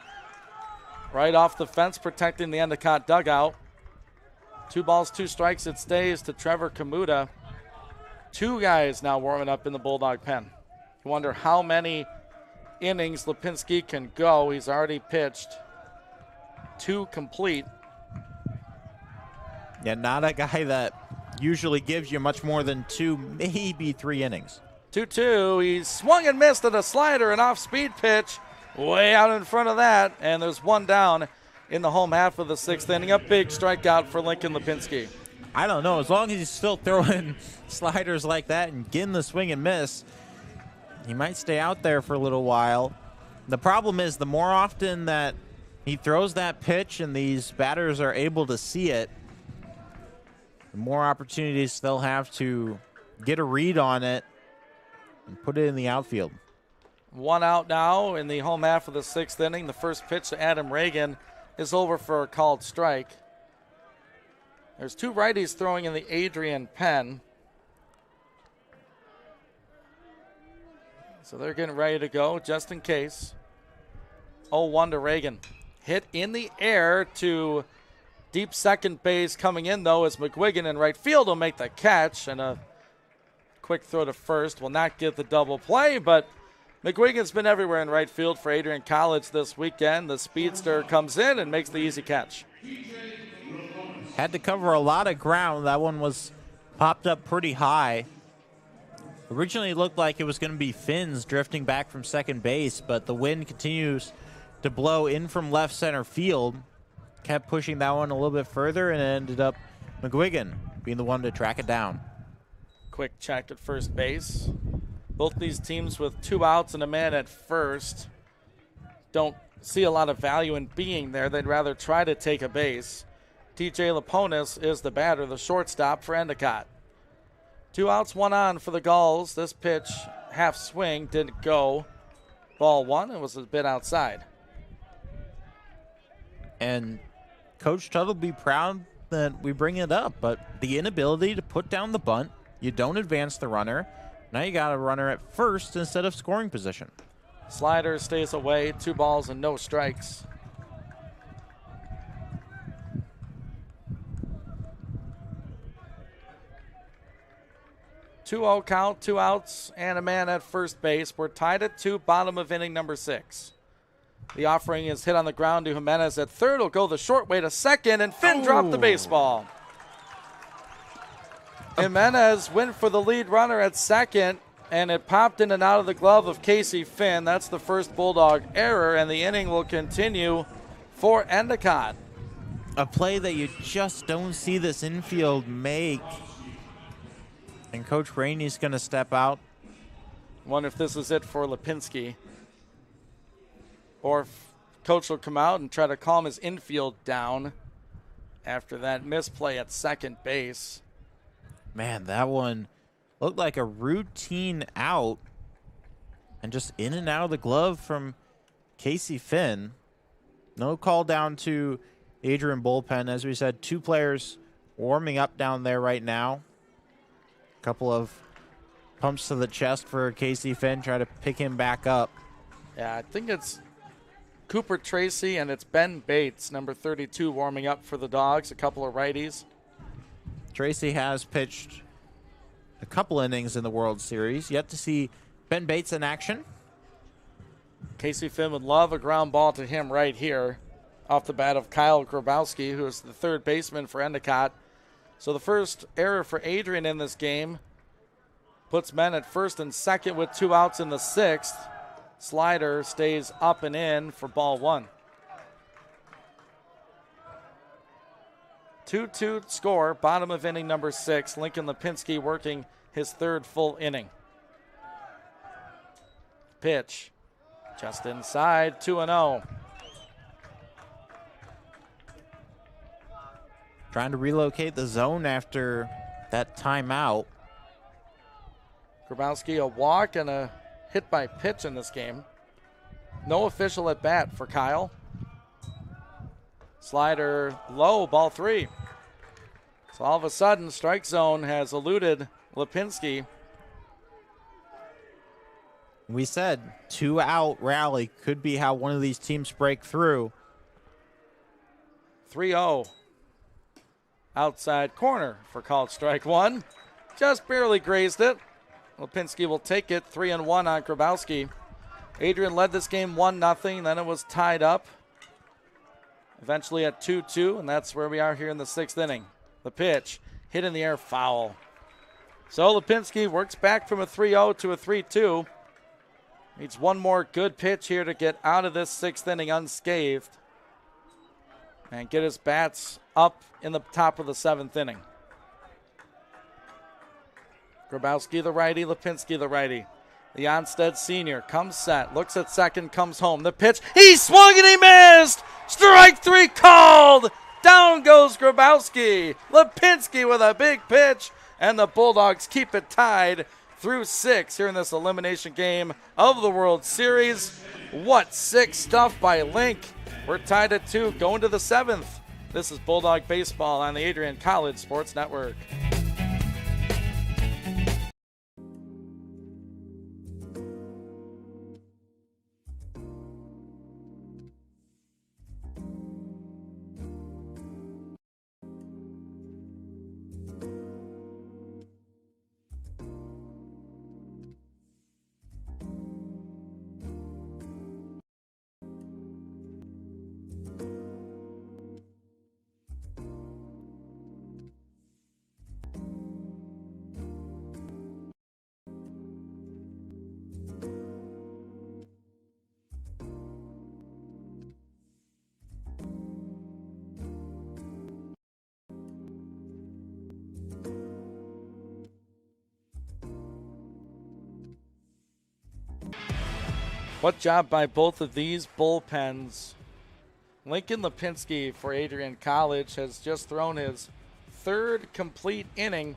Right off the fence, protecting the Endicott dugout. 2 balls, 2 strikes. It stays to Trevor Kamuta. 2 guys now warming up in the Bulldog pen. You wonder how many innings Lipinski can go. He's already pitched 2 complete. Yeah, not a guy that usually gives you much more than 2, maybe 3 innings. 2-2. He swung and missed at a slider, an off-speed pitch. Way out in front of that, and there's 1 down in the home half of the 6th inning. A big strikeout for Lincoln Lipinski. I don't know. As long as he's still throwing sliders like that and getting the swing and miss, he might stay out there for a little while. The problem is the more often that he throws that pitch and these batters are able to see it, the more opportunities they'll have to get a read on it and put it in the outfield. 1 out now in the home half of the 6th inning. The first pitch to Adam Reagan is over for a called strike. There's 2 righties throwing in the Adrian pen. So they're getting ready to go just in case. 0-1 to Reagan. Hit in the air to deep second base. Coming in, though, is McGuigan in right field will make the catch. And a quick throw to first will not get the double play, but McGuigan's been everywhere in right field for Adrian College this weekend. The speedster comes in and makes the easy catch. Had to cover a lot of ground. That one was popped up pretty high. Originally it looked like it was going to be Finns drifting back from second base, but the wind continues to blow in from left center field. Kept pushing that one a little bit further, and it ended up McGuigan being the one to track it down. Quick check at first base. Both these teams with 2 outs and a man at first don't see a lot of value in being there. They'd rather try to take a base. TJ Laponis is the batter, the shortstop for Endicott. 2 outs, 1 on for the Gulls. This pitch, half swing, didn't go. Ball 1, it was a bit outside. And Coach Tuttle will be proud that we bring it up, but the inability to put down the bunt, you don't advance the runner. Now you got a runner at first instead of scoring position. Slider stays away, 2 balls and no strikes. Two-0 count, 2 outs, and a man at first base. We're tied at 2, bottom of inning number 6. The offering is hit on the ground to Jimenez at third. Will go the short way to second, and Finn dropped the baseball. Jimenez went for the lead runner at second, and it popped in and out of the glove of Casey Finn. That's the first Bulldog error, and the inning will continue for Endicott. A play that you just don't see this infield make. And Coach Rainey's going to step out. Wonder if this is it for Lipinski. Or if Coach will come out and try to calm his infield down after that misplay at second base. Man, that one looked like a routine out. And just in and out of the glove from Casey Finn. No call down to Adrian bullpen. As we said, 2 players warming up down there right now. Couple of pumps to the chest for Casey Finn, try to pick him back up. Yeah, I think it's Cooper Tracy and it's Ben Bates, number 32, warming up for the Dogs, a couple of righties. Tracy has pitched a couple innings in the World Series. Yet to see Ben Bates in action. Casey Finn would love a ground ball to him right here off the bat of Kyle Grabowski, who is the third baseman for Endicott. So the first error for Adrian in this game puts men at first and second with 2 outs in the 6th. Slider stays up and in for ball 1. 2-2 score, bottom of inning number 6. Lincoln Lipinski working his 3rd full inning. Pitch just inside, 2-0. Trying to relocate the zone after that timeout. Grabowski, a walk and a hit by pitch in this game. No official at bat for Kyle. Slider low, ball 3. So all of a sudden, strike zone has eluded Lipinski. We said 2 out rally could be how one of these teams break through. 3-0. Outside corner for called strike 1. Just barely grazed it. Lipinski will take it, 3-1 on Grabowski. Adrian led this game 1-0, then it was tied up. Eventually at 2-2, and that's where we are here in the 6th inning. The pitch, hit in the air, foul. So Lipinski works back from a 3-0 to a 3-2. Needs one more good pitch here to get out of this 6th inning unscathed and get his bats up in the top of the 7th inning. Grabowski the righty, Lipinski the righty. The Onstead senior comes set, looks at second, comes home. The pitch, he swung and he missed! Strike 3 called! Down goes Grabowski. Lipinski with a big pitch, and the Bulldogs keep it tied through 6 here in this elimination game of the World Series. What sick stuff by Link. We're tied at 2, going to the 7th. This is Bulldog Baseball on the Adrian College Sports Network. What job by both of these bullpens. Lincoln Lipinski for Adrian College has just thrown his 3rd complete inning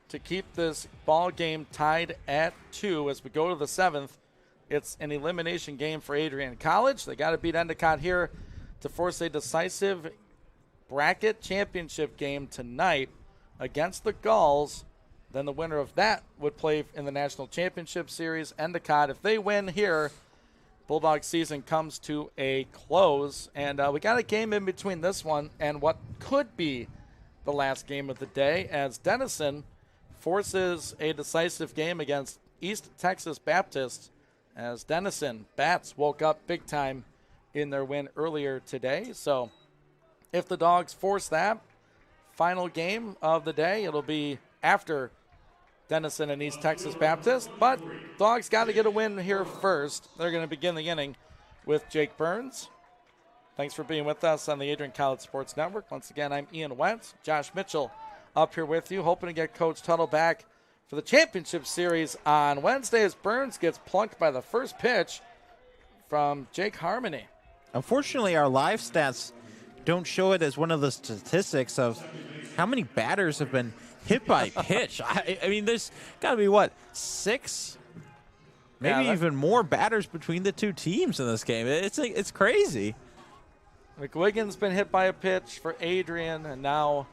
to keep this ball game tied at 2 as we go to the 7th. It's an elimination game for Adrian College. They got to beat Endicott here to force a decisive bracket championship game tonight against the Gulls. Then the winner of that would play in the National Championship Series. Endicott, if they win here, Bulldog season comes to a close. And we got a game in between this one and what could be the last game of the day, as Denison forces a decisive game against East Texas Baptist, as Denison Bats woke up big time in their win earlier today. So if the Dogs force that final game of the day, it'll be after Denison and East Texas Baptist. But Dogs got to get a win here first. They're going to begin the inning with Jake Burns. Thanks for being with us on the Adrian College Sports Network. Once again, I'm Ian Wentz. Josh Mitchell up here with you, hoping to get Coach Tuttle back for the championship series on Wednesday as Burns gets plunked by the first pitch from Jake Harmony. Unfortunately, our live stats don't show it as one of the statistics of how many batters have been hit by pitch. I mean, there's got to be, 6? Maybe even more batters between the two teams in this game. It's crazy. McWiggin's been hit by a pitch for Adrian, and now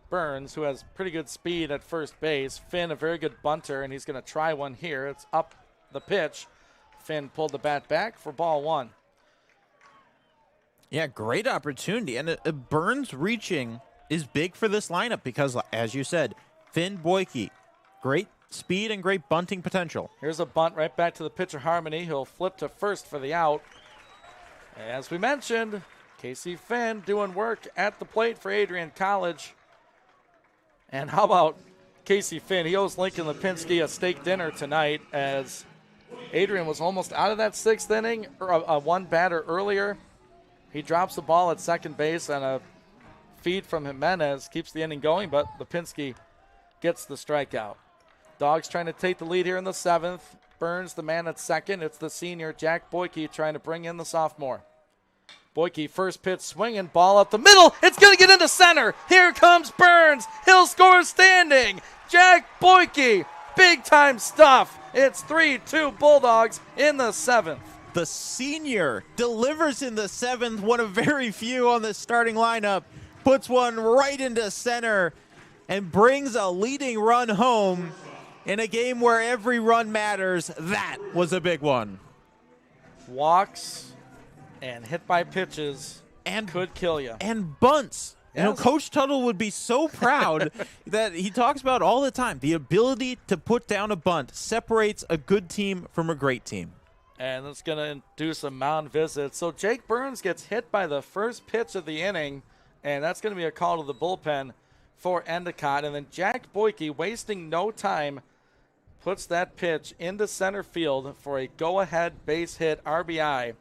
Burns, who has pretty good speed at first base. Finn, a very good bunter, and he's going to try one here. It's up the pitch. Finn pulled the bat back for ball 1. Yeah, great opportunity. And Burns reaching is big for this lineup because, as you said, Finn Boyke, great speed and great bunting potential. Here's a bunt right back to the pitcher, Harmony. He'll flip to first for the out. As we mentioned, Casey Finn doing work at the plate for Adrian College. And how about Casey Finn? He owes Lincoln Lipinski a steak dinner tonight, as Adrian was almost out of that 6th inning, or one batter earlier. He drops the ball at second base, and a feed from Jimenez keeps the inning going, but Lipinski gets the strikeout. Dogs trying to take the lead here in the 7th. Burns, the man at second. It's the senior, Jack Boyke, trying to bring in the sophomore. Boyke, first pitch, swinging, ball up the middle. It's going to get into center. Here comes Burns. He'll score standing. Jack Boyke, big-time stuff. It's 3-2 Bulldogs in the 7th. The senior delivers in the 7th, one of very few on the starting lineup. Puts one right into center and brings a leading run home in a game where every run matters. That was a big one. Walks and hit by pitches and could kill you. And bunts. Yes. You know, Coach Tuttle would be so proud that he talks about all the time. The ability to put down a bunt separates a good team from a great team. And it's going to induce a mound visit. So Jake Burns gets hit by the first pitch of the inning, and that's going to be a call to the bullpen for Endicott. And then Jack Boyke, wasting no time, puts that pitch into center field for a go-ahead base hit RBI.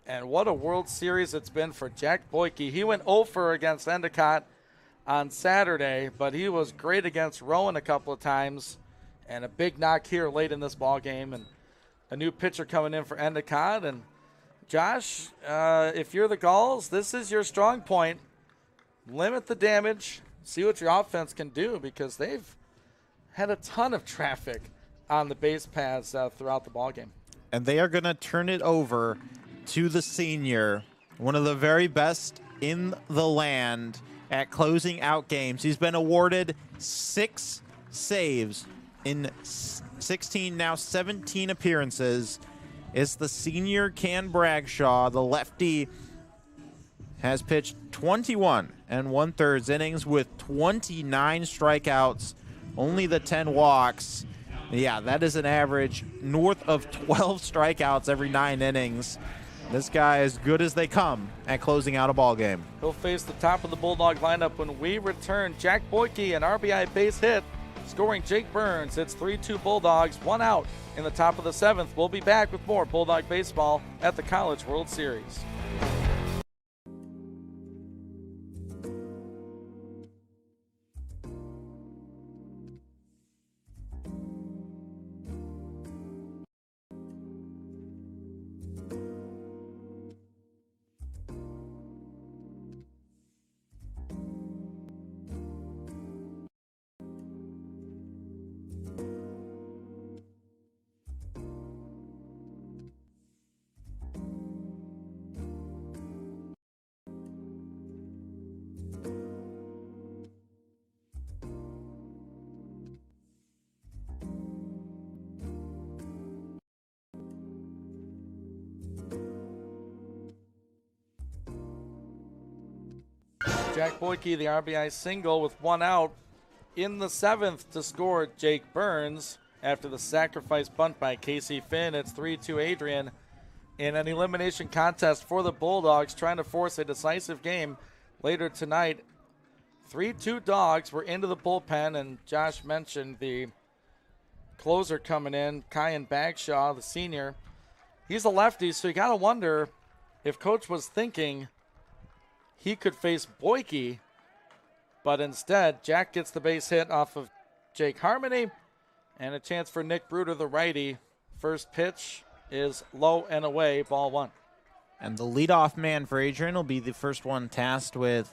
And what a World Series it's been for Jack Boyke. He went 0-for against Endicott on Saturday, but he was great against Rowan a couple of times. And a big knock here late in this ball game, and a new pitcher coming in for Endicott. And Josh, if you're the Gulls, this is your strong point. Limit the damage, see what your offense can do, because they've had a ton of traffic on the base paths throughout the ballgame. And they are going to turn it over to the senior, one of the very best in the land at closing out games. He's been awarded 6 saves in 16, now 17 appearances. It's the senior Ken Bradshaw. The lefty has pitched 21 1/3 innings with 29 strikeouts, only the 10 walks. Yeah, that is an average north of 12 strikeouts every 9 innings. This guy is good as they come at closing out a ball game. He'll face the top of the Bulldog lineup when we return. Jack Boyke, an RBI base hit, scoring Jake Burns. It's 3-2 Bulldogs, 1 out in the top of the 7th. We'll be back with more Bulldog baseball at the College World Series. Jack Boyke, the RBI single with 1 out in the 7th to score Jake Burns after the sacrifice bunt by Casey Finn. It's 3-2 Adrian in an elimination contest for the Bulldogs, trying to force a decisive game later tonight. 3-2 Dogs. We're into the bullpen, and Josh mentioned the closer coming in, Kyan Bagshaw, the senior. He's a lefty, so you got to wonder if Coach was thinking he could face Boyke, but instead Jack gets the base hit off of Jake Harmony, and a chance for Nick Bruder, the righty. First pitch is low and away, ball 1. And the leadoff man for Adrian will be the first one tasked with,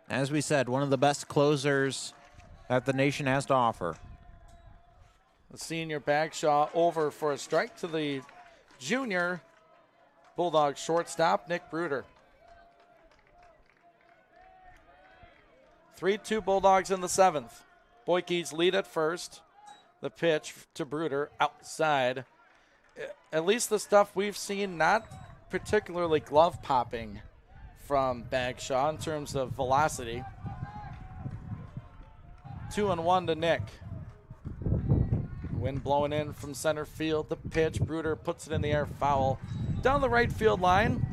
as we said, one of the best closers that the nation has to offer. The senior Bagshaw over for a strike to the junior Bulldog shortstop, Nick Bruder. 3-2 Bulldogs in the 7th. Boyke's lead at first. The pitch to Bruder outside. At least the stuff we've seen, not particularly glove popping from Bagshaw in terms of velocity. 2-1 to Nick. Wind blowing in from center field. The pitch, Bruder puts it in the air, foul. Down the right field line.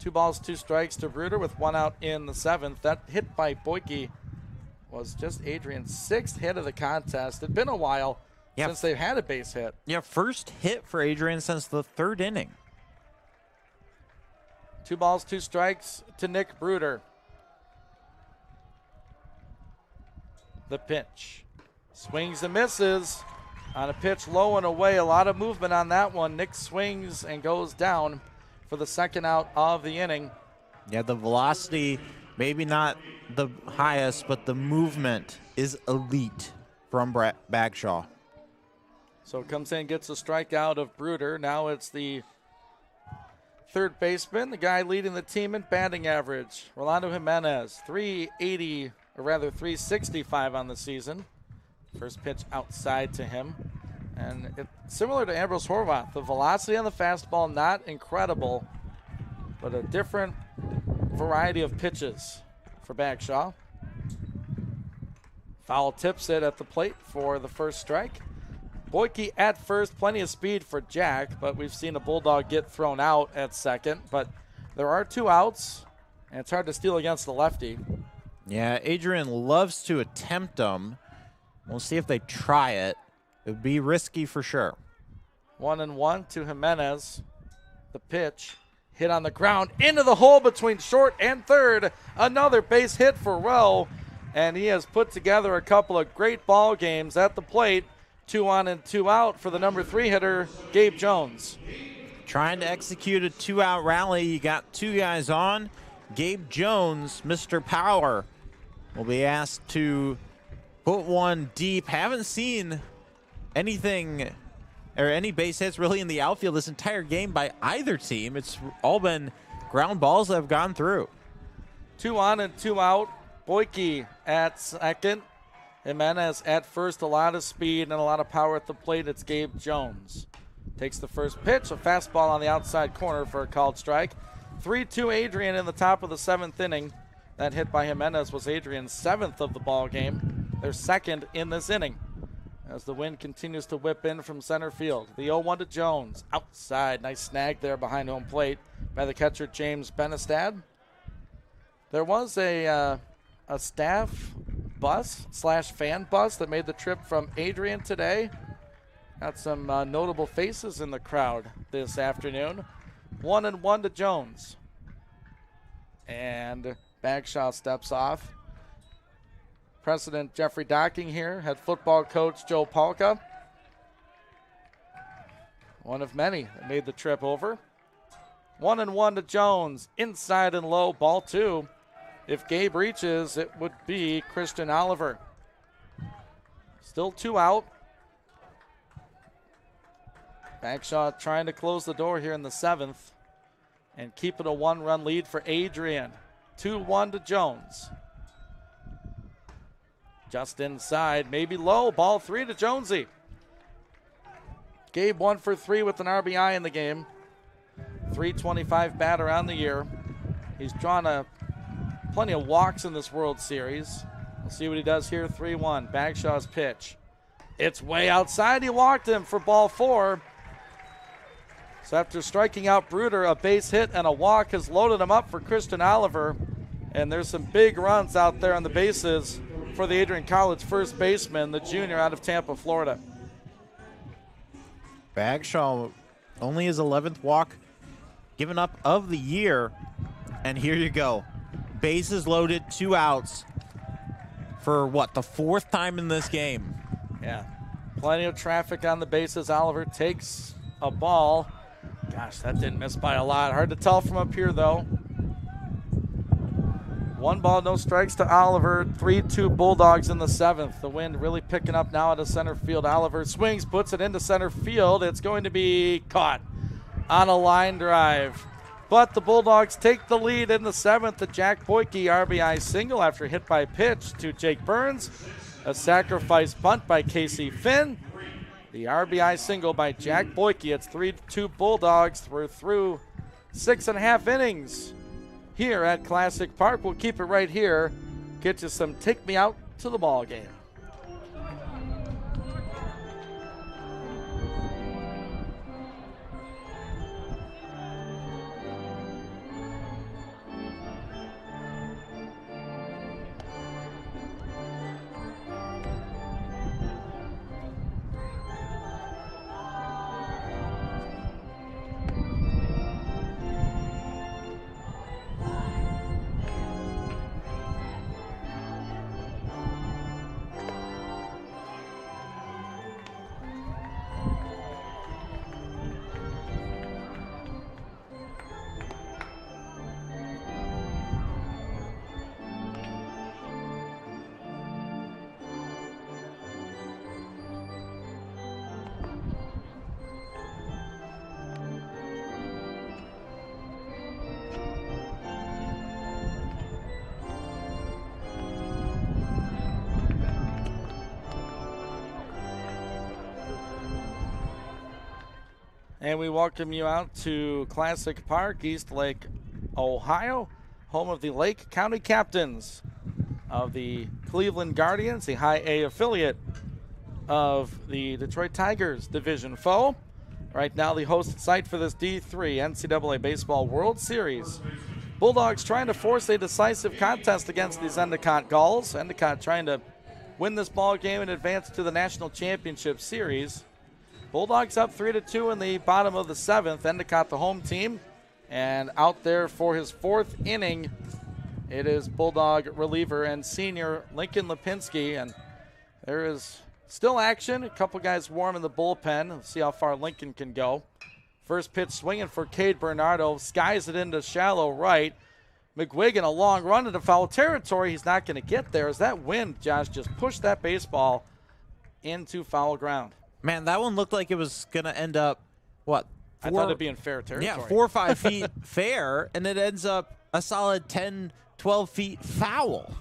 2 balls, 2 strikes to Bruder with 1 out in the 7th. That hit by Boyke was just Adrian's 6th hit of the contest. It'd been a while since they've had a base hit. Yeah, first hit for Adrian since the 3rd inning. 2 balls, 2 strikes to Nick Bruder. The pitch. Swings and misses on a pitch low and away. A lot of movement on that one. Nick swings and goes down for the 2nd out of the inning. Yeah, the velocity, maybe not the highest, but the movement is elite from Bagshaw. So comes in, gets a strikeout of Bruder. Now it's the 3rd baseman, the guy leading the team in batting average, Rolando Jimenez, 380, or rather 365 on the season. First pitch outside to him. And similar to Ambrose Horvath, the velocity on the fastball, not incredible, but a different variety of pitches for Bagshaw. Foul tips it at the plate for the first strike. Boyke at first, plenty of speed for Jack, but we've seen a Bulldog get thrown out at second. But there are 2 outs, and it's hard to steal against the lefty. Yeah, Adrian loves to attempt them. We'll see if they try it. It would be risky for sure. 1-1 to Jimenez. The pitch hit on the ground into the hole between short and third. Another base hit for Rowe. and he has put together a couple of great ball games at the plate. 2 on and 2 out for the number 3 hitter, Gabe Jones. Trying to execute a 2-out rally. You got 2 guys on. Gabe Jones, Mr. Power, will be asked to put one deep. Haven't seen anything or any base hits really in the outfield this entire game by either team. It's all been ground balls that have gone through. 2 on and 2 out. Boyke at second. Jimenez at first. A lot of speed and a lot of power at the plate. It's Gabe Jones. Takes the first pitch. A fastball on the outside corner for a called strike. 3-2 Adrian in the top of the 7th inning. That hit by Jimenez was Adrian's 7th of the ball game. Their 2nd in this inning. As the wind continues to whip in from center field. The 0-1 to Jones. Outside. Nice snag there behind home plate by the catcher, James Benestad. There was a staff bus / fan bus that made the trip from Adrian today. Got some notable faces in the crowd this afternoon. 1-1 to Jones. And Bagshaw steps off. President Jeffrey Docking here, head football coach Joe Palka. One of many that made the trip over. 1-1 to Jones, inside and low, ball 2. If Gabe reaches, it would be Christian Oliver. Still 2 out. Bagshaw trying to close the door here in the 7th and keep it a 1-run lead for Adrian. 2-1 to Jones. Just inside, maybe low. Ball 3 to Jonesy. Gabe 1 for 3 with an RBI in the game. .325 batter on the year. He's drawn plenty of walks in this World Series. We'll see what he does here. 3-1. Bagshaw's pitch. It's way outside. He walked him for ball 4. So after striking out Bruder, a base hit and a walk has loaded him up for Christian Oliver. And there's some big runs out there on the bases for the Adrian College first baseman, the junior out of Tampa, Florida. Bagshaw only his 11th walk given up of the year. And here you go. Bases loaded, 2 outs for what, the 4th time in this game. Yeah, plenty of traffic on the bases. Oliver takes a ball. Gosh, that didn't miss by a lot. Hard to tell from up here, though. 1 ball, no strikes to Oliver. 3-2 Bulldogs in the 7th. The wind really picking up now out of center field. Oliver swings, puts it into center field. It's going to be caught on a line drive. But the Bulldogs take the lead in the 7th. The Jack Boyke RBI single after hit by pitch to Jake Burns. A sacrifice bunt by Casey Finn. The RBI single by Jack Boyke. It's 3-2 Bulldogs. We're through 6.5 innings here at Classic Park. We'll keep it right here. Get you some Take Me Out to the Ball Game. And we welcome you out to Classic Park, East Lake, Ohio, home of the Lake County Captains of the Cleveland Guardians, the High A affiliate of the Detroit Tigers division foe. Right now the host site for this D3 NCAA Baseball World Series. Bulldogs trying to force a decisive contest against these Endicott Gulls. Endicott trying to win this ball game and advance to the National Championship Series. Bulldogs up 3-2 in the bottom of the 7th. Endicott the home team. And out there for his 4th inning It is Bulldog reliever and senior Lincoln Lipinski, and there is still action. A couple guys warm in the bullpen. Let's see how far Lincoln can go. First pitch swinging for Cade Bernardo. Skies it into shallow right. McGuigan, a long run into foul territory. He's not going to get there as that wind, Josh, just pushed that baseball into foul ground. Man, that one looked like it was going to end up, what? I thought it'd be in fair territory. Yeah, 4 or 5 feet fair, and it ends up a solid 10, 12 feet foul.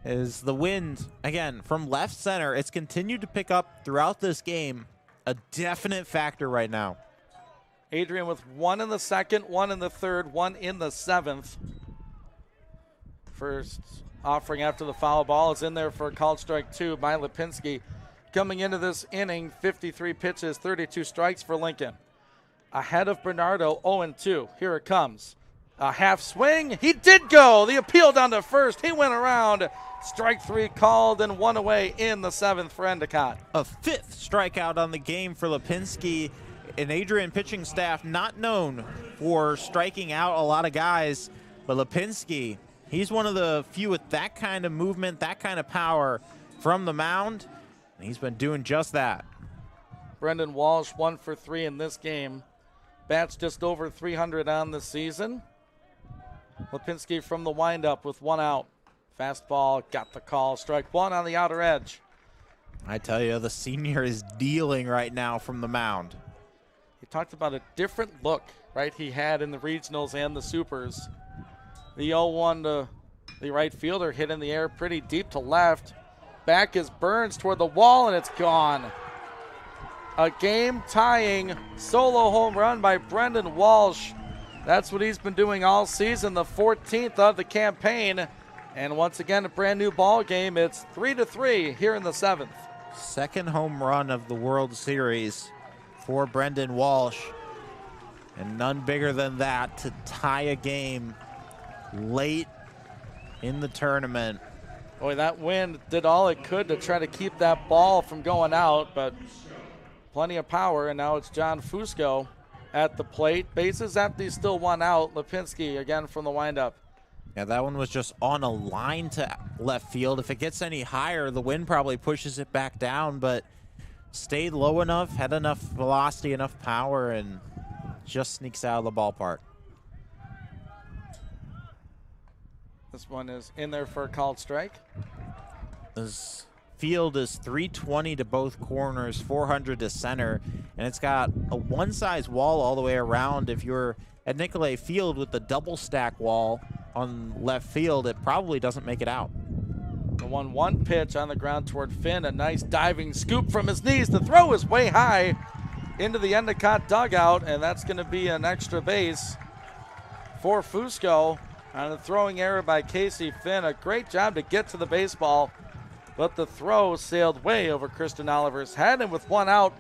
Is the wind, again, from left center, it's continued to pick up throughout this game. A definite factor right now. Adrian with 1 in the second, 1 in the third, 1 in the seventh. First offering after the foul ball is in there for a called strike 2 by Lipinski. Coming into this inning, 53 pitches, 32 strikes for Lincoln. Ahead of Bernardo, 0-2. Here it comes. A half swing. He did go. The appeal down to first. He went around. Strike 3 called and 1 away in the seventh for Endicott. A 5th strikeout on the game for Lipinski. An Adrian pitching staff not known for striking out a lot of guys, but Lipinski, he's one of the few with that kind of movement, that kind of power from the mound, and he's been doing just that. Brendan Walsh 1 for 3 in this game. Bats just over 300 on the season. Lipinski from the windup with 1 out. Fastball, got the call. Strike 1 on the outer edge. I tell you, the senior is dealing right now from the mound. He talked about a different look, right, he had in the regionals and the supers. The 0-1 to the right fielder, hit in the air pretty deep to left. Back is Burns toward the wall, and it's gone. A game-tying solo home run by Brendan Walsh. That's what he's been doing all season, the 14th of the campaign. And once again, a brand new ball game. It's 3-3 here in the seventh. Second home run of the World Series for Brendan Walsh. And none bigger than that to tie a game late in the tournament. Boy, that wind did all it could to try to keep that ball from going out, but plenty of power, and now it's John Fusco at the plate. Bases empty, still 1 out. Lipinski again from the windup. Yeah, that one was just on a line to left field. If it gets any higher, the wind probably pushes it back down, but stayed low enough, had enough velocity, enough power, and just sneaks out of the ballpark. This one is in there for a called strike. This field is 320 to both corners, 400 to center, and it's got a one-size wall all the way around. If you're at Nicolay Field with the double stack wall on left field, it probably doesn't make it out. The 1-1 pitch on the ground toward Finn. A nice diving scoop from his knees. The throw is way high into the Endicott dugout, and that's going to be an extra base for Fusco on a throwing error by Casey Finn. A great job to get to the baseball, but the throw sailed way over Kristen Oliver's head, and with 1 out,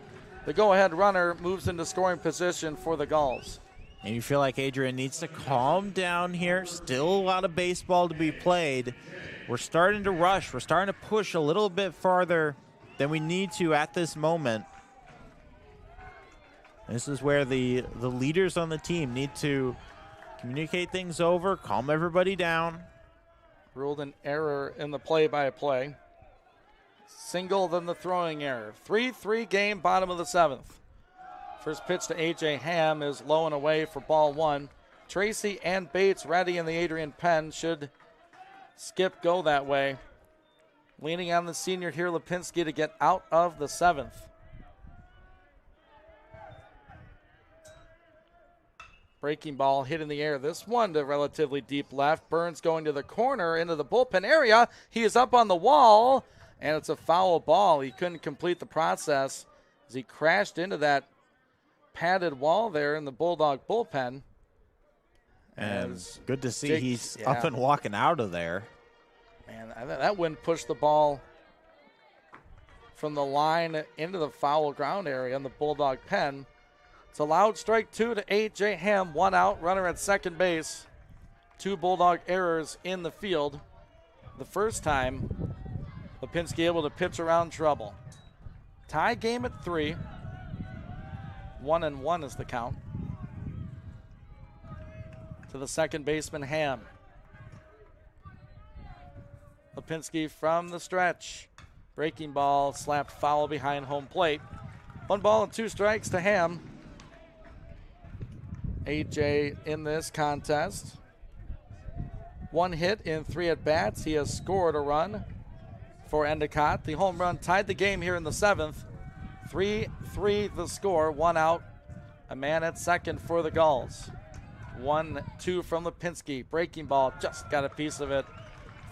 the go-ahead runner moves into scoring position for the Gulls. And you feel like Adrian needs to calm down here. Still a lot of baseball to be played. We're starting to rush. We're starting to push a little bit farther than we need to at this moment. This is where the leaders on the team need to communicate things over, calm everybody down. Ruled an error in the play-by-play. Single, then the throwing error. 3-3 game, bottom of the seventh. First pitch to A.J. Ham is low and away for ball 1. Tracy and Bates ready in the Adrian pen. Should Skip go that way. Leaning on the senior here, Lipinski, to get out of the seventh. Breaking ball hit in the air. This one to relatively deep left. Burns going to the corner into the bullpen area. He is up on the wall, and it's a foul ball. He couldn't complete the process as he crashed into that padded wall there in the Bulldog bullpen. And good to see he's up and walking out of there. Man, that wind pushed the ball from the line into the foul ground area in the Bulldog pen. It's a loud strike 2 to A.J. Ham. 1 out, runner at second base. 2 Bulldog errors in the field. The first time, Lipinski able to pitch around trouble. Tie game at 3. 1-1 is the count. To the second baseman, Ham. Lipinski from the stretch. Breaking ball, slapped foul behind home plate. 1 ball and 2 strikes to Ham. AJ in this contest. 1 hit in 3 at-bats. He has scored a run for Endicott. The home run tied the game here in the 7th. 3-3 the score, 1 out. A man at second for the Gulls. 1-2 from Lipinski. Breaking ball, just got a piece of it.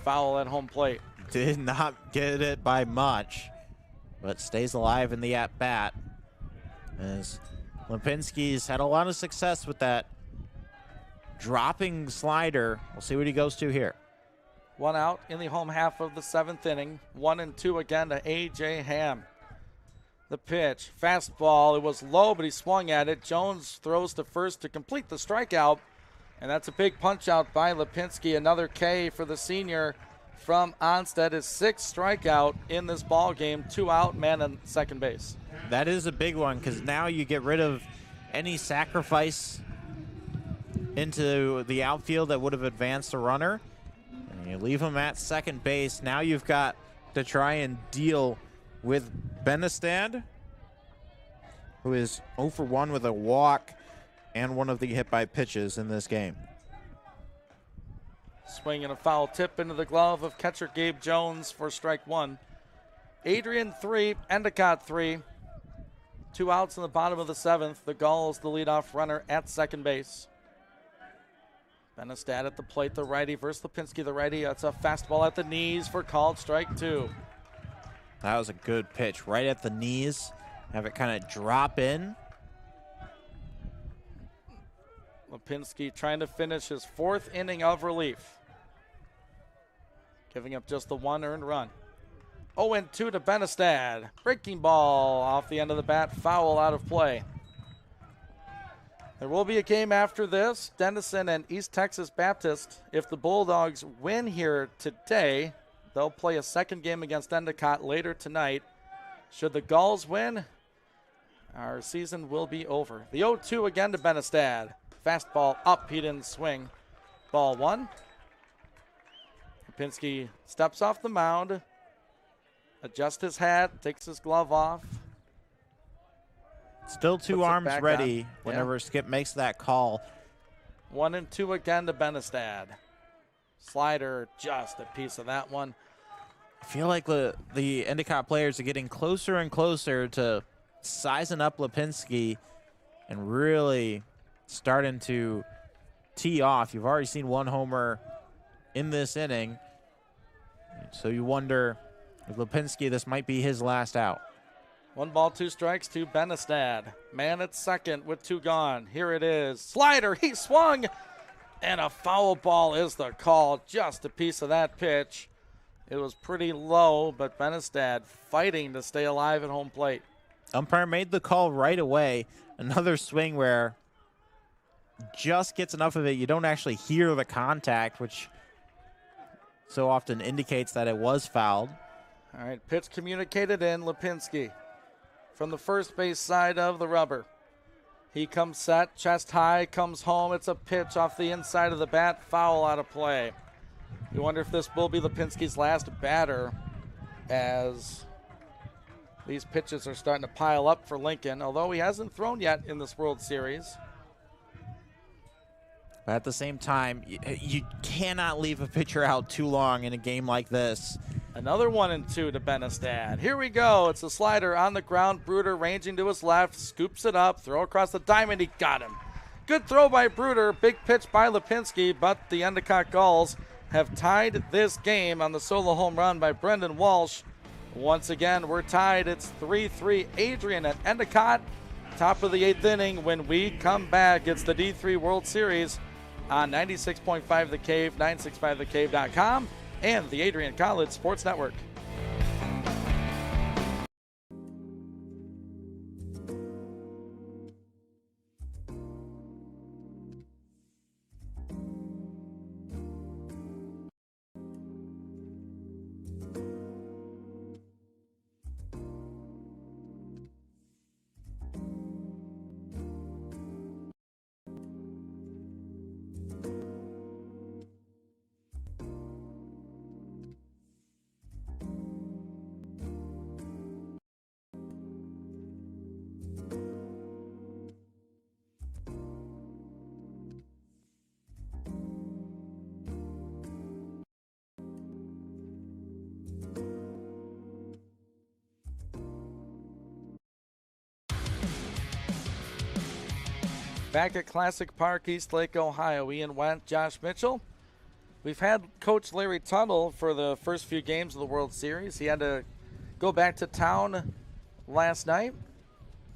Foul at home plate. Did not get it by much, but stays alive in the at-bat. As Lipinski's had a lot of success with that dropping slider. We'll see what he goes to here. 1 out in the home half of the 7th inning. 1-2 again to A.J. Ham. The pitch, fastball. It was low, but he swung at it. Jones throws to first to complete the strikeout, and that's a big punch out by Lipinski. Another K for the senior from Onstead. His 6th strikeout in this ball game. 2 out, man on second base. That is a big one because now you get rid of any sacrifice into the outfield that would have advanced a runner, and you leave him at second base. Now you've got to try and deal with Benestad, who is 0 for 1 with a walk and one of the hit by pitches in this game. Swing and a foul tip into the glove of catcher Gabe Jones for strike 1. Adrian 3, Endicott 3. 2 outs in the bottom of the 7th. The Gulls, the leadoff runner at second base. Benestad at the plate, the righty versus Lipinski, the righty. That's a fastball at the knees for called strike 2. That was a good pitch right at the knees. Have it kind of drop in. Lipinski trying to finish his 4th inning of relief. Giving up just the 1 earned run. 0-2 to Benestad. Breaking ball off the end of the bat. Foul out of play. There will be a game after this. Denison and East Texas Baptist. If the Bulldogs win here today, they'll play a 2nd game against Endicott later tonight. Should the Gulls win, our season will be over. The 0-2 again to Benestad. Fastball up, he didn't swing. Ball 1. Lipinski steps off the mound, adjusts his hat, takes his glove off. Still 2 arms ready whenever Skip makes that call. 1-2 again to Benestad. Slider, just a piece of that one. I feel like the Endicott players are getting closer and closer to sizing up Lipinski and really starting to tee off. You've already seen 1 homer in this inning, so you wonder if Lipinski, this might be his last out. 1 ball, 2 strikes to Benestad. Man at second with 2 gone. Here it is. Slider, he swung, and a foul ball is the call. Just a piece of that pitch. It was pretty low, but Benestad fighting to stay alive at home plate. Umpire made the call right away. Another swing where just gets enough of it. You don't actually hear the contact, which so often indicates that it was fouled. All right, pitch communicated in. Lipinski from the first base side of the rubber. He comes set, chest high, comes home. It's a pitch off the inside of the bat, foul out of play. You wonder if this will be Lipinski's last batter, as these pitches are starting to pile up for Lincoln, although he hasn't thrown yet in this World Series. But at the same time, you cannot leave a pitcher out too long in a game like this. Another 1-2 to Benestad. Here we go. It's a slider on the ground. Bruder ranging to his left, scoops it up, throw across the diamond. He got him. Good throw by Bruder. Big pitch by Lipinski, but the Endicott Gulls have tied this game on the solo home run by Brendan Walsh. Once again, we're tied. It's 3-3. Adrian at Endicott. Top of the 8th inning. When we come back, it's the D3 World Series on 96.5 The Cave, 965thecave.com, and the Adrian College Sports Network. Back at Classic Park, Eastlake, Ohio. Ian Went, Josh Mitchell. We've had Coach Larry Tuttle for the first few games of the World Series. He had to go back to town last night,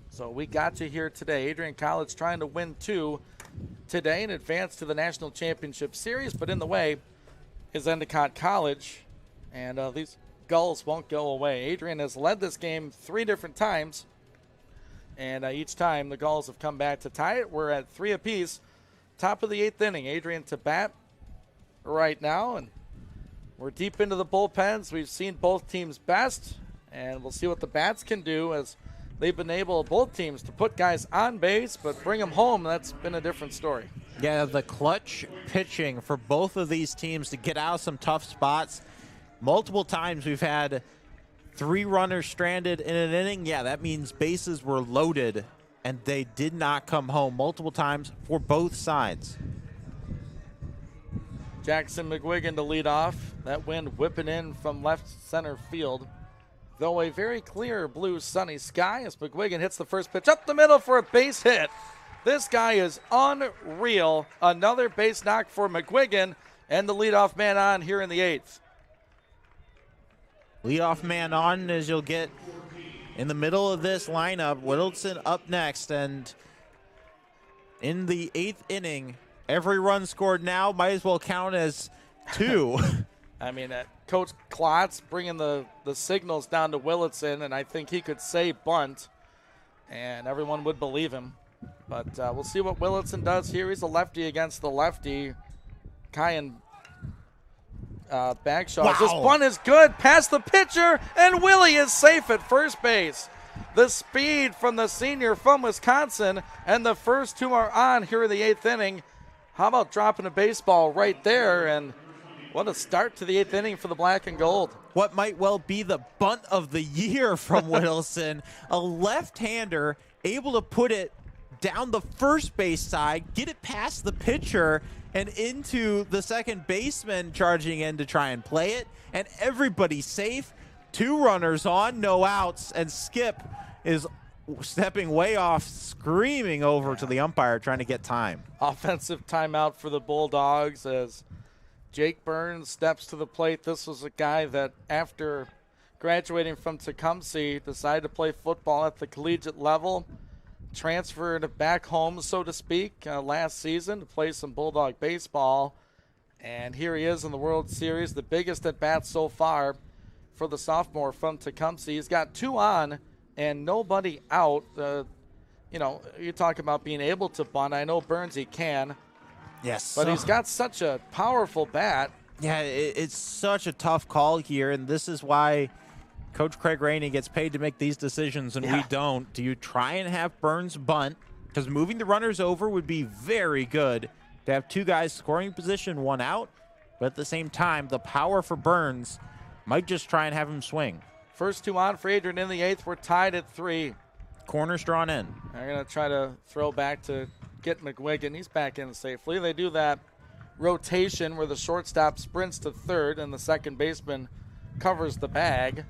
so we got you here today. Adrian College trying to win 2 today and advance to the National Championship Series, but in the way is Endicott College, and these Gulls won't go away. Adrian has led this game 3 different times, and each time the Gulls have come back to tie it. We're at 3 apiece. Top of the 8th inning. Adrian to bat right now, and we're deep into the bullpens. We've seen both teams' best, and we'll see what the bats can do, as they've been able, both teams, to put guys on base, but bring them home. That's been a different story. Yeah, the clutch pitching for both of these teams to get out of some tough spots. Multiple times we've had 3 runners stranded in an inning. Yeah, that means bases were loaded, and they did not come home multiple times for both sides. Jackson McGuigan to lead off. That wind whipping in from left center field. Though a very clear blue sunny sky as McGuigan hits the first pitch up the middle for a base hit. This guy is unreal. Another base knock for McGuigan, and the leadoff man on here in the 8th. Leadoff man on, as you'll get in the middle of this lineup. Whittleson up next, and in the 8th inning, every run scored now might as well count as 2. I mean, Coach Klotz bringing the signals down to Willitson, and I think he could say bunt, and everyone would believe him. But we'll see what Willitson does here. He's a lefty against the lefty. Kyan Bagshaw. Wow. This bunt is good past the pitcher, and Willie is safe at first base. The speed from the senior from Wisconsin, and the first 2 are on here in the 8th inning. How about dropping a baseball right there? And what a start to the 8th inning for the black and gold. What might well be the bunt of the year from Whittleson. A left-hander able to put it down the first base side, get it past the pitcher, and into the second baseman charging in to try and play it. And everybody's safe. 2 runners on, no outs, and Skip is stepping way off, screaming over to the umpire, trying to get time. Offensive timeout for the Bulldogs as Jake Burns steps to the plate. This was a guy that, after graduating from Tecumseh, decided to play football at the collegiate level, transferred back home, so to speak, last season to play some Bulldog baseball. And here he is in the World Series, the biggest at bat so far for the sophomore from Tecumseh. He's got 2 on and nobody out. You know, you talk about being able to bunt. I know Burns, he can. Yes. But he's got such a powerful bat. Yeah, it's such a tough call here, and this is why Coach Craig Rainey gets paid to make these decisions, and we don't. Do you try and have Burns bunt? Because moving the runners over would be very good to have 2 guys scoring position, 1 out. But at the same time, the power for Burns might just try and have him swing. First 2 on for Adrian in the 8th. We're tied at 3. Corners drawn in. They're going to try to throw back to get McGuigan. He's back in safely. They do that rotation where the shortstop sprints to third and the second baseman covers the bag,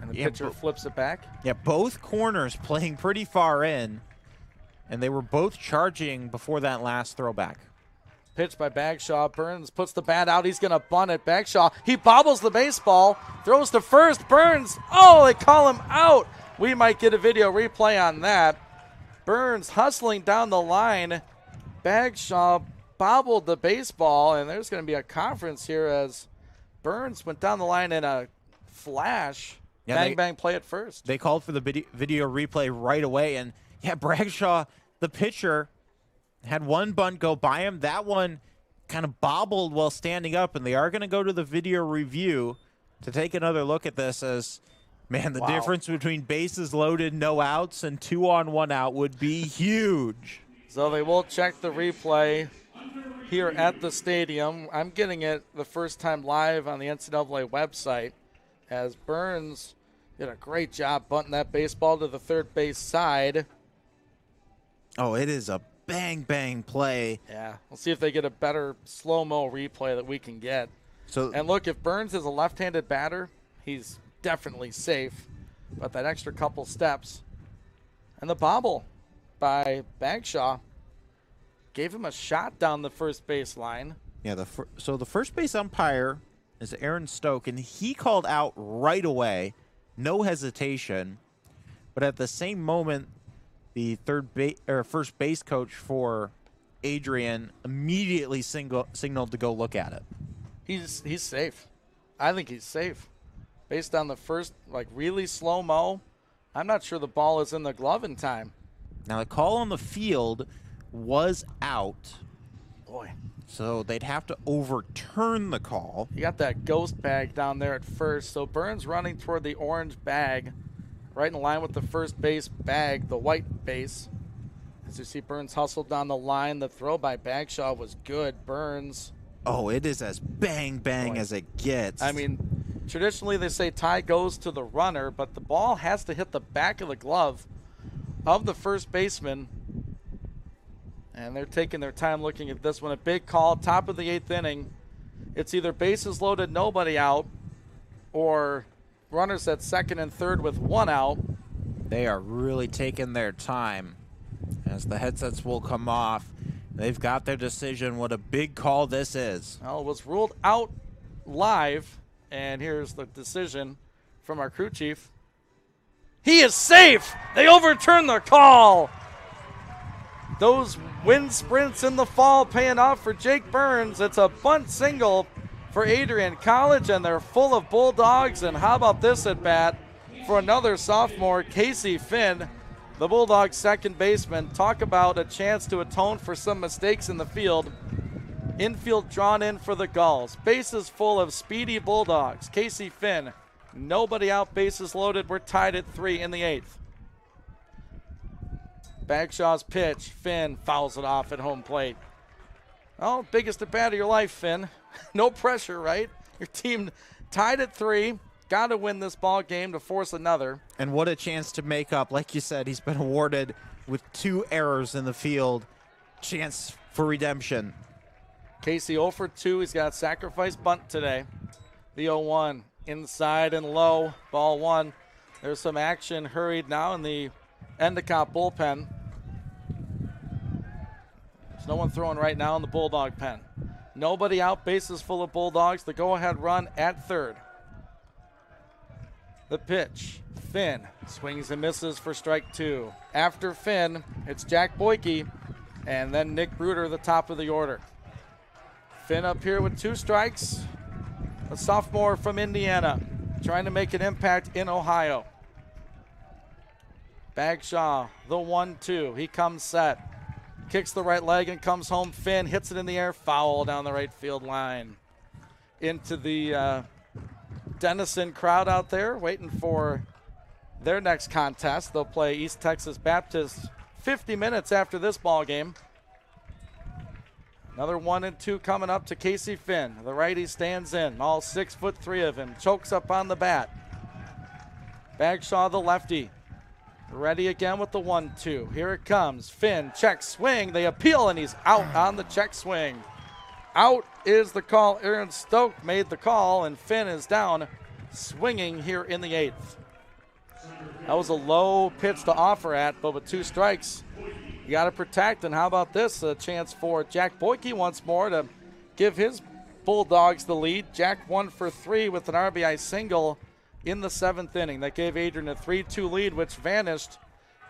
and the pitcher flips it back. Yeah, both corners playing pretty far in, and they were both charging before that last throwback. Pitch by Bagshaw. Burns puts the bat out. He's going to bunt it. Bagshaw, he bobbles the baseball, throws to first. Burns, oh, they call him out. We might get a video replay on that. Burns hustling down the line. Bagshaw bobbled the baseball, and there's going to be a conference here as Burns went down the line in a flash. Yeah, bang, bang, play it first. They called for the video replay right away, and yeah, Bagshaw, the pitcher, had one bunt go by him. That one kind of bobbled while standing up, and they are going to go to the video review to take another look at this as, man, the difference between bases loaded, no outs, and 2 on, 1 out would be huge. So they will check the replay here at the stadium. I'm getting it the first time live on the NCAA website as Burns did a great job bunting that baseball to the third base side. Oh, it is a bang, bang play. Yeah, we'll see if they get a better slow-mo replay that we can get. And look, if Burns is a left-handed batter, he's definitely safe. But that extra couple steps and the bobble by Bagshaw. gave him a shot down the first baseline. Yeah, so the first base umpire is Aaron Stoke, and he called out right away, no hesitation. But at the same moment, the first base coach for Adrian immediately signaled to go look at it. He's safe. I think he's safe. Based on the first, really slow-mo, I'm not sure the ball is in the glove in time. Now, the call on the field was out. Boy. So they'd have to overturn the call. You got that ghost bag down there at first. So Burns running toward the orange bag, right in line with the first base bag, the white base. As you see Burns hustled down the line. The throw by Bagshaw was good. Burns. Oh, it is as bang as it gets. I mean, traditionally they say tie goes to the runner, but the ball has to hit the back of the glove of the first baseman. And they're taking their time looking at this one. A big call, top of the 8th inning. It's either bases loaded, nobody out, or runners at second and third with one out. They are really taking their time as the headsets will come off. They've got their decision. What a big call this is. Well, it was ruled out live, and here's the decision from our crew chief. He is safe. They overturned the call. Those wind sprints in the fall paying off for Jake Burns. It's a bunt single for Adrian College, and they're full of Bulldogs. And how about this at bat for another sophomore, Casey Finn, the Bulldogs second baseman. Talk about a chance to atone for some mistakes in the field. Infield drawn in for the Gulls. Bases full of speedy Bulldogs. Casey Finn, nobody out, bases loaded. We're tied at 3 in the 8th. Bagshaw's pitch. Finn fouls it off at home plate. Oh, biggest at bat of your life, Finn. No pressure, right? Your team tied at 3. Got to win this ball game to force another. And what a chance to make up. Like you said, he's been awarded with 2 errors in the field. Chance for redemption. Casey 0 for 2. He's got a sacrifice bunt today. The 0-1 inside and low. Ball 1. There's some action hurried now in the Endicott bullpen. There's no one throwing right now in the Bulldog pen. Nobody out, bases full of Bulldogs. The go-ahead run at third. The pitch. Finn swings and misses for strike 2. After Finn, it's Jack Boyke and then Nick Bruder, the top of the order. Finn up here with 2 strikes. A sophomore from Indiana trying to make an impact in Ohio. Bagshaw, the 1-2. He comes set. Kicks the right leg and comes home. Finn hits it in the air. Foul down the right field line. Into the Denison crowd out there waiting for their next contest. They'll play East Texas Baptist 50 minutes after this ball game. Another 1-2 coming up to Casey Finn. The righty stands in. All 6'3" of him. Chokes up on the bat. Bagshaw, the lefty. Ready again with the 1-2. Here it comes. Finn, check swing. They appeal, and he's out on the check swing. Out is the call. Aaron Stoke made the call, and Finn is down swinging here in the 8th. That was a low pitch to offer at, but with 2 strikes, you got to protect. And how about this? A chance for Jack Boyke once more to give his Bulldogs the lead. Jack 1 for 3 with an RBI single in the 7th inning. That gave Adrian a 3-2 lead, which vanished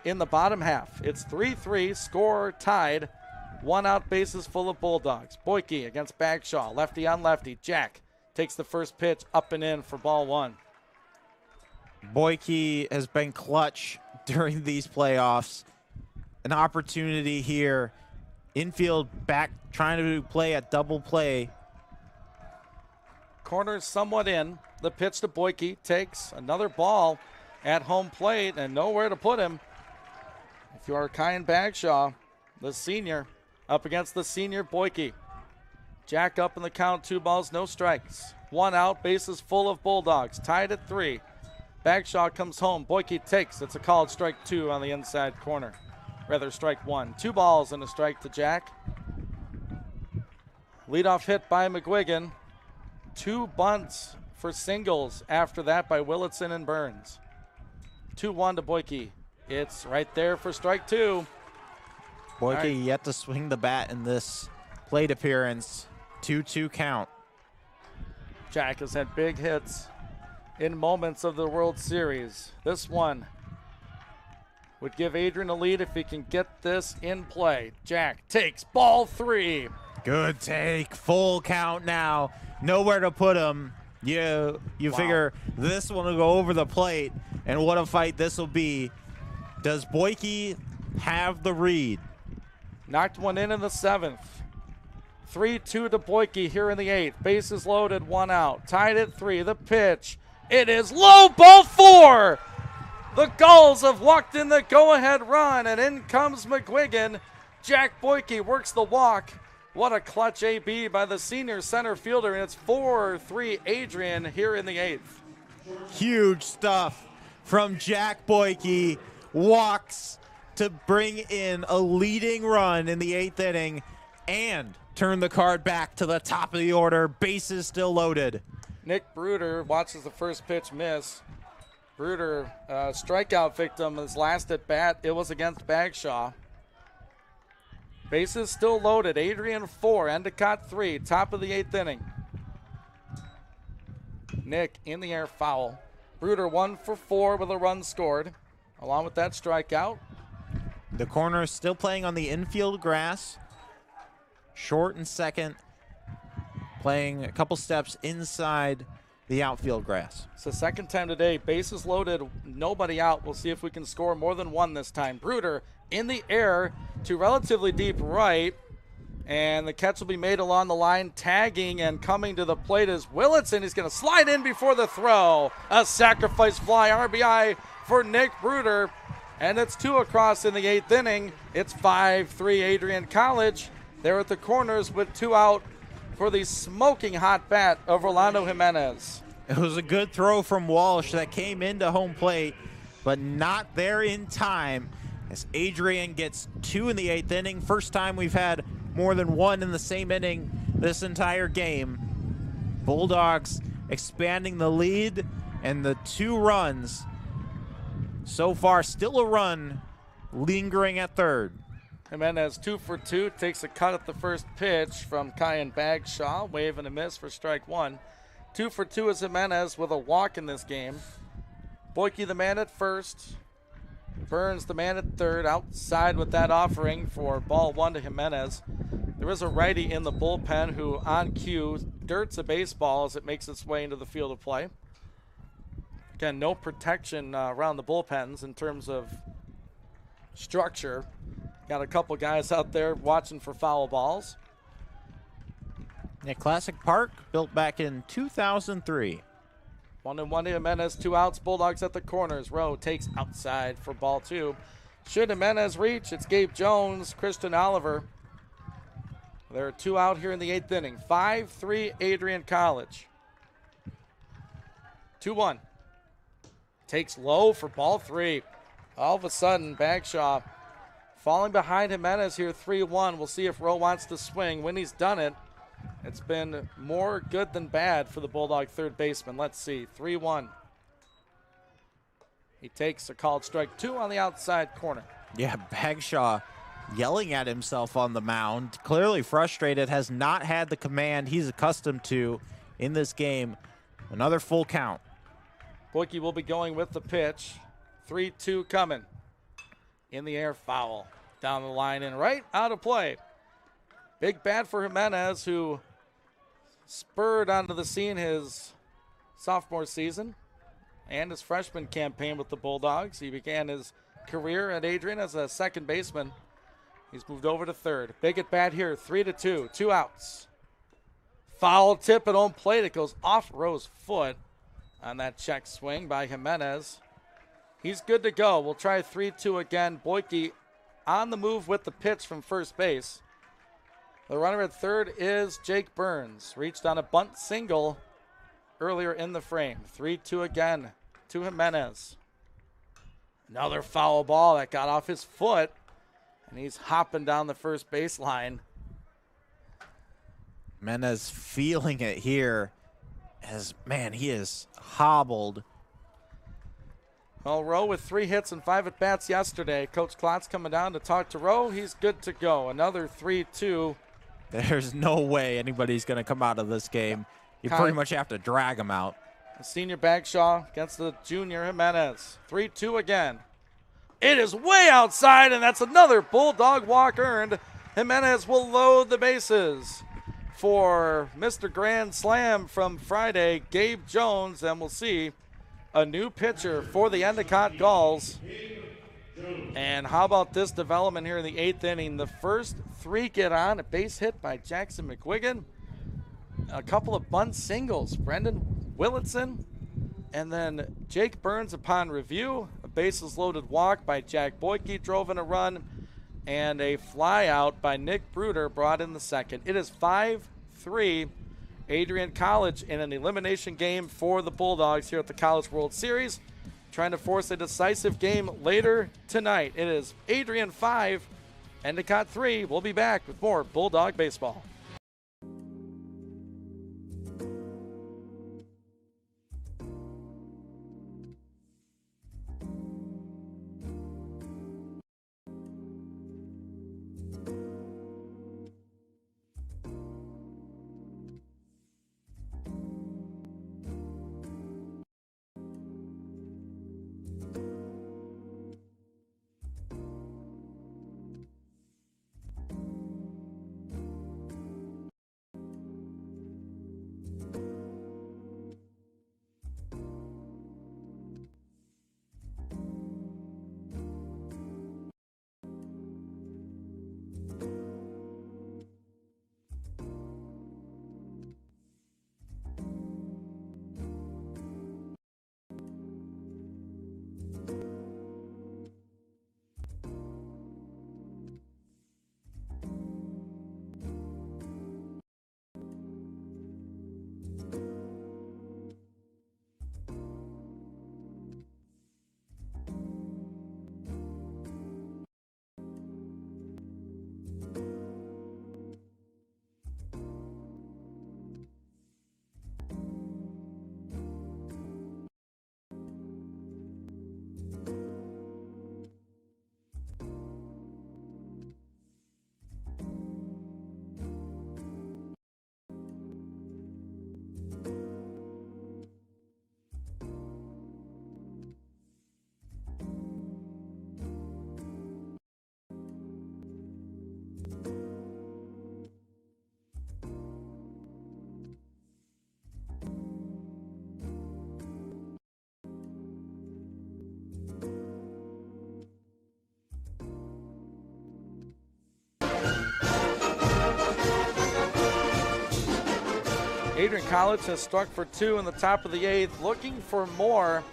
in the bottom half. It's 3-3, score tied. 1 out, bases full of Bulldogs. Boyke against Bagshaw, lefty on lefty. Jack takes the first pitch up and in for ball 1. Boyke has been clutch during these playoffs. An opportunity here. Infield back, trying to play at double play. Corner somewhat in. The pitch to Boyke takes another ball at home plate and nowhere to put him. If you are Kyan Bagshaw, the senior, up against the senior Boyke. Jack up in the count, 2 balls, no strikes. 1 out, bases full of Bulldogs, tied at 3. Bagshaw comes home, Boyke takes. It's a called strike 2 on the inside corner. Rather, strike 1. 2 balls and a strike to Jack. Leadoff hit by McGuigan. 2 bunts for singles after that by Willitson and Burns. 2-1 to Boyke. It's right there for strike 2. Boyke yet to swing the bat in this plate appearance. 2-2 count. Jack has had big hits in moments of the World Series. This one would give Adrian a lead if he can get this in play. Jack takes ball 3. Good take. Full count now. Nowhere to put him. You figure this one will go over the plate, and what a fight this will be. Does Boyke have the read? Knocked one in the 7th. 3-2 to Boyke here in the 8th. Bases loaded, 1 out. Tied at 3. The pitch. It is low, ball 4. The Gulls have walked in the go-ahead run, and in comes McGuigan. Jack Boyke works the walk. What a clutch AB by the senior center fielder, and it's 4-3 Adrian here in the 8th. Huge stuff from Jack Boyke. Walks to bring in a leading run in the 8th inning and turn the card back to the top of the order. Bases still loaded. Nick Bruder watches the first pitch miss. Bruder, strikeout victim, his last at bat, it was against Bagshaw. Bases still loaded. Adrian 4, Endicott 3, top of the 8th inning. Nick in the air, foul. Bruder 1 for 4 with a run scored, along with that strikeout. The corner is still playing on the infield grass. Short and second, playing a couple steps inside the outfield grass. It's the second time today. Bases loaded, nobody out. We'll see if we can score more than one this time. Bruder in the air to relatively deep right, and the catch will be made along the line. Tagging and coming to the plate is Willitson. He's going to slide in before the throw. A sacrifice fly, RBI for Nick Bruder, and it's 2 across in the 8th inning. It's 5-3 Adrian College. They're at the corners with 2 out for the smoking hot bat of Rolando Jimenez. It was a good throw from Walsh that came into home plate, but not there in time as Adrian gets 2 in the 8th inning. First time we've had more than 1 in the same inning this entire game. Bulldogs expanding the lead, and the 2 runs so far, still a run lingering at third. Jimenez 2 for 2, takes a cut at the first pitch from Kyan Bagshaw. Wave and a miss for strike 1. 2 for 2 is Jimenez with a walk in this game. Boyke the man at first. Burns the man at third. Outside with that offering for ball 1 to Jimenez. There is a righty in the bullpen who on cue dirts a baseball as it makes its way into the field of play. Again, no protection around the bullpens in terms of structure. Got a couple guys out there watching for foul balls. Yeah, Classic Park, built back in 2003. 1-1 to Jimenez, 2 outs. Bulldogs at the corners. Rowe takes outside for ball 2. Should Jimenez reach? It's Gabe Jones, Christian Oliver. There are 2 out here in the 8th inning. 5-3 Adrian College. 2-1. Takes low for ball 3. All of a sudden, Bagshaw falling behind Jimenez here, 3-1. We'll see if Rowe wants to swing. When he's done it, it's been more good than bad for the Bulldog third baseman. Let's see, 3-1. He takes a called strike 2 on the outside corner. Yeah, Bagshaw yelling at himself on the mound. Clearly frustrated, has not had the command he's accustomed to in this game. Another full count. Boyke will be going with the pitch. 3-2 coming. In the air, foul. Down the line and right, out of play. Big bat for Jimenez, who spurred onto the scene his sophomore season and his freshman campaign with the Bulldogs. He began his career at Adrian as a second baseman. He's moved over to third. Big at bat here, 3-2, 2 outs. Foul tip at home plate. It goes off Rowe's foot on that check swing by Jimenez. He's good to go. We'll try 3-2 again. Boyke on the move with the pitch from first base. The runner at third is Jake Burns. Reached on a bunt single earlier in the frame. 3-2 again to Jimenez. Another foul ball that got off his foot, and he's hopping down the first baseline. Jimenez feeling it here as, man, he is hobbled. Well, Rowe with 3 hits and 5 at-bats yesterday. Coach Klotz coming down to talk to Rowe. He's good to go. Another 3-2. There's no way anybody's going to come out of this game. You pretty much have to drag them out. Senior Bagshaw against the junior Jimenez. 3-2 again. It is way outside, and that's another Bulldog walk earned. Jimenez will load the bases for Mr. Grand Slam from Friday, Gabe Jones, and we'll see a new pitcher for the Endicott Gulls. And how about this development here in the 8th inning? The first 3 get on, a base hit by Jackson McGuigan, a couple of bunt singles, Brendan Willitson, and then Jake Burns upon review. A bases loaded walk by Jack Boyke drove in a run, and a fly out by Nick Bruder brought in the second. It is 5-3. Adrian College in an elimination game for the Bulldogs here at the College World Series, trying to force a decisive game later tonight. It is Adrian 5, Endicott 3. We'll be back with more Bulldog baseball. Adrian College has struck for 2 in the top of the 8th, looking for more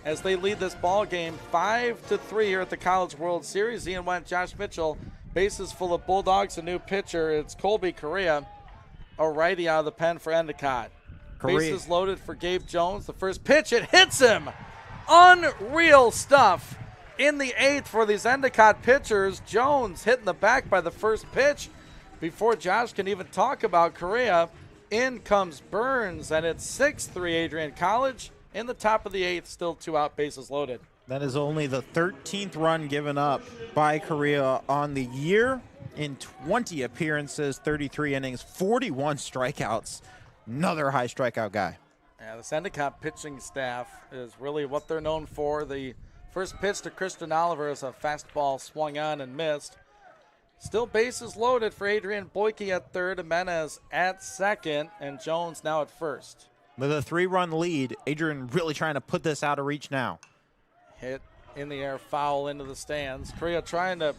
as they lead this ball game 5-3 here at the College World Series. Ian Went, Josh Mitchell, bases full of Bulldogs, a new pitcher. It's Colby Correa, a righty out of the pen for Endicott. Bases loaded for Gabe Jones. The first pitch, it hits him. Unreal stuff in the 8th for these Endicott pitchers. Jones hitting the back by the first pitch before Josh can even talk about Correa. In comes Burns, and it's 6-3 Adrian College. In the top of the 8th, still 2 out, bases loaded. That is only the 13th run given up by Correa on the year in 20 appearances, 33 innings, 41 strikeouts. Another high strikeout guy. Yeah, this Endicott pitching staff is really what they're known for. The first pitch to Christian Oliver is a fastball swung on and missed. Still bases loaded for Adrian Boyke at third, Jimenez at second, and Jones now at first. With a 3-run lead, Adrian really trying to put this out of reach now. Hit in the air, foul into the stands. Correa trying to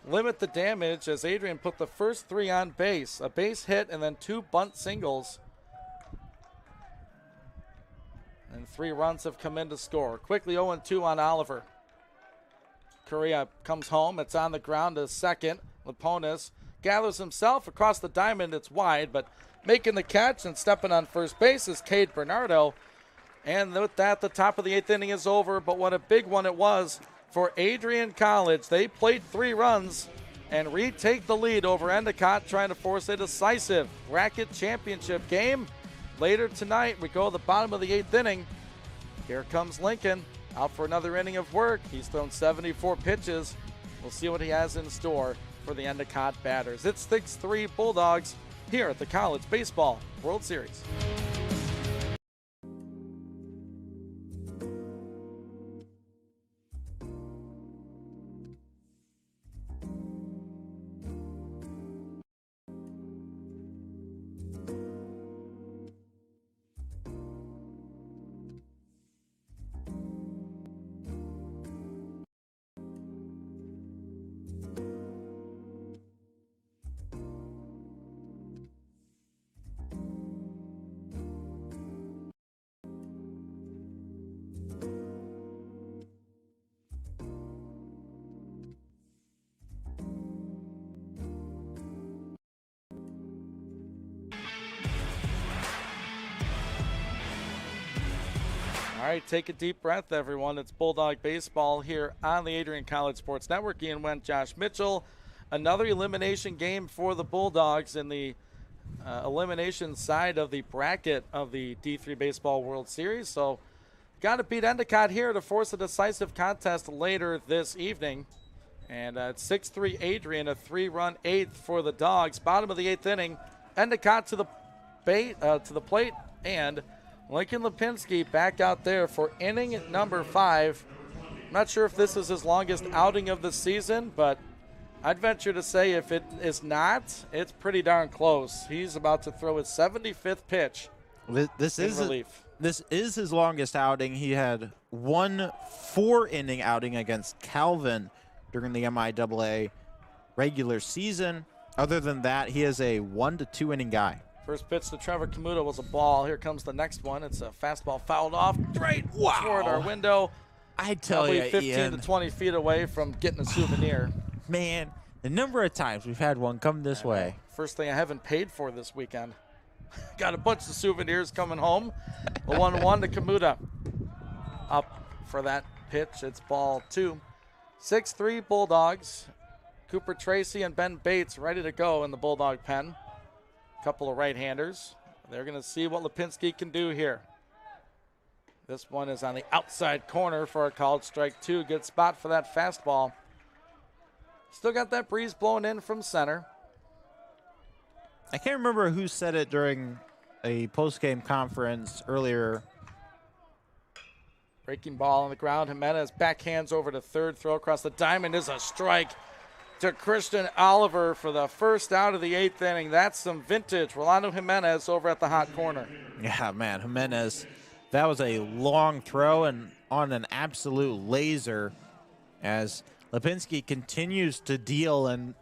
limit the damage as Adrian put the first 3 on base. A base hit and then 2 bunt singles. And 3 runs have come in to score. Quickly 0-2 on Oliver. Correa comes home. It's on the ground to second. Leponis gathers himself across the diamond. It's wide, but making the catch and stepping on first base is Cade Bernardo. And with that, the top of the 8th inning is over. But what a big one it was for Adrian College. They played 3 runs and retake the lead over Endicott, trying to force a decisive bracket championship game. Later tonight, we go to the bottom of the 8th inning. Here comes Lincoln. out for another inning of work. He's thrown 74 pitches. We'll see what he has in store for the Endicott batters. It's 6-3 Bulldogs here at the College Baseball World Series. All right, take a deep breath, everyone. It's Bulldog Baseball here on the Adrian College Sports Network. Ian Wendt, Josh Mitchell. Another elimination game for the Bulldogs in the elimination side of the bracket of the D3 Baseball World Series. So, got to beat Endicott here to force a decisive contest later this evening. And it's 6-3 Adrian, a 3-run eighth for the Dogs. Bottom of the eighth inning, Endicott to the plate, and Lincoln Lipinski back out there for inning number 5. I'm not sure if this is his longest outing of the season, but I'd venture to say if it is not, it's pretty darn close. He's about to throw his 75th pitch This in is relief. This is his longest outing. He had one 4-inning outing against Calvin during the MIAA regular season. Other than that, he is a 1 to 2 inning guy. First pitch to Trevor Kamuta was a ball. Here comes the next one. It's a fastball fouled off straight toward our window. I tell Probably you, 15 Ian, to 20 feet away from getting a souvenir. man, the number of times we've had one come this way. First thing I haven't paid for this weekend. Got a bunch of souvenirs coming home. The 1-1 to Kamuta. Up for that pitch. It's ball 2. 6-3 Bulldogs. Cooper Tracy and Ben Bates ready to go in the Bulldog pen. Couple of right-handers. They're going to see what Lipinski can do here. This one is on the outside corner for a called strike 2. Good spot for that fastball. Still got that breeze blowing in from center. I can't remember who said it during a post-game conference earlier. Breaking ball on the ground. Jimenez backhands over to third. Throw across the diamond is a strike to Christian Oliver for the first out of the 8th inning. That's some vintage Rolando Jimenez over at the hot corner. Yeah, man, Jimenez, that was a long throw and on an absolute laser as Lipinski continues to deal, and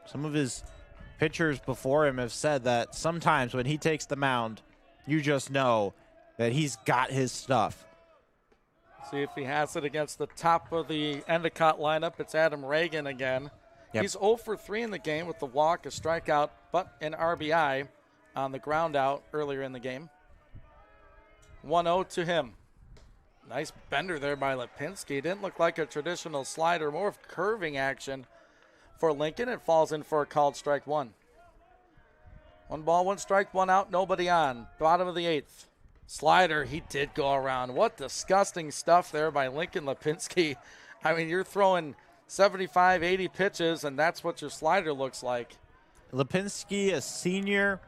some of his pitchers before him have said that sometimes when he takes the mound, you just know that he's got his stuff. See if he has it against the top of the Endicott lineup. It's Adam Reagan again. Yep. He's 0 for 3 in the game with the walk, a strikeout, but an RBI on the ground out earlier in the game. 1-0 to him. Nice bender there by Lipinski. Didn't look like a traditional slider, more of curving action for Lincoln. It falls in for a called strike 1. 1 ball, 1 strike, 1 out, nobody on. Bottom of the 8th. Slider, he did go around. What disgusting stuff there by Lincoln Lipinski. I mean, you're throwing 75, 80 pitches, and that's what your slider looks like. Lipinski, a senior,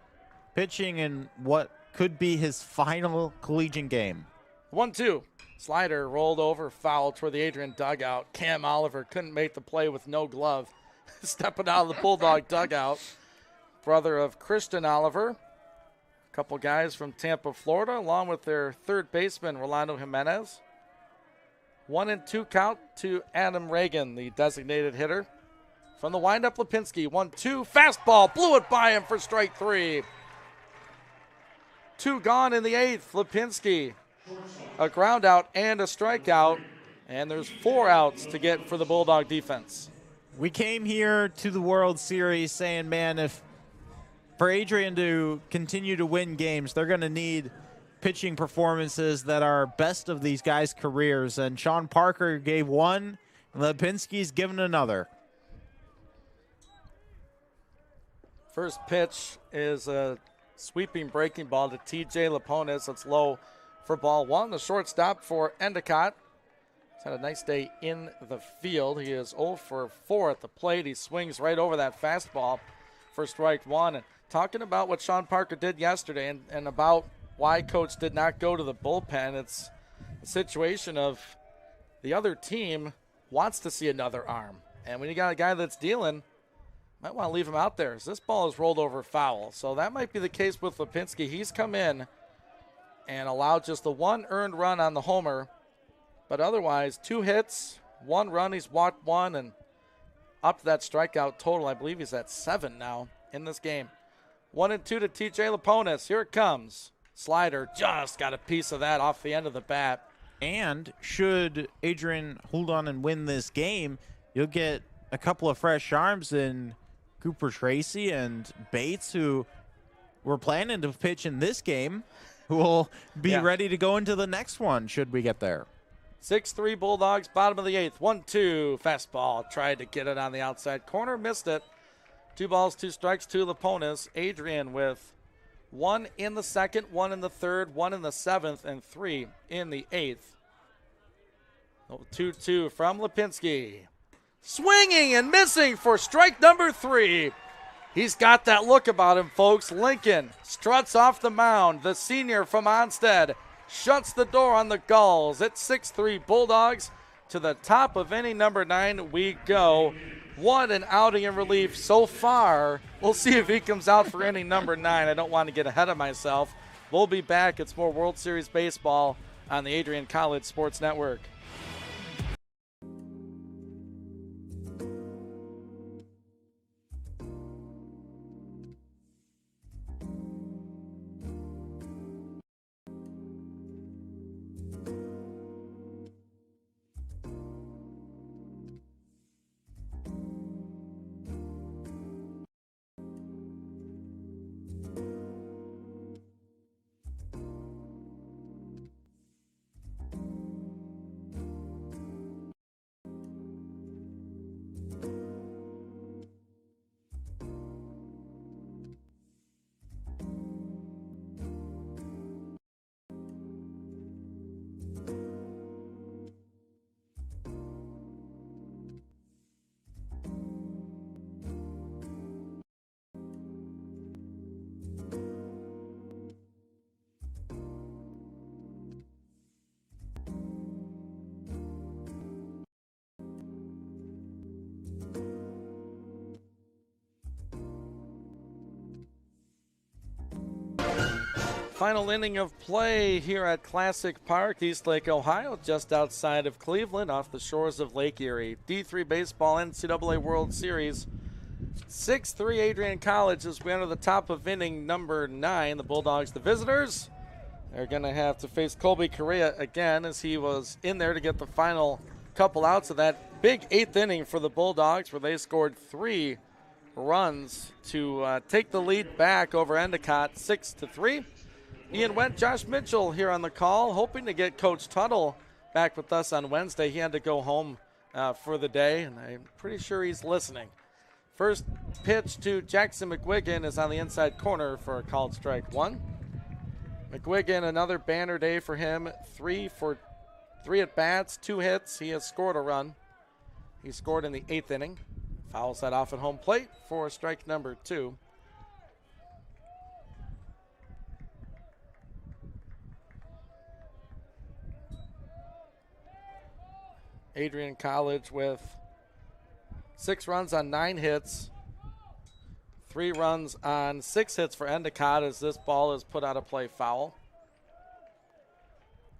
pitching in what could be his final collegiate game. 1-2. Slider rolled over, foul toward the Adrian dugout. Cam Oliver couldn't make the play with no glove. Stepping out of the Bulldog dugout. Brother of Christian Oliver. A couple guys from Tampa, Florida, along with their third baseman, Rolando Jimenez. 1-2 count to Adam Reagan, the designated hitter. From the windup, Lipinski, 1-2, fastball, blew it by him for strike 3. 2 gone in the 8th, Lipinski. A ground out and a strikeout, and there's 4 outs to get for the Bulldog defense. We came here to the World Series saying, man, if for Adrian to continue to win games, they're going to need pitching performances that are best of these guys' careers. And Sean Parker gave one, and Lipinski's given another. First pitch is a sweeping breaking ball to TJ Laponis. It's low for ball 1. The shortstop for Endicott He's had a nice day in the field. He is 0 for 4 at the plate. He swings right over that fastball for strike one. And talking about what Sean Parker did yesterday and about why Coach did not go to the bullpen, it's a situation of the other team wants to see another arm. And when you got a guy that's dealing, might want to leave him out there. This ball is rolled over foul. So that might be the case with Lipinski. He's come in and allowed just the one earned run on the homer. But otherwise, 2 hits, 1 run. He's walked 1 and up to that strikeout total. I believe he's at 7 now in this game. 1-2 to TJ Laponis. Here it comes. Slider just got a piece of that off the end of the bat. And should Adrian hold on and win this game, you'll get a couple of fresh arms in Cooper Tracy and Bates, who were planning to pitch in this game, who will be ready to go into the next one should we get there. 6-3 Bulldogs, bottom of the 8th. 1-2 fastball. Tried to get it on the outside corner, missed it. 2 balls, 2 strikes, 2 Laponis. Adrian with 1 in the 2nd, 1 in the 3rd, 1 in the 7th, and 3 in the 8th. 2-2 from Lipinski. Swinging and missing for strike number 3. He's got that look about him, folks. Lincoln struts off the mound. The senior from Onstead shuts the door on the Gulls. It's 6-3 Bulldogs. To the top of inning number 9 we go. What an outing in relief so far. We'll see if he comes out for inning number 9. I don't want to get ahead of myself. We'll be back. It's more World Series baseball on the Adrian College Sports Network. Final inning of play here at Classic Park, Eastlake, Ohio, just outside of Cleveland, off the shores of Lake Erie. D3 Baseball NCAA World Series. 6-3 Adrian College as we enter the top of inning number 9. The Bulldogs, the visitors, they're going to have to face Colby Correa again, as he was in there to get the final couple outs of that big 8th inning for the Bulldogs, where they scored 3 runs to take the lead back over Endicott 6-3. Ian Wendt, Josh Mitchell here on the call, hoping to get Coach Tuttle back with us on Wednesday. He had to go home for the day, and I'm pretty sure he's listening. First pitch to Jackson McGuigan is on the inside corner for a called strike 1. McGuigan, another banner day for him. 3 at bats, 2 hits. He has scored a run. He scored in the 8th inning. Fouls that off at home plate for strike number 2. Adrian College with 6 runs on 9 hits. 3 runs on 6 hits for Endicott, as this ball is put out of play foul.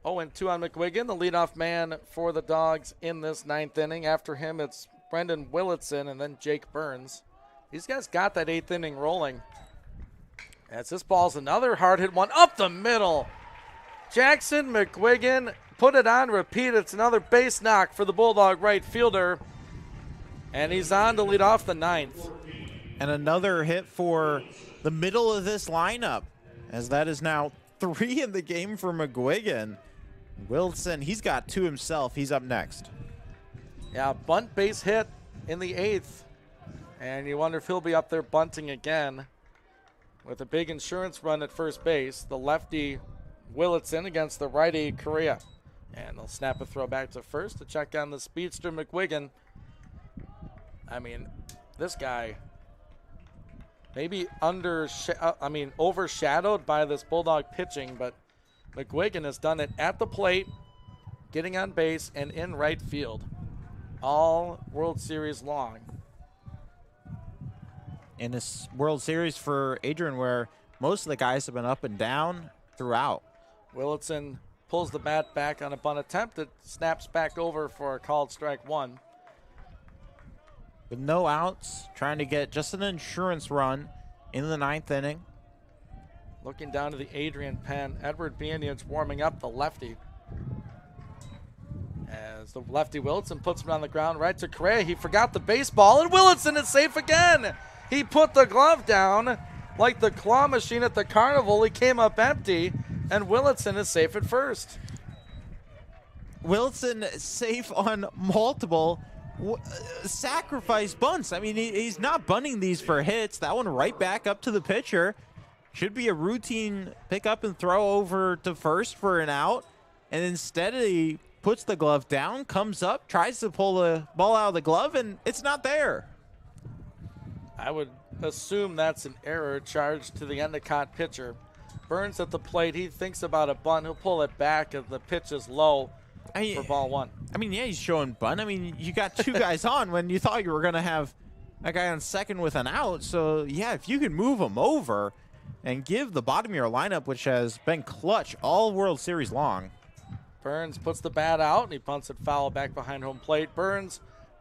0-2 on McGuigan, the leadoff man for the Dogs in this 9th inning. After him, it's Brendan Willitson and then Jake Burns. These guys got that 8th inning rolling. As this ball's another hard hit one up the middle. Jackson McGuigan put it on repeat. It's another base knock for the Bulldog right fielder. And he's on to lead off the 9th. And another hit for the middle of this lineup, as that is now 3 in the game for McGuigan. Wilson, he's got 2 himself. He's up next. Yeah, bunt base hit in the 8th. And you wonder if he'll be up there bunting again with a big insurance run at first base. The lefty Willitson against the righty Correa. And they'll snap a throw back to first to check on the speedster McGuigan. I mean, this guy maybe overshadowed by this Bulldog pitching, but McGuigan has done it at the plate, getting on base, and in right field all World Series long. In this World Series for Adrian, where most of the guys have been up and down throughout. Willitson pulls the bat back on a bunt attempt. It snaps back over for a called strike one. With no outs, trying to get just an insurance run in the 9th inning. Looking down to the Adrian pen, Edward Bianion's warming up, the lefty. As the lefty Willitson puts him on the ground right to Correa. He forgot the baseball, and Willitson is safe again. He put the glove down like the claw machine at the carnival. He came up empty, and Willitson is safe at first. Willitson safe on multiple sacrifice bunts. I mean, he's not bunting these for hits. That one right back up to the pitcher. Should be a routine pick up and throw over to first for an out. And instead he puts the glove down, comes up, tries to pull the ball out of the glove, and it's not there. I would assume that's an error charged to the Endicott pitcher. Burns at the plate. He thinks about a bunt. He'll pull it back if the pitch is low for ball one. I mean, yeah, he's showing bunt. I mean, you got two guys on when you thought you were going to have a guy on second with an out. So, yeah, if you can move him over and give the bottom of your lineup, which has been clutch all World Series long. Burns puts the bat out, and he bunts it foul back behind home plate. Burns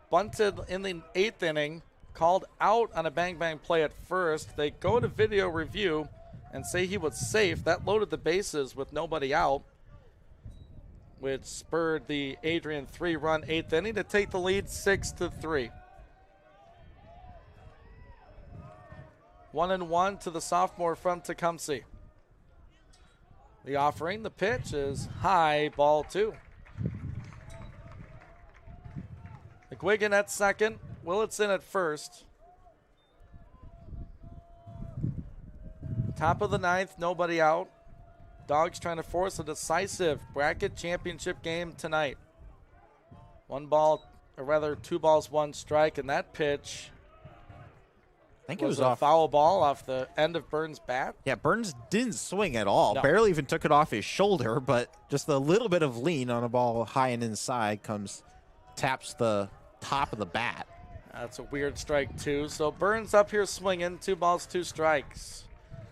bunted in the 8th inning, called out on a bang-bang play at first. They go to video review and say he was safe. That loaded the bases with nobody out, which spurred the Adrian 3-run 8th inning to take the lead 6-3. 1-1 to the sophomore from Tecumseh. The offering, the pitch is high, ball 2. McGuigan at second, Willitson at first. Top of the 9th, nobody out. Dogs trying to force a decisive bracket championship game tonight. 2 balls, 1 strike, and that pitch I think it was a off. foul ball off the end of Burns' bat. Yeah, Burns didn't swing at all. No. Barely even took it off his shoulder, but just a little bit of lean on a ball high and inside taps the top of the bat. That's a weird strike, too. So Burns up here swinging, 2 balls, 2 strikes.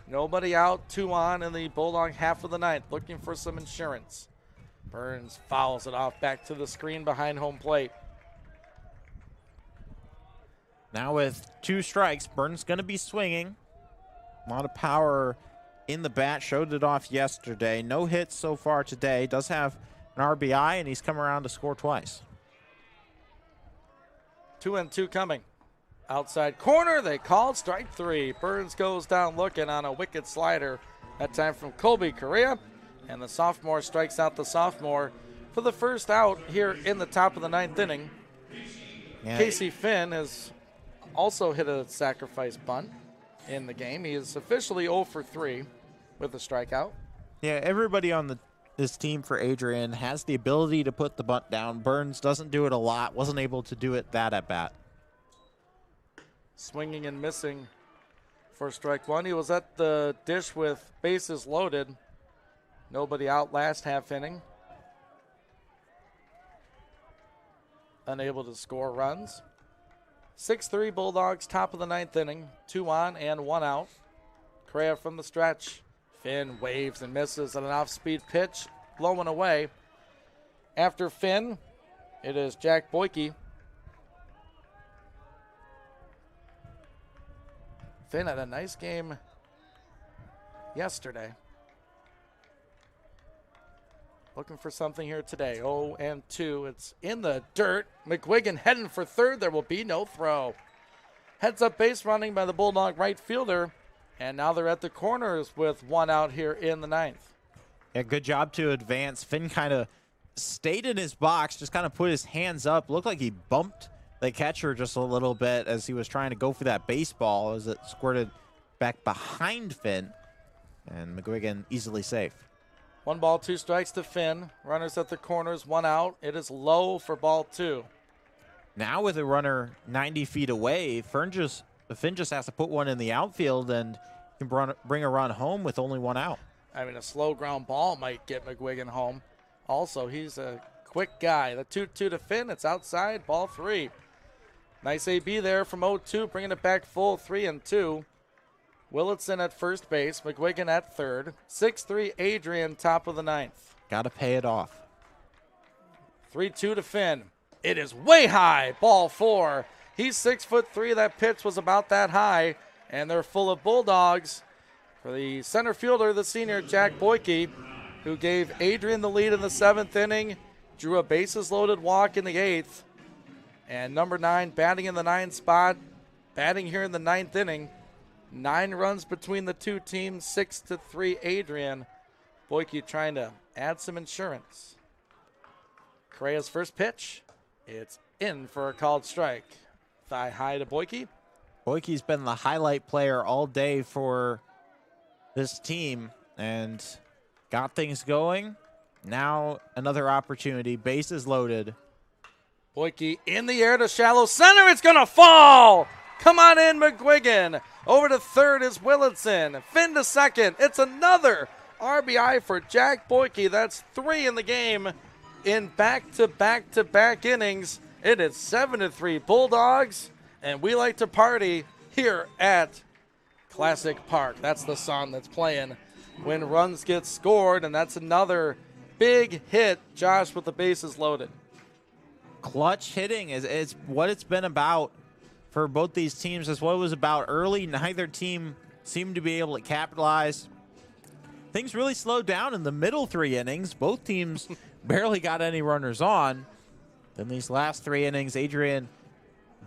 Nobody out, 2 on in the Bulldog half of the 9th, looking for some insurance. Burns fouls it off back to the screen behind home plate. Now with 2 strikes, Burns going to be swinging. A lot of power in the bat. Showed it off yesterday. No hits so far today. Does have an RBI, and he's come around to score twice. 2-2 coming. Outside corner, they called strike 3. Burns goes down looking on a wicked slider. That time from Colby Correa. And the sophomore strikes out the sophomore for the first out here in the top of the 9th inning. Yeah. Casey Finn has also hit a sacrifice bunt in the game. He is officially 0 for 3 with a strikeout. Yeah, everybody on this team for Adrian has the ability to put the bunt down. Burns doesn't do it a lot. Wasn't able to do it that at bat. Swinging and missing for strike 1. He was at the dish with bases loaded. Nobody out last half inning. Unable to score runs. 6-3 Bulldogs, top of the 9th inning. 2 on and 1 out. Correa from the stretch. Finn waves and misses on an off-speed pitch, blowing away. After Finn, it is Jack Boyke. Finn had a nice game yesterday. Looking for something here today. 0-2. It's in the dirt. McGuigan heading for third. There will be no throw. Heads up base running by the Bulldog right fielder. And now they're at the corners with 1 out here in the 9th. Yeah, good job to advance. Finn kind of stayed in his box, just kind of put his hands up. Looked like he bumped the catcher just a little bit as he was trying to go for that baseball as it squirted back behind Finn. And McGuigan easily safe. 1 ball, 2 strikes to Finn. Runners at the corners, 1 out. It is low for ball 2. Now with a runner 90 feet away, Finn just has to put one in the outfield and can bring a run home with only 1 out. I mean, a slow ground ball might get McGuigan home. Also, he's a quick guy. The 2-2 to Finn. It's outside. Ball 3. Nice AB there from 0-2, bringing it back full 3-2. Willitson at first base. McGuigan at third. 6-3 Adrian, top of the 9th. Got to pay it off. 3-2 to Finn. It is way high. Ball 4. He's 6'3". That pitch was about that high. And they're full of Bulldogs. For the center fielder, the senior Jack Boyke, who gave Adrian the lead in the 7th inning, drew a bases-loaded walk in the 8th. And number 9 batting in the 9th spot, batting here in the 9th inning. 9 runs between the two teams, 6-3 Adrian. Boyke trying to add some insurance. Correa's first pitch. It's in for a called strike. Thigh high to Boyke. Boyke's been the highlight player all day for this team and got things going. Now another opportunity. Bases loaded. Boyke in the air to shallow center. It's going to fall. Come on in, McGuigan. Over to third is Willitson. Finn to second. It's another RBI for Jack Boyke. That's 3 in the game in back-to-back-to-back innings. It is 7-3 Bulldogs, and we like to party here at Classic Park. That's the song that's playing when runs get scored, and that's another big hit, Josh, with the bases loaded. Clutch hitting is what it's been about for both these teams. That's what it was about early. Neither team seemed to be able to capitalize. Things really slowed down in the middle 3 innings. Both teams barely got any runners on. Then these last 3 innings, Adrian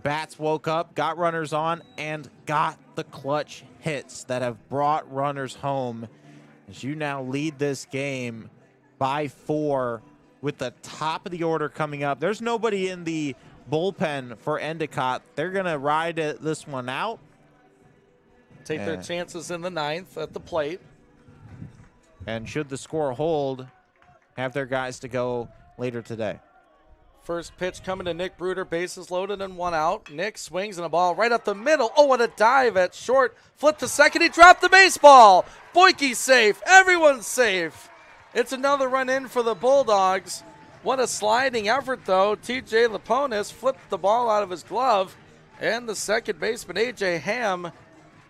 bats woke up, got runners on, and got the clutch hits that have brought runners home as you now lead this game by 4 with the top of the order coming up. There's nobody in the bullpen for Endicott. They're going to ride this one out. Take their chances in the 9th at the plate. And should the score hold, have their guys to go later today. First pitch coming to Nick Bruder, bases loaded and 1 out. Nick swings and a ball right up the middle. Oh, what a dive at short. Flip to second, he dropped the baseball. Boyke's safe, everyone's safe. It's another run in for the Bulldogs. What a sliding effort, though. TJ Laponis flipped the ball out of his glove, and the second baseman, A.J. Ham,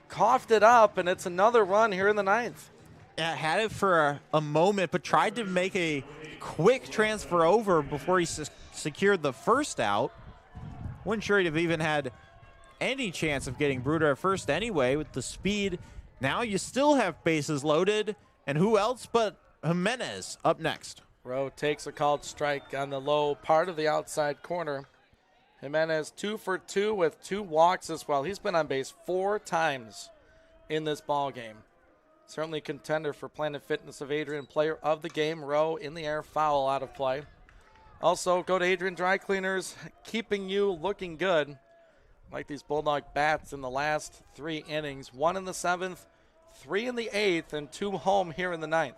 coughed it up, and it's another run here in the 9th. Yeah, had it for a moment, but tried to make a quick transfer over before he secured the first out. Wasn't sure he'd have even had any chance of getting Bruder at first anyway with the speed. Now you still have bases loaded, and who else but Jimenez up next. Rowe takes a called strike on the low part of the outside corner. Jimenez 2 for 2 with 2 walks as well. He's been on base 4 times in this ball game. Certainly contender for Planet Fitness of Adrian, player of the game. Rowe in the air, foul out of play. Also, go to Adrian Dry Cleaners, keeping you looking good. Like these Bulldog bats in the last 3 innings. 1 in the 7th, 3 in the 8th, and 2 home here in the 9th.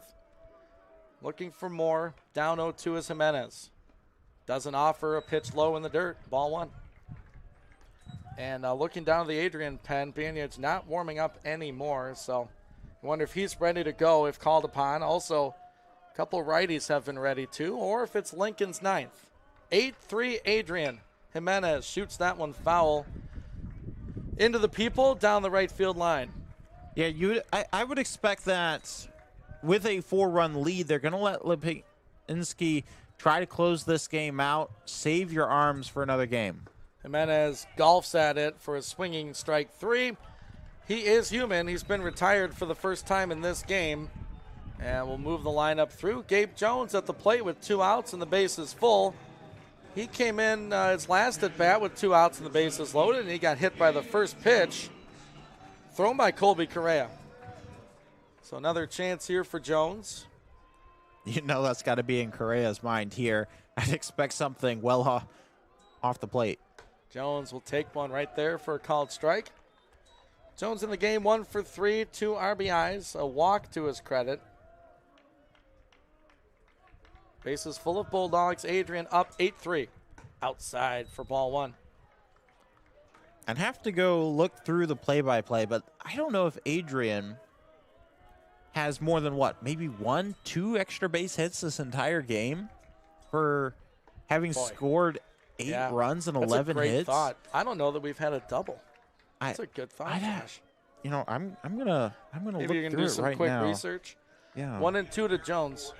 Looking for more. Down 0-2 is Jimenez. Doesn't offer a pitch low in the dirt. Ball 1. And looking down the Adrian pen, Banyard's not warming up anymore, so I wonder if he's ready to go if called upon. Also, a couple righties have been ready too, or if it's Lincoln's 9th. 8-3 Adrian. Jimenez shoots that one foul into the people down the right field line. Yeah, I would expect that with a 4-run lead, they're going to let Lipinski try to close this game out, save your arms for another game. Jimenez golfs at it for a swinging strike 3. He is human. He's been retired for the first time in this game. And we'll move the lineup through. Gabe Jones at the plate with 2 outs and the bases full. He came in his last at bat with 2 outs and the bases loaded, and he got hit by the first pitch thrown by Colby Correa. So another chance here for Jones. You know that's got to be in Correa's mind here. I'd expect something well off the plate. Jones will take one right there for a called strike. Jones in the game, 1 for 3, 2 RBIs, a walk to his credit. Bases full of Bulldogs. Adrian up 8-3. Outside for ball one. I'd have to go look through the play-by-play, but I don't know if Adrian has more than maybe 1-2 extra base hits this entire game for having scored 8 runs and 11 That's a great hits. thought. I don't know that we've had a double. That's a good thought, Josh. You know, I'm gonna look Maybe you can through do it some right quick now. research. Yeah. 1-2 to Jones.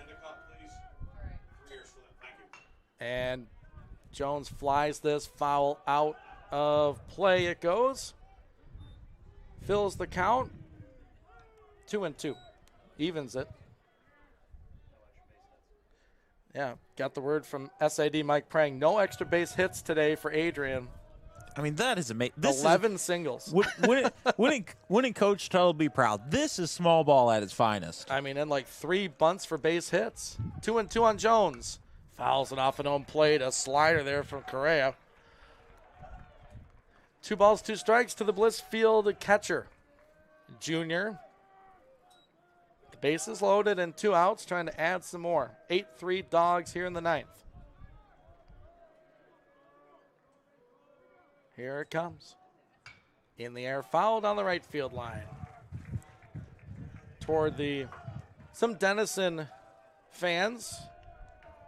And Jones flies this foul out of play. It goes. Fills the count. 2-2. Evens it. Yeah, got the word from SID Mike Prang. No extra base hits today for Adrian. I mean, that is amazing. 11 singles. Wouldn't Coach Tuttle be proud? This is small ball at its finest. I mean, and like 3 bunts for base hits. 2-2 on Jones. Fouls it off an home plate. A slider there from Correa. 2 balls, 2 strikes to the Blissfield catcher. Junior. The bases loaded and 2 outs, trying to add some more. 8-3 Dogs here in the 9th. Here it comes. In the air, fouled on the right field line. Toward some Denison fans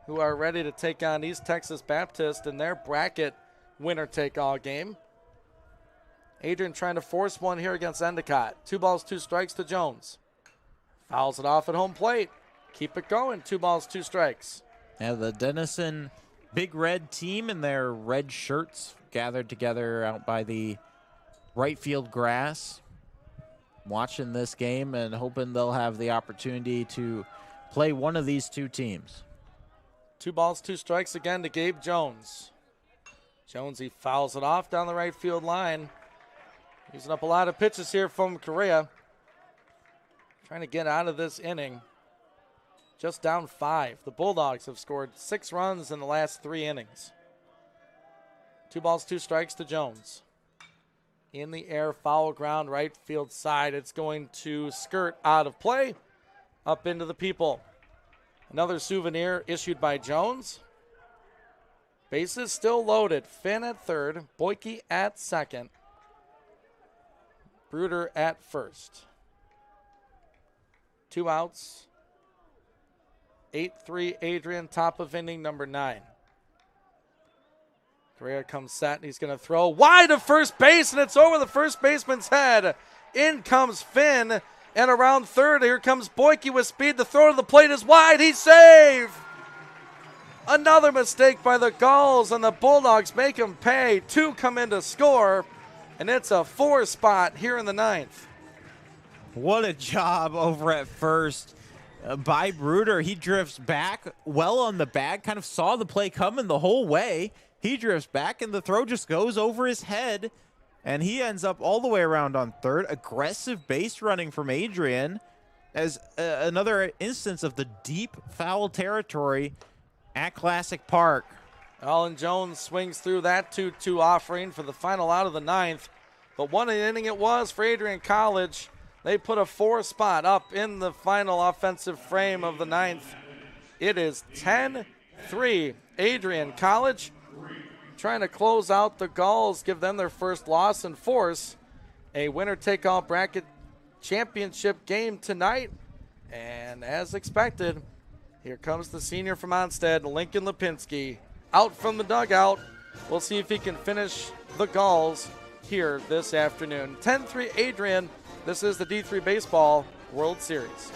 who are ready to take on East Texas Baptist in their bracket winner-take-all game. Adrian trying to force one here against Endicott. 2 balls, 2 strikes to Jones. Fouls it off at home plate. Keep it going. 2 balls, 2 strikes. Yeah, the Denison Big Red team in their red shirts gathered together out by the right field grass, watching this game and hoping they'll have the opportunity to play one of these 2 teams. 2 balls, 2 strikes again to Gabe Jones. Jonesy fouls it off down the right field line. Using up a lot of pitches here from Correa. Trying to get out of this inning. Just down 5. The Bulldogs have scored 6 runs in the last 3 innings. 2 balls, 2 strikes to Jones. In the air, foul ground, right field side. It's going to skirt out of play, up into the people. Another souvenir issued by Jones. Bases still loaded. Finn at third, Boyke at second, Bruder at first. 2 outs. 8-3 Adrian, top of inning number 9. Correa comes set, and he's going to throw wide to first base, and it's over the first baseman's head. In comes Finn, and around third, here comes Boyke with speed. The throw to the plate is wide. He's safe. Another mistake by the Gulls, and the Bulldogs make him pay. 2 come in to score, and it's a 4 spot here in the 9th. What a job over at first by Bruder. He drifts back well on the bag, kind of saw the play coming the whole way. He drifts back, and the throw just goes over his head, and he ends up all the way around on third. Aggressive base running from Adrian as another instance of the deep foul territory at Classic Park. Alan Jones swings through that 2-2 offering for the final out of the 9th. But what an inning it was for Adrian College. They put a 4 spot up in the final offensive frame of the 9th. It is 10-3 Adrian College trying to close out the Gulls, give them their first loss and force a winner-take-all bracket championship game tonight. And as expected, here comes the senior from Onstead, Lincoln Lipinski, out from the dugout. We'll see if he can finish the Gulls here this afternoon. 10-3 Adrian. This is the D3 Baseball World Series.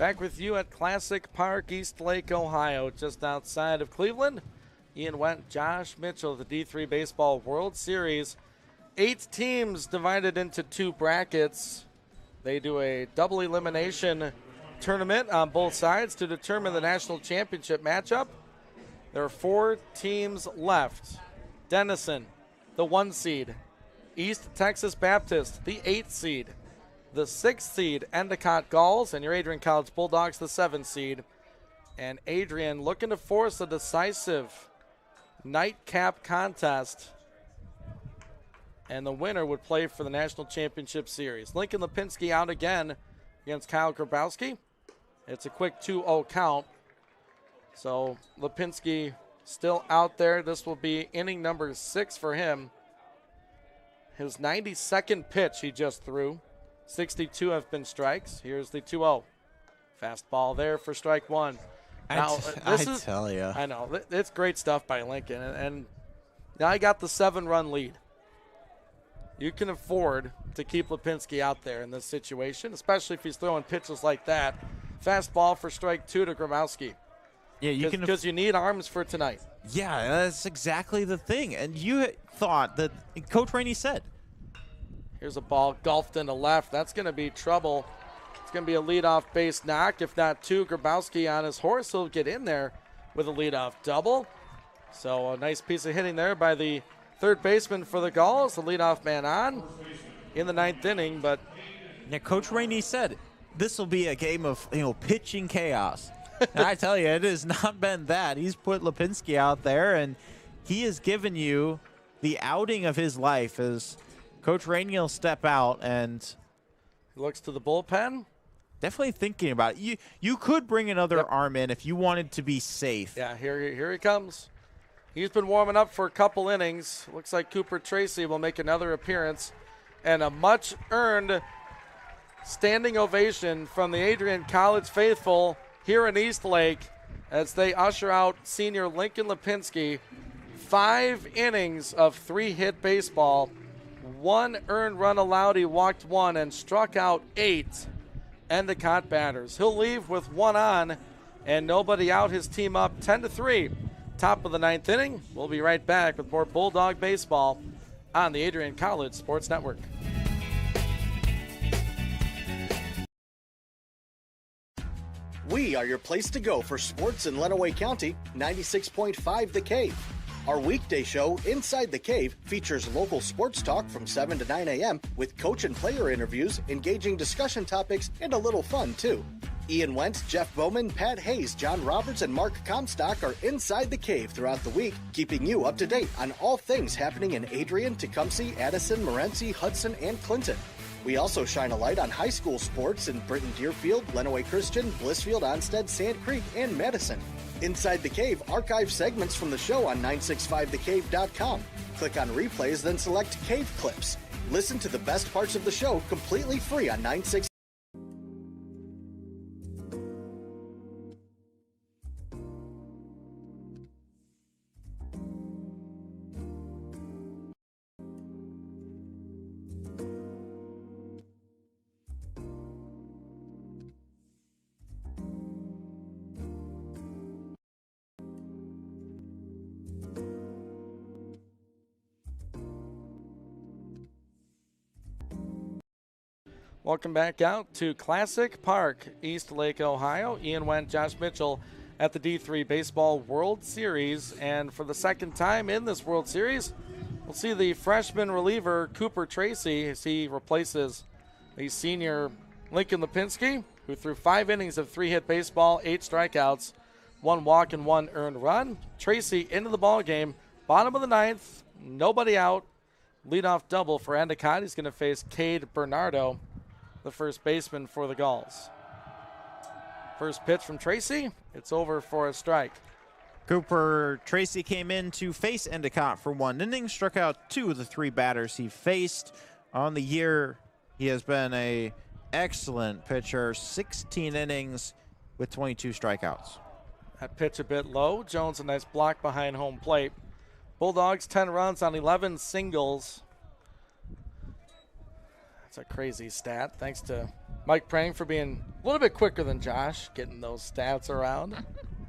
Back with you at Classic Park, East Lake, Ohio, just outside of Cleveland. Ian Wendt, Josh Mitchell, the D3 Baseball World Series. 8 teams divided into 2 brackets. They do a double elimination tournament on both sides to determine the national championship matchup. There are 4 teams left. Denison, the 1 seed. East Texas Baptist, the 8th seed. The 6th seed, Endicott Gulls, and your Adrian College Bulldogs, the 7th seed. And Adrian looking to force a decisive nightcap contest. And the winner would play for the National Championship Series. Lincoln Lipinski out again against Kyle Grabowski. It's a quick 2-0 count. So Lipinski still out there. This will be inning number 6 for him. His 92nd pitch he just threw. 62 have been strikes. Here's the 2-0. Fastball there for strike 1. Now, I tell you. I know. It's great stuff by Lincoln. And now I got the 7-run lead. You can afford to keep Lipinski out there in this situation, especially if he's throwing pitches like that. Fastball for strike 2 to Grabowski. Yeah, you can, because you need arms for tonight. Yeah, that's exactly the thing. And you thought that Coach Rainey said. Here's a ball golfed into left. That's going to be trouble. It's going to be a leadoff base knock. If not 2, Grabowski on his horse, he'll get in there with a leadoff double. So a nice piece of hitting there by the third baseman for the Gulls, the leadoff man on in the 9th inning. But yeah, Coach Rainey said this will be a game of pitching chaos. And I tell you, it has not been that. He's put Lipinski out there, and he has given you the outing of his life as Coach Rainey will step out and he looks to the bullpen. Definitely thinking about it. You could bring another arm in if you wanted to be safe. Yeah, here he comes. He's been warming up for a couple innings. Looks like Cooper Tracy will make another appearance. And a much-earned standing ovation from the Adrian College faithful here in East Lake as they usher out senior Lincoln Lipinski. 5 innings of 3-hit baseball. 1 earned run allowed. He walked 1 and struck out 8 Endicott batters. He'll leave with 1 on and nobody out. His team up 10-3. Top of the 9th inning. We'll be right back with more Bulldog baseball on the Adrian College Sports Network. We are your place to go for sports in Lenawee County, 96.5 The Cave. Our weekday show, Inside the Cave, features local sports talk from 7 to 9 a.m. with coach and player interviews, engaging discussion topics, and a little fun, too. Ian Wentz, Jeff Bowman, Pat Hayes, John Roberts, and Mark Comstock are inside the cave throughout the week, keeping you up to date on all things happening in Adrian, Tecumseh, Addison, Morenci, Hudson, and Clinton. We also shine a light on high school sports in Britton Deerfield, Lenawee Christian, Blissfield, Onsted, Sand Creek, and Madison. Inside the Cave, archive segments from the show on 965thecave.com. Click on replays, then select Cave Clips. Listen to the best parts of the show completely free on 965. Welcome back out to Classic Park, East Lake, Ohio. Ian Wendt, Josh Mitchell at the D3 Baseball World Series. And for the second time in this World Series, we'll see the freshman reliever Cooper Tracy as he replaces the senior Lincoln Lipinski, who threw 5 innings of 3-hit baseball, 8 strikeouts, 1 walk and 1 earned run. Tracy into the ball game, bottom of the 9th, nobody out. Leadoff double for Endicott. He's going to face Cade Bernardo, the first baseman for the Gulls. First pitch from Tracy. It's over for a strike. Cooper Tracy came in to face Endicott for 1 inning, struck out 2 of the 3 batters he faced. On the year, he has been an excellent pitcher, 16 innings with 22 strikeouts. That pitch a bit low. Jones a nice block behind home plate. Bulldogs 10 runs on 11 singles. That's a crazy stat, thanks to Mike praying for being a little bit quicker than Josh, getting those stats around.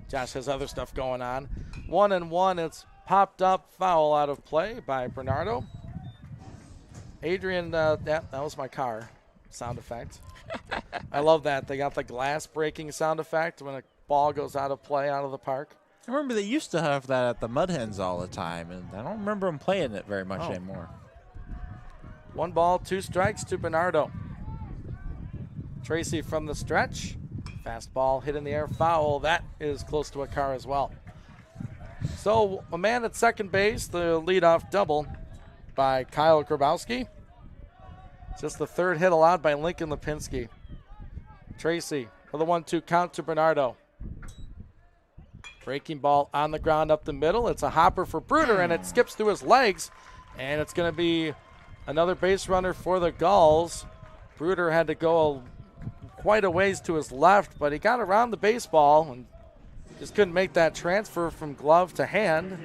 Josh has other stuff going on. 1-1. It's popped up, foul out of play by Bernardo. Adrian, that was my car sound effect. I love that. They got the glass breaking sound effect when a ball goes out of play out of the park. I remember they used to have that at the Mud Hens all the time, and I don't remember them playing it very much anymore. 1 ball, 2 strikes to Bernardo. Tracy from the stretch. Fastball hit in the air, foul. That is close to a car as well. So a man at second base, the leadoff double by Kyle Grabowski. Just the third hit allowed by Lincoln Lipinski. Tracy for the 1-2 count to Bernardo. Breaking ball on the ground up the middle. It's a hopper for Bruder, and it skips through his legs. And it's going to be another base runner for the Gulls. Bruder had to go quite a ways to his left, but he got around the baseball and just couldn't make that transfer from glove to hand.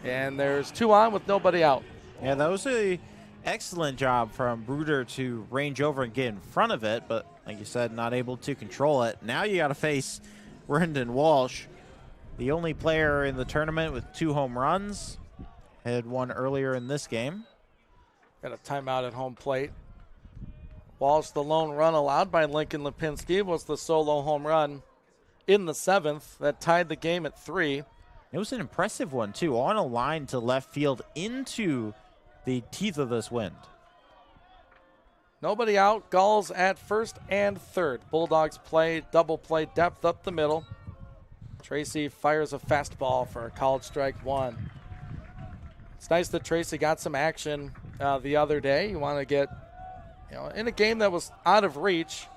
And there's 2 on with nobody out. Yeah, that was a excellent job from Bruder to range over and get in front of it, but like you said, not able to control it. Now you got to face Brendan Walsh, the only player in the tournament with 2 home runs. Had one earlier in this game. Got a timeout at home plate. Walsh, the lone run allowed by Lincoln Lipinski, was the solo home run in the 7th that tied the game at 3. It was an impressive one, too, on a line to left field into the teeth of this wind. Nobody out. Gulls at first and third. Bulldogs play double play depth up the middle. Tracy fires a fastball for a called strike 1. It's nice that Tracy got some action the other day. You want to get, in a game that was out of reach,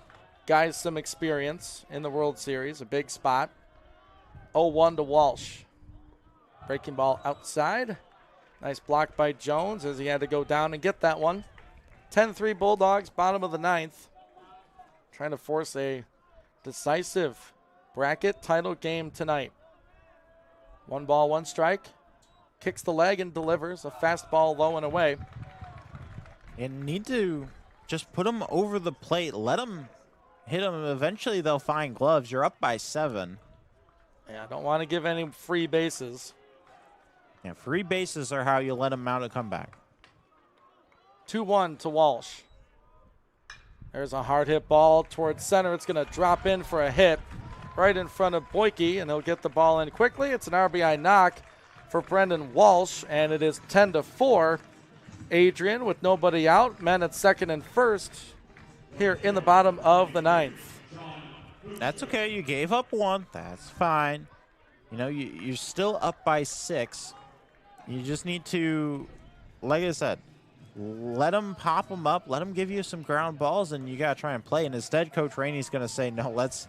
guys some experience in the World Series, a big spot. 0-1 to Walsh. Breaking ball outside. Nice block by Jones as he had to go down and get that one. 10-3 Bulldogs, bottom of the 9th. Trying to force a decisive bracket title game tonight. 1 ball, 1 strike. Kicks the leg and delivers a fastball low and away. And need to just put them over the plate. Let them hit them. Eventually they'll find gloves. You're up by 7. Yeah, I don't want to give any free bases. Yeah, free bases are how you let them mount a comeback. 2-1 to Walsh. There's a hard hit ball towards center. It's going to drop in for a hit right in front of Boyke, and he'll get the ball in quickly. It's an RBI knock for Brendan Walsh, and it is 10-4. Adrian with nobody out. Men at second and first here in the bottom of the 9th. That's okay. You gave up 1. That's fine. You're still up by 6. You just need to, like I said, let them pop them up. Let them give you some ground balls, and you got to try and play. And instead, Coach Rainey's going to say, no, let's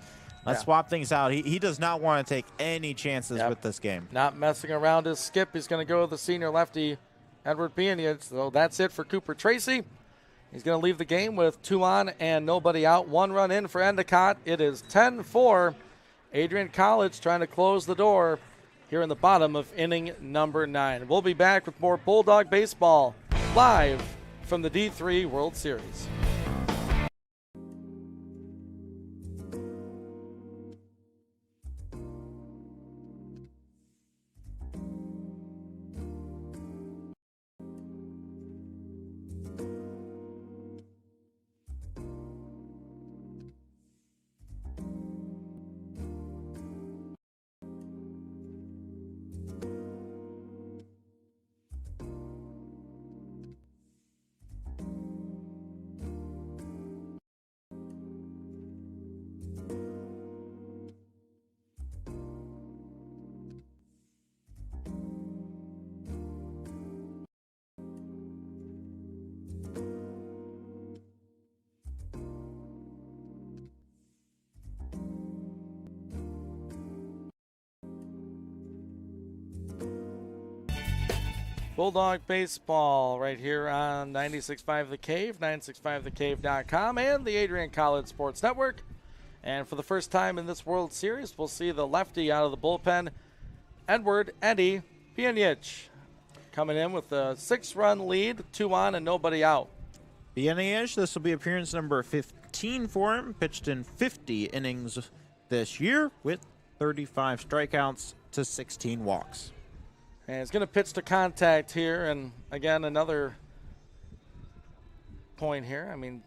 swap things out. He does not want to take any chances with this game. Not messing around his skip. He's going to go with the senior lefty, Edward Pianich. So that's it for Cooper Tracy. He's going to leave the game with 2 on and nobody out. 1 run in for Endicott. It is 10-4. Adrian College trying to close the door here in the bottom of inning number 9. We'll be back with more Bulldog baseball live from the D3 World Series. Bulldog baseball right here on 96.5 The Cave, 965thecave.com, and the Adrian College Sports Network. And for the first time in this World Series, we'll see the lefty out of the bullpen, Edward Eddie Pianich, coming in with a 6-run lead, 2 on and nobody out. Pianich, this will be appearance number 15 for him, pitched in 50 innings this year with 35 strikeouts to 16 walks. And he's going to pitch to contact here. And again, another point here. I mean,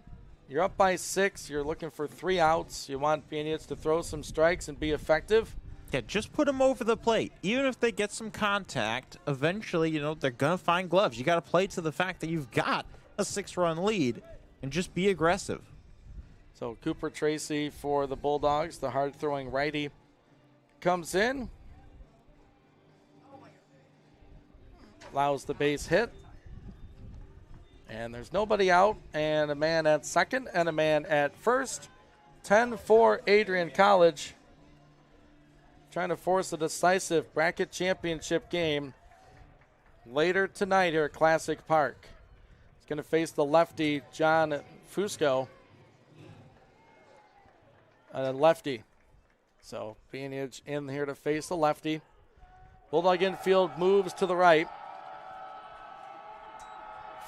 you're up by 6. You're looking for 3 outs. You want Bienic to throw some strikes and be effective. Yeah, just put them over the plate. Even if they get some contact, eventually, they're going to find gloves. You got to play to the fact that you've got a 6-run lead and just be aggressive. So Cooper Tracy for the Bulldogs, the hard-throwing righty, comes in. Allows the base hit. And there's nobody out, and a man at second and a man at first. 10-4 Adrian College. Trying to force a decisive bracket championship game later tonight here at Classic Park. He's going to face the lefty, John Fusco. A lefty. So Bienic in here to face the lefty. Bulldog infield moves to the right.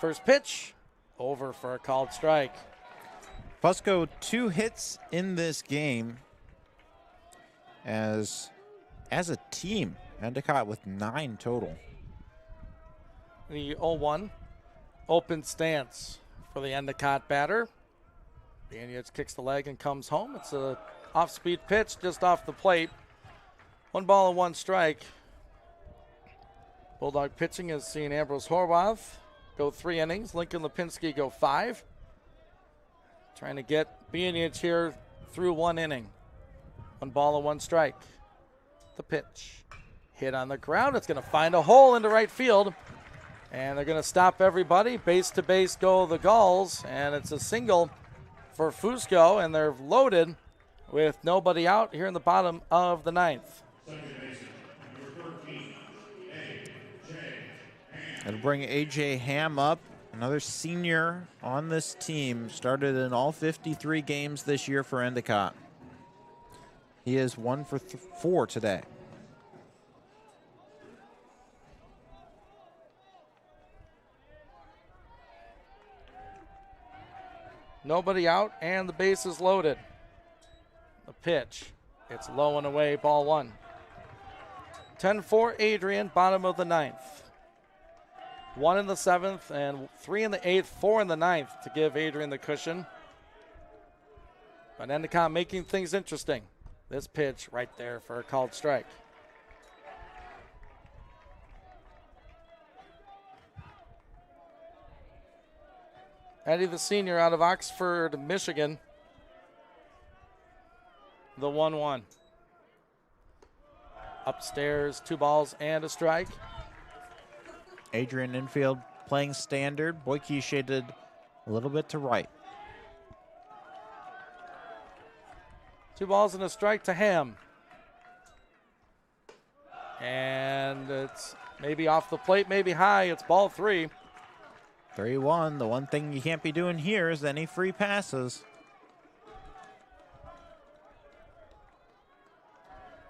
First pitch, over for a called strike. Fusco 2 hits in this game as a team. Endicott with 9 total. The 0-1 open stance for the Endicott batter. Bienic kicks the leg and comes home. It's a off-speed pitch just off the plate. 1 ball and 1 strike. Bulldog pitching has seen Ambrose Horwath go 3 innings. Lincoln Lipinski go 5. Trying to get Bienic here through 1 inning. 1 ball and 1 strike. The pitch. Hit on the ground. It's going to find a hole into right field. And they're going to stop everybody. Base to base go the Gulls. And it's a single for Fusco. And they're loaded with nobody out here in the bottom of the 9th. It'll bring A.J. Ham up, another senior on this team. Started in all 53 games this year for Endicott. He is 1 for 4 today. Nobody out, and the base is loaded. The pitch. It's low and away, ball 1. 10-4 Adrian, bottom of the 9th. 1 in the 7th and 3 in the 8th, 4 in the 9th to give Adrian the cushion. But Endicott making things interesting. This pitch right there for a called strike. Eddie the senior out of Oxford, Michigan. The 1-1. Upstairs, 2 balls and a strike. Adrian infield playing standard. Boyke shaded a little bit to right. 2 balls and a strike to Ham. And it's maybe off the plate, maybe high. It's ball 3. 3-1. The one thing you can't be doing here is any free passes.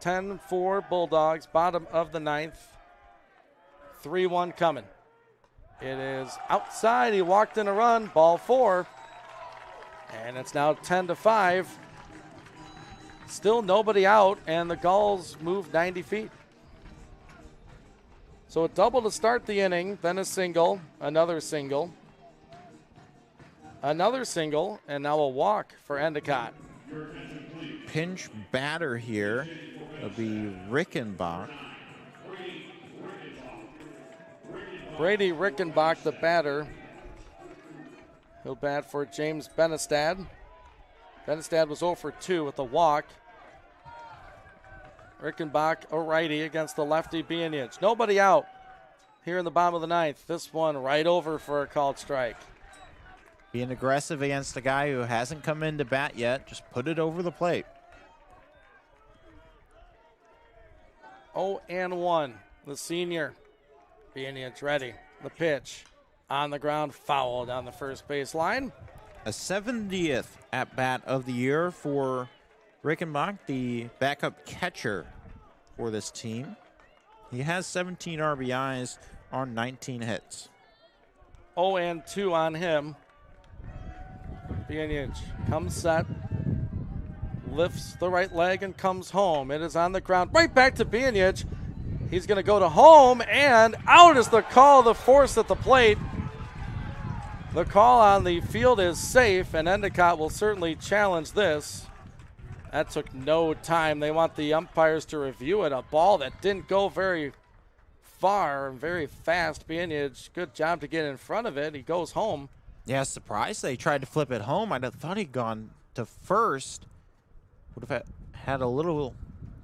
10-4 Bulldogs, bottom of the 9th. 3-1 coming. It is outside. He walked in a run. Ball 4. And it's now 10-5. Still nobody out, and the Gulls move 90 feet. So a double to start the inning, then a single, another single, another single, and now a walk for Endicott. Pinch batter here will be Rickenbach. Brady Rickenbach, the batter. He'll bat for James Benestad. Benestad was 0 for 2 with a walk. Rickenbach, a righty against the lefty Bienic. Nobody out here in the bottom of the 9th. This one right over for a called strike. Being aggressive against a guy who hasn't come in to bat yet. Just put it over the plate. 0-1. The senior. Bienic ready. The pitch on the ground, foul down the first base line. A 70th at-bat of the year for Rickenbach, the backup catcher for this team. He has 17 RBIs on 19 hits. 0-2 on him. Bienic comes set, lifts the right leg and comes home. It is on the ground. Right back to Bienic. He's going to go to home, and out is the call, the force at the plate. The call on the field is safe, and Endicott will certainly challenge this. That took no time. They want the umpires to review it. A ball that didn't go very far and very fast. Bienic, good job to get in front of it. He goes home. Yeah, surprised they tried to flip it home. I'd have thought he'd gone to first. Would have had a little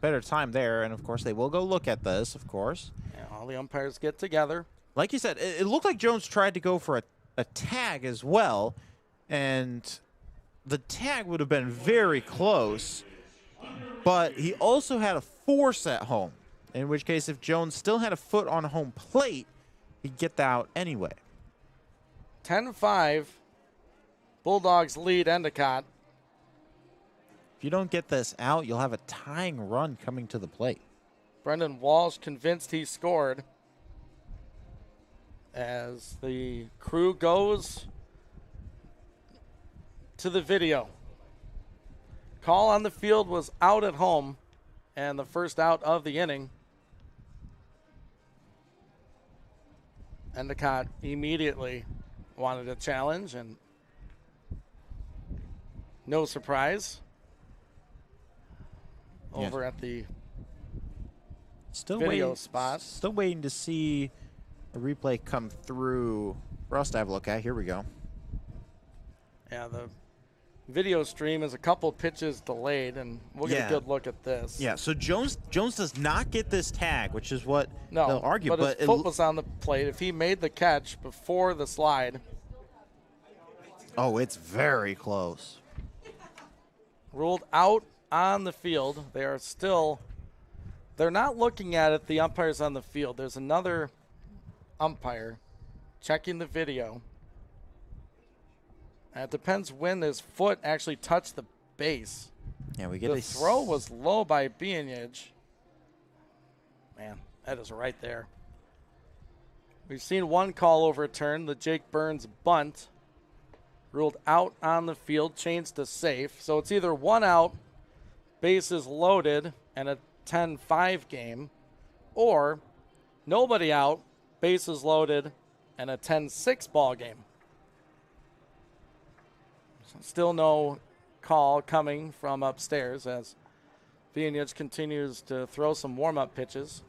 better time there. And, of course, they will go look at this, of course. Yeah, all the umpires get together. Like you said, it looked like Jones tried to go for a tag as well. And the tag would have been very close. But he also had a force at home, in which case if Jones still had a foot on home plate, he'd get that out anyway. 10-5. Bulldogs lead Endicott. If you don't get this out, you'll have a tying run coming to the plate. Brendan Walsh convinced he scored. As the crew goes to the video. Call on the field was out at home, and the first out of the inning. Endicott immediately wanted a challenge, and no surprise. Over at the video spot. Still waiting to see a replay come through for us to have a look at. Here we go. Yeah, the video stream is a couple pitches delayed, and we'll get a good look at this. Yeah, so Jones does not get this tag, which is what no, they'll argue. But his foot was on the plate. If he made the catch before the slide. Oh, it's very close. Ruled out on the field. They're not looking at it, the umpires on the field. There's another umpire checking the video. And it depends when his foot actually touched the base. Yeah, we get the throw was low by Bienic. Man, that is right there. We've seen one call overturned, the Jake Burns bunt. Ruled out on the field, changed to safe. So it's either one out, bases loaded, and a 10-5 game, or nobody out, bases loaded, and a 10-6 ball game. Still no call coming from upstairs as Bienic continues to throw some warm-up pitches.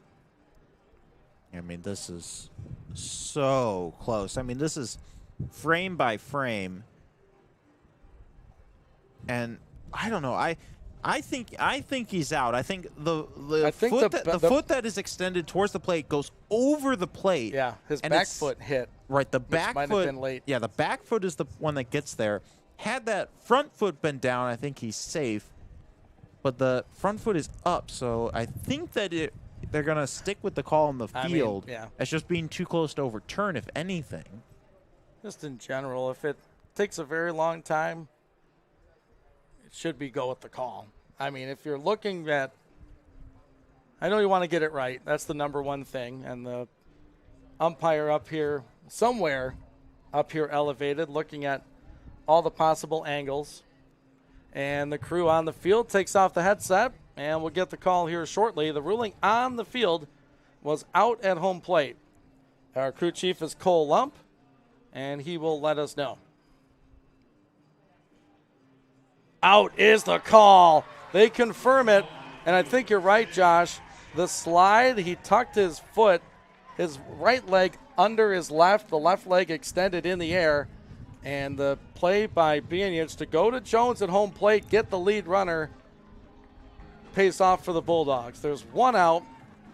I mean, this is so close. I mean, this is frame by frame. And I don't know. I think he's out. I think the foot that is extended towards the plate goes over the plate. Yeah, his back foot hit. Right, the back foot might have been late. Yeah, the back foot is the one that gets there. Had that front foot been down, I think he's safe. But the front foot is up, so I think that they're going to stick with the call on the field as just being too close to overturn, if anything. Just in general, if it takes a very long time, it should be go with the call. I mean, if you're looking at, I know you want to get it right. That's the number one thing. And the umpire up here, somewhere up here elevated, looking at all the possible angles. And the crew on the field takes off the headset, and we'll get the call here shortly. The ruling on the field was out at home plate. Our crew chief is Cole Lump, and he will let us know. Out is the call. They confirm it, and I think you're right, Josh. The slide, he tucked his foot, his right leg under his left, the left leg extended in the air, and the play by Bienic to go to Jones at home plate, get the lead runner, pays off for the Bulldogs. There's one out,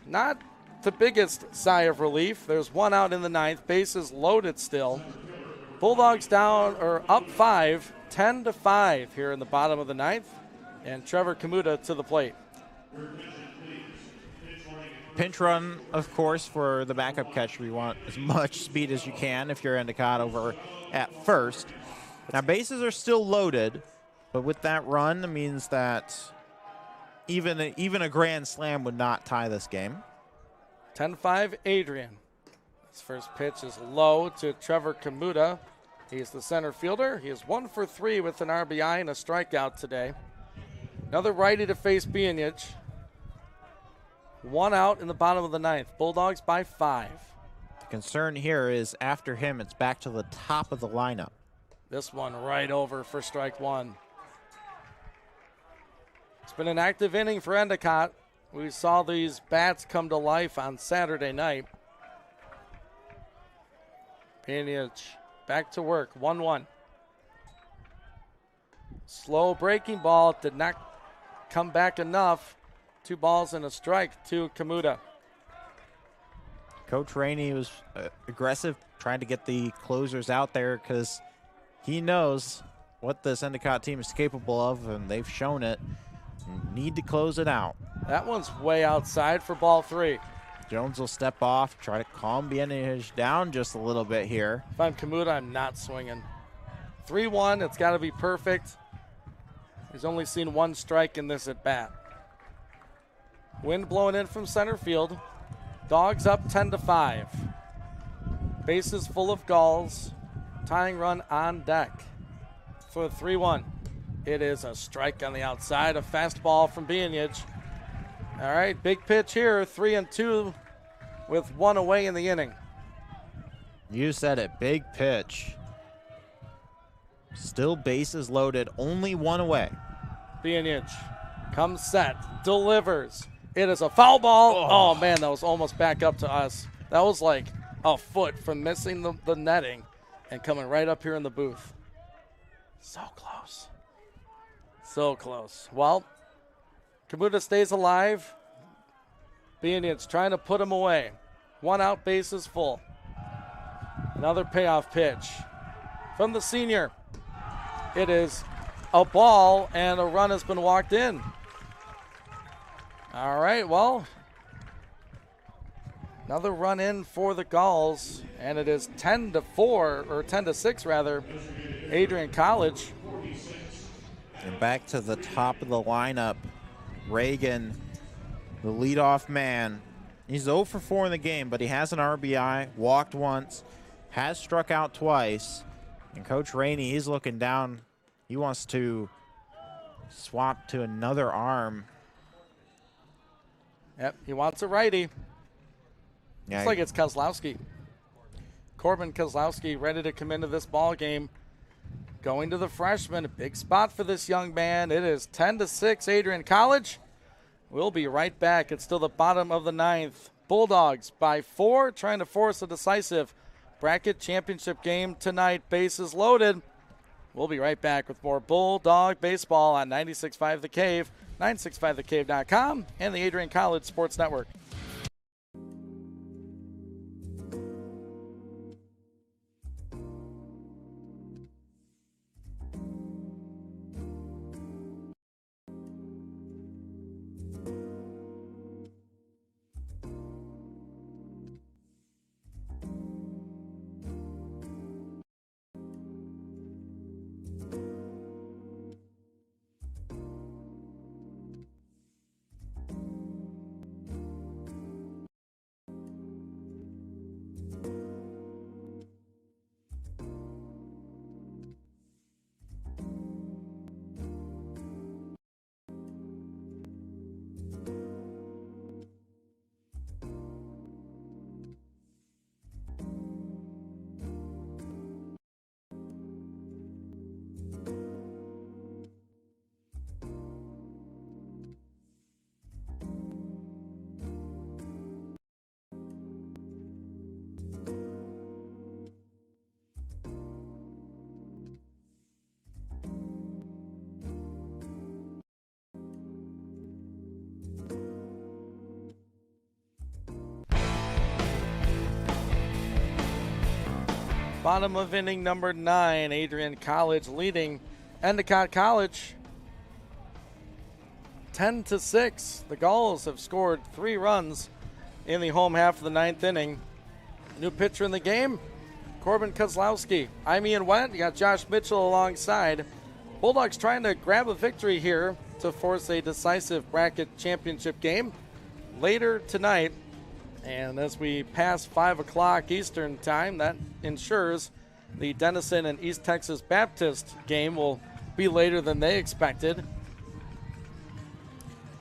not the biggest sigh of relief. There's one out in the ninth, bases loaded still. Bulldogs down or up 5, 10-5 here in the bottom of the ninth, and Trevor Kamuta to the plate. Pinch run, of course, for the backup catcher. We want as much speed as you can if you're Endicott over at first. Now, bases are still loaded, but with that run, it means that even a grand slam would not tie this game. 10-5, Adrian. His first pitch is low to Trevor Kamuta. He's the center fielder. He is 1 for 3 with an RBI and a strikeout today. Another righty to face Bienic. 1 out in the bottom of the 9th. Bulldogs by 5. The concern here is after him, it's back to the top of the lineup. This one right over for strike 1. It's been an active inning for Endicott. We saw these bats come to life on Saturday night. Bienic back to work, 1-1. Slow breaking ball, did not come back enough. 2 balls and a strike to Kamuta. Coach Rainey was aggressive, trying to get the closers out there because he knows what this Endicott team is capable of, and they've shown it. You need to close it out. That one's way outside for ball 3. Jones will step off, try to calm Bienic down just a little bit here. If I'm Kamuta, I'm not swinging. 3-1, it's got to be perfect. He's only seen 1 strike in this at bat. Wind blowing in from center field. Dogs up 10-5. Bases full of Gulls. Tying run on deck for 3-1. It is a strike on the outside. A fastball from Bienic. All right, big pitch here. 3-2 with 1 away in the inning. You said it, big pitch. Still bases loaded, only 1 away. Bienic comes set, delivers. It is a foul ball. Oh, man, that was almost back up to us. That was like a foot from missing the netting and coming right up here in the booth. So close. So close. Well, Kamuta stays alive. Bienic trying to put him away. 1 out, bases full. Another payoff pitch from the senior. It is a ball, and a run has been walked in. All right, well, another run in for the Gulls, and it is 10-4, or 10-6 rather, Adrian College. And back to the top of the lineup, Reagan, the leadoff man. He's 0 for 4 in the game, but he has an RBI, walked once, has struck out twice. And Coach Rainey, he's looking down. He wants to swap to another arm. Yep, he wants a righty. Yeah, Looks like it's Kozlowski. Corbin Kozlowski ready to come into this ball game. Going to the freshman, a big spot for this young man. It is 10-6, Adrian College. We'll be right back. It's still the bottom of the 9th. Bulldogs by 4, trying to force a decisive bracket championship game tonight. Bases loaded. We'll be right back with more Bulldog baseball on 96.5 The Cave, 965thecave.com, and the Adrian College Sports Network. Bottom of inning number 9, Adrian College leading Endicott College 10-6. The Gulls have scored 3 runs in the home half of the 9th inning. New pitcher in the game, Corbin Kozlowski. Ian Went, you got Josh Mitchell alongside. Bulldogs trying to grab a victory here to force a decisive bracket championship game later tonight. And as we pass 5 o'clock Eastern time, that ensures The Denison and East Texas Baptist game will be later than they expected.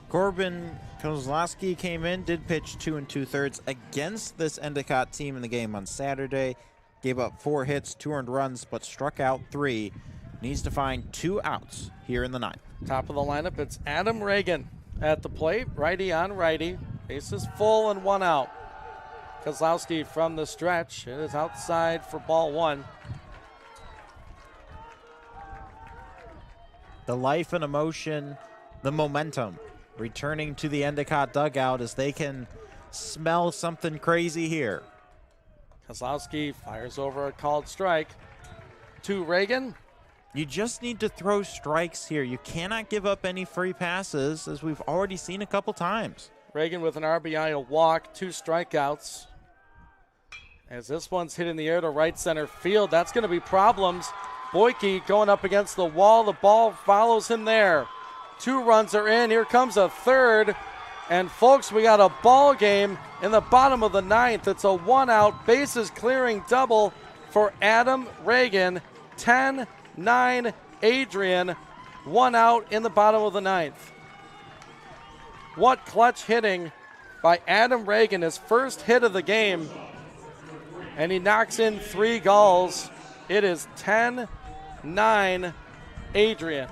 Corbin Kozlowski came in, did pitch 2 2/3 against this Endicott team in the game on Saturday. Gave up 4 hits, 2 earned runs, but struck out 3. Needs to find 2 outs here in the 9th. Top of the lineup, it's Adam Reagan at the plate. Righty on righty. Bases full and 1 out. Kozlowski from the stretch. It is outside for ball 1. The life and emotion, the momentum returning to the Endicott dugout as they can smell something crazy here. Kozlowski fires over a called strike to Reagan. You just need to throw strikes here. You cannot give up any free passes, as we've already seen a couple times. Reagan with an RBI, a walk, 2 strikeouts. As this one's hit in the air to right center field, that's going to be problems. Boyke going up against the wall. The ball follows him there. 2 runs are in. Here comes a third. And folks, we got a ball game in the bottom of the 9th. It's a 1-out bases clearing double for Adam Reagan. 10-9 Adrian. 1 out in the bottom of the 9th. What clutch hitting by Adam Reagan, his first hit of the game. And he knocks in 3 goals. It is 10-9 Adrian.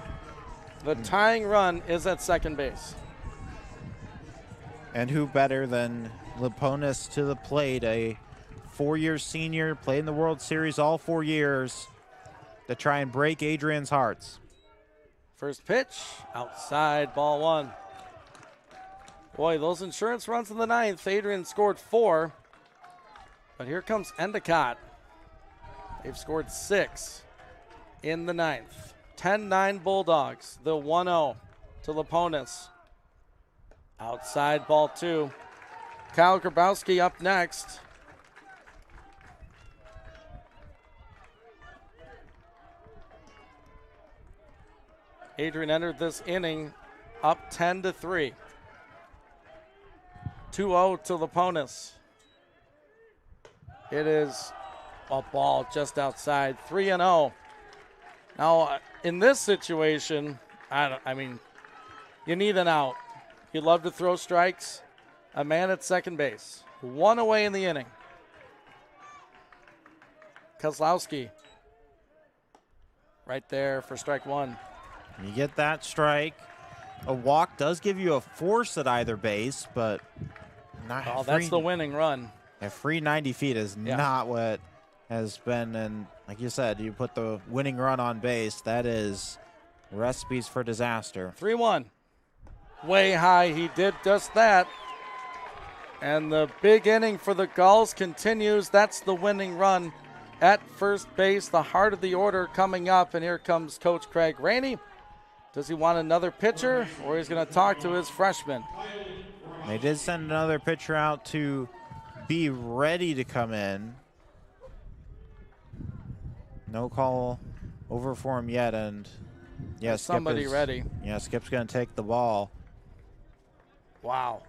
The tying run is at second base. And who better than Leponis to the plate, a 4-year senior, played in the World Series all 4 years, to try and break Adrian's hearts. First pitch, outside, ball 1. Boy, those insurance runs in the 9th. Adrian scored 4. But here comes Endicott. They've scored 6 in the 9th. 10-9 Bulldogs. The 1-0 to Leponis. Outside, ball 2. Kyle Grabowski up next. Adrian entered this inning up 10-3. 2-0 to Leponis. It is a ball just outside, 3-0. Now, in this situation, I mean, you need an out. You'd love to throw strikes. A man at second base. 1 away in the inning. Kozlowski right there for strike 1. You get that strike. A walk does give you a force at either base, but not Oh, that's the winning run. A free 90 feet is not what has been, and like you said, you put the winning run on base. That is recipes for disaster. 3-1. Way high. He did just that. And the big inning for the Gulls continues. That's the winning run at first base. The heart of the order coming up. And here comes Coach Craig Rainey. Does he want another pitcher, or he's going to talk to his freshman? They did send another pitcher out to be ready to come in. No call over for him yet, and yeah, Skip somebody is ready. Yeah, Skip's going to take the ball. Wow.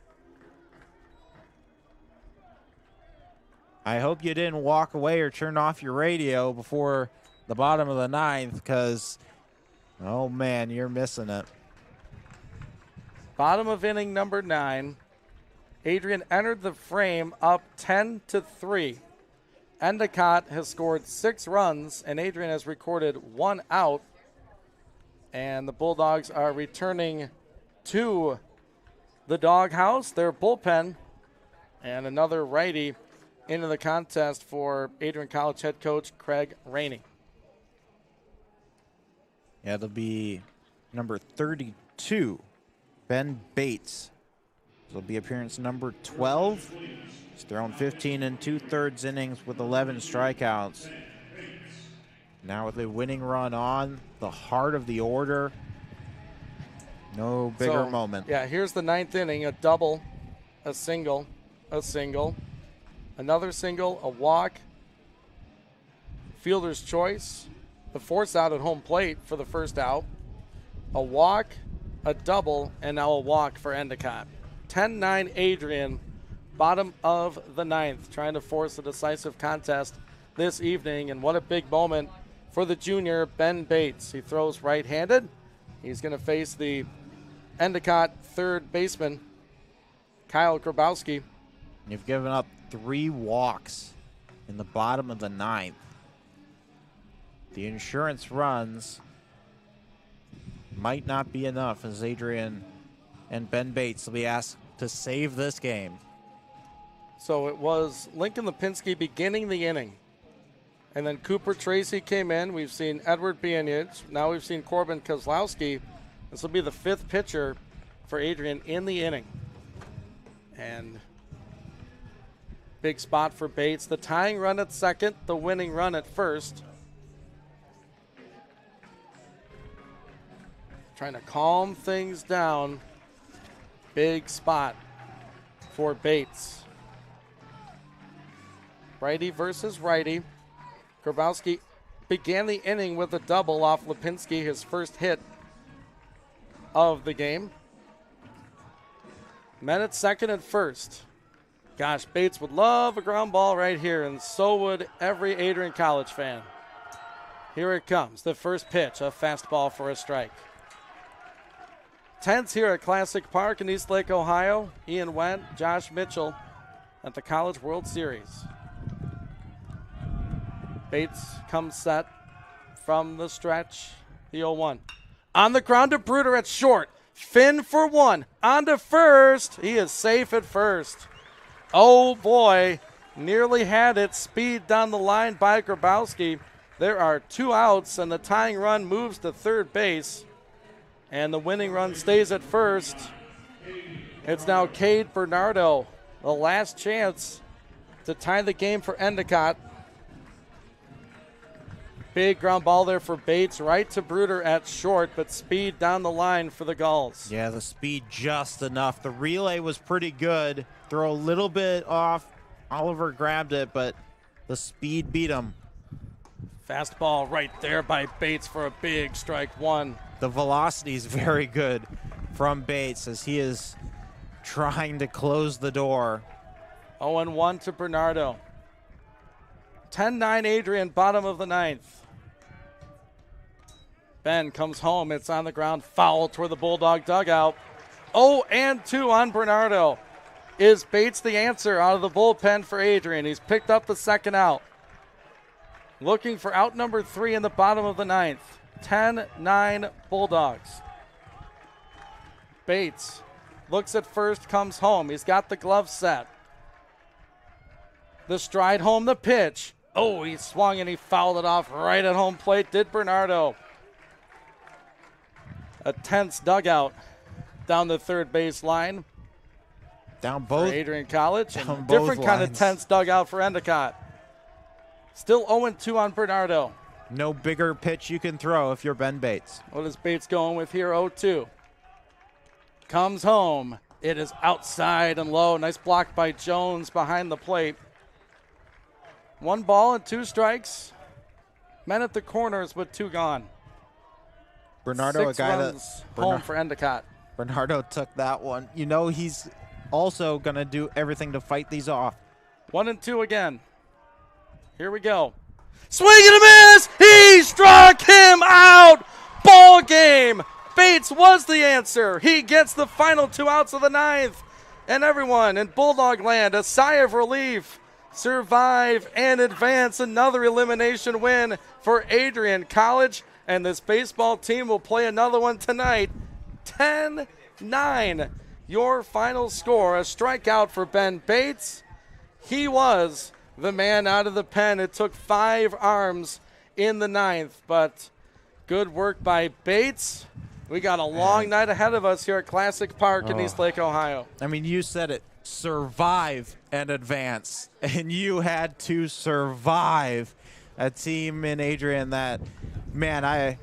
I hope you didn't walk away or turn off your radio before the bottom of the 9th, because, oh man, you're missing it. Bottom of inning number 9. Adrian entered the frame up 10-3. Endicott has scored 6 runs, and Adrian has recorded 1 out. And the Bulldogs are returning to the doghouse, their bullpen, and another righty into the contest for Adrian College head coach Craig Rainey. Yeah, it'll be number 32, Ben Bates. It'll be appearance number 12. He's thrown 15 2/3 innings with 11 strikeouts. Now with a winning run on the heart of the order. No bigger moment. Yeah, here's the 9th inning. A double, a single, another single, a walk, fielder's choice, the force out at home plate for the first out, a walk, a double, and now a walk for Endicott. 10-9 Adrian, bottom of the 9th, trying to force a decisive contest this evening. And what a big moment for the junior, Ben Bates. He throws right-handed. He's going to face the Endicott third baseman, Kyle Grabowski. You've given up 3 walks in the bottom of the 9th. The insurance runs might not be enough as Adrian and Ben Bates will be asked to save this game. So it was Lincoln Lipinski beginning the inning. And then Cooper Tracy came in. We've seen Edward Bianich. Now we've seen Corbin Kozlowski. This will be the 5th pitcher for Adrian in the inning. And big spot for Bates. The tying run at second, the winning run at first. Trying to calm things down. Big spot for Bates. Righty versus righty. Grabowski began the inning with a double off Lipinski, his first hit of the game. Men at second and first. Gosh, Bates would love a ground ball right here, and so would every Adrian College fan. Here it comes, the first pitch, a fastball for a strike. Tense here at Classic Park in Eastlake, Ohio. Ian Wendt, Josh Mitchell at the College World Series. Bates comes set from the stretch, the 0-1. On the ground to Bruder at short. Finn for 1. On to first. He is safe at first. Oh boy, nearly had it. Speed down the line by Grabowski. There are 2 outs, and the tying run moves to third base. And the winning run stays at first. It's now Cade Bernardo, the last chance to tie the game for Endicott. Big ground ball there for Bates, right to Bruder at short, but speed down the line for the Gulls. Yeah, the speed just enough. The relay was pretty good. Throw a little bit off. Oliver grabbed it, but the speed beat him. Fastball right there by Bates for a big strike 1. The velocity is very good from Bates as he is trying to close the door. 0-1 to Bernardo. 10-9 Adrian, bottom of the 9th. Ben comes home. It's on the ground. Foul toward the Bulldog dugout. 0-2 on Bernardo. Is Bates the answer out of the bullpen for Adrian? He's picked up the second out. Looking for out number 3 in the bottom of the 9th. 10-9 Bulldogs. Bates looks at first, comes home. He's got the glove set. The stride home, the pitch. Oh, he swung and he fouled it off right at home plate, did Bernardo. A tense dugout down the third base line. Down both. For Adrian College. Down And both different kind of lines. tense dugout for Endicott. Still 0-2 on Bernardo. No bigger pitch you can throw if you're Ben Bates. What is Bates going with here? 0-2. Comes home. It is outside and low. Nice block by Jones behind the plate. 1 ball and 2 strikes. Men at the corners with 2 gone. Bernardo, 6 a guy runs that home for Endicott. Bernardo took that one. You know he's also going to do everything to fight these off. 1-2 again. Here we go. Swing and a miss! He struck him out! Ball game! Bates was the answer. He gets the final 2 outs of the 9th. And everyone in Bulldog land, a sigh of relief. Survive and advance. Another elimination win for Adrian College. And this baseball team will play another one tonight. 10-9. Your final score, a strikeout for Ben Bates. He was the man out of the pen. It took 5 arms in the 9th, but good work by Bates. We got a long night ahead of us here at Classic Park in Eastlake, Ohio. I mean, you said it. Survive and advance. And you had to survive a team in Adrian that, man, I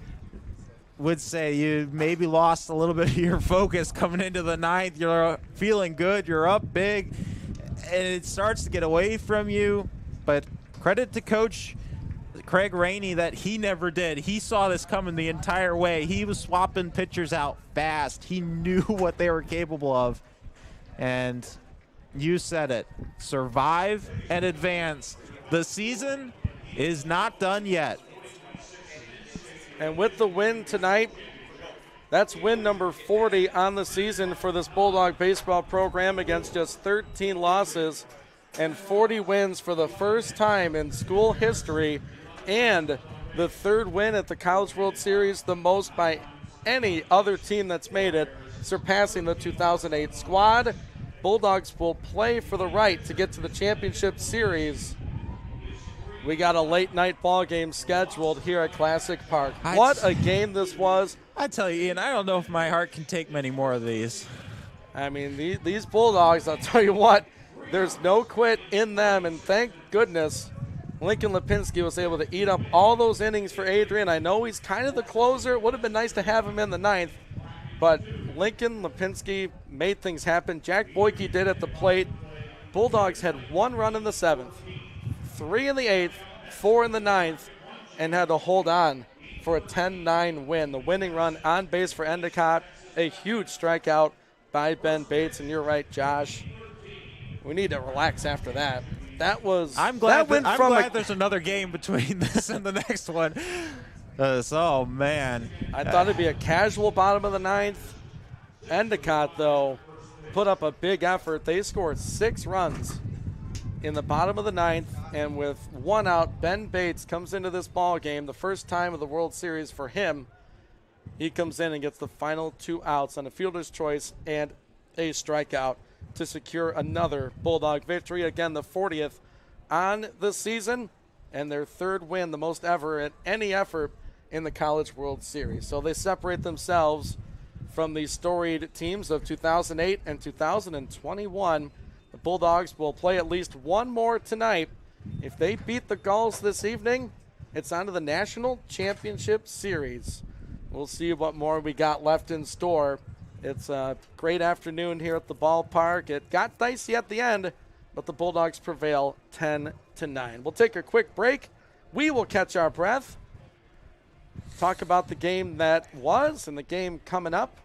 would say you maybe lost a little bit of your focus coming into the 9th. You're feeling good. You're up big. And it starts to get away from you. But credit to Coach Craig Rainey that he never did. He saw this coming the entire way. He was swapping pitchers out fast. He knew what they were capable of. And you said it. Survive and advance. The season is not done yet. And with the win tonight, that's win number 40 on the season for this Bulldog baseball program against just 13 losses and 40 wins for the first time in school history, and the third win at the College World Series, the most by any other team that's made it, surpassing the 2008 squad. Bulldogs will play for the right to get to the championship series. We got a late night ball game scheduled here at Classic Park. What a game this was. I tell you, Ian, I don't know if my heart can take many more of these. I mean, these Bulldogs, I'll tell you what, there's no quit in them, and thank goodness Lincoln Lipinski was able to eat up all those innings for Adrian. I know he's kind of the closer. It would have been nice to have him in the ninth, but Lincoln Lipinski made things happen. Jack Boyke did at the plate. Bulldogs had 1 run in the 7th, 3 in the 8th, 4 in the 9th, and had to hold on for a 10-9 win. The winning run on base for Endicott, a huge strikeout by Ben Bates. And you're right, Josh, we need to relax after that. That was. I'm glad there's another game between this and the next one. Oh man, I thought it'd be a casual bottom of the 9th. Endicott, though, put up a big effort. They scored 6 runs in the bottom of the 9th, and with 1 out, Ben Bates comes into this ball game, the first time of the World Series for him. He comes in and gets the final 2 outs on a fielder's choice and a strikeout to secure another Bulldog victory. Again, the 40th on the season, and their 3rd win, the most ever at any effort in the College World Series. So they separate themselves from the storied teams of 2008 and 2021. The Bulldogs will play at least one more tonight. If they beat the Gulls this evening, it's on to the National Championship Series. We'll see what more we got left in store. It's a great afternoon here at the ballpark. It got dicey at the end, but the Bulldogs prevail 10-9. We'll take a quick break. We will catch our breath, talk about the game that was and the game coming up,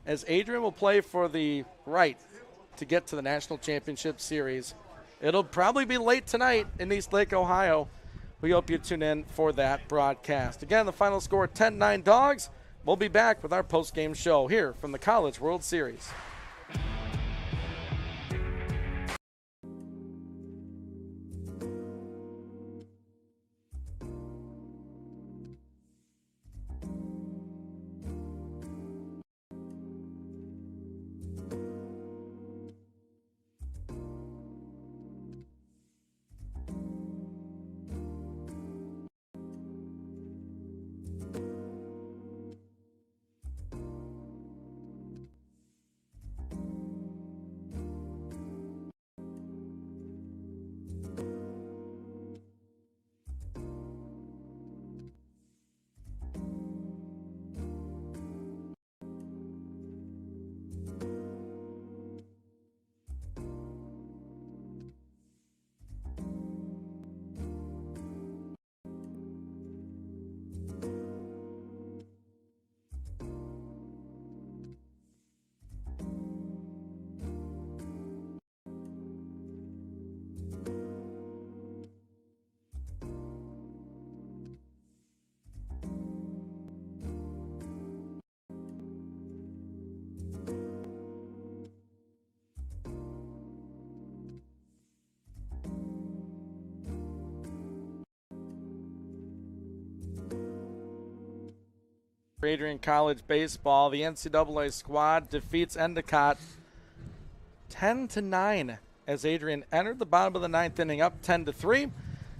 as Adrian will play for the right to get to the National Championship Series. It'll probably be late tonight in East Lake, Ohio. We hope you tune in for that broadcast. Again, the final score, 10-9 Dogs. We'll be back with our post-game show here from the College World Series. Adrian College baseball, the NCAA squad defeats Endicott 10-9 as Adrian entered the bottom of the 9th inning up 10-3.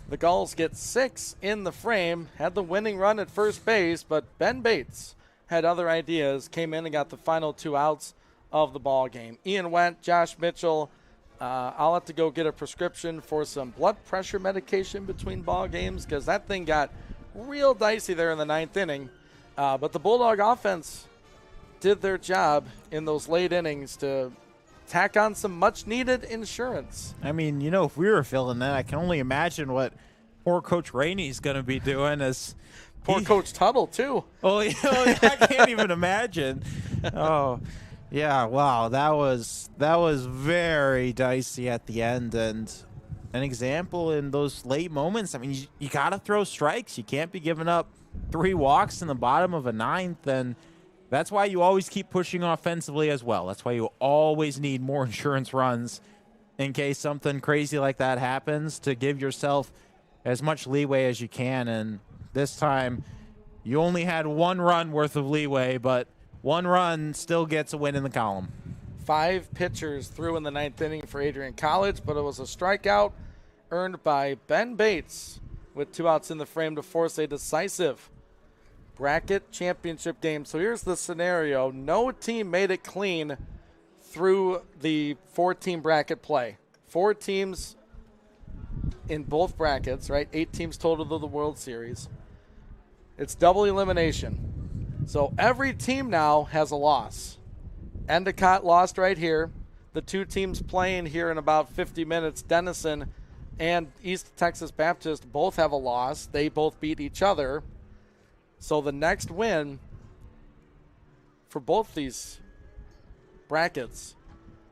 The Gulls get 6 in the frame, had the winning run at first base, but Ben Bates had other ideas, came in and got the final 2 outs of the ball game. Ian went, Josh Mitchell. I'll have to go get a prescription for some blood pressure medication between ball games because that thing got real dicey there in the 9th inning. But the Bulldog offense did their job in those late innings to tack on some much-needed insurance. I mean, you know, if we were feeling that, I can only imagine what poor Coach Rainey's going to be doing. Poor Coach Tuttle, too. Oh, you know, I can't even imagine. Oh, yeah, wow, that was very dicey at the end. And an example in those late moments. I mean, you got to throw strikes. You can't be giving up 3 walks in the bottom of a 9th, and that's why you always keep pushing offensively as well. That's why you always need more insurance runs in case something crazy like that happens, to give yourself as much leeway as you can. And this time, you only had 1 run worth of leeway, but 1 run still gets a win in the column. 5 pitchers threw in the 9th inning for Adrian College, but it was a strikeout earned by Ben Bates with 2 outs in the frame to force a decisive bracket championship game. So here's the scenario. No team made it clean through the 4-team bracket play. 4 teams in both brackets, right? 8 teams total to the World Series. It's double elimination. So every team now has a loss. Endicott lost right here. The 2 teams playing here in about 50 minutes, Denison and East Texas Baptist, both have a loss. They both beat each other. So the next win for both these brackets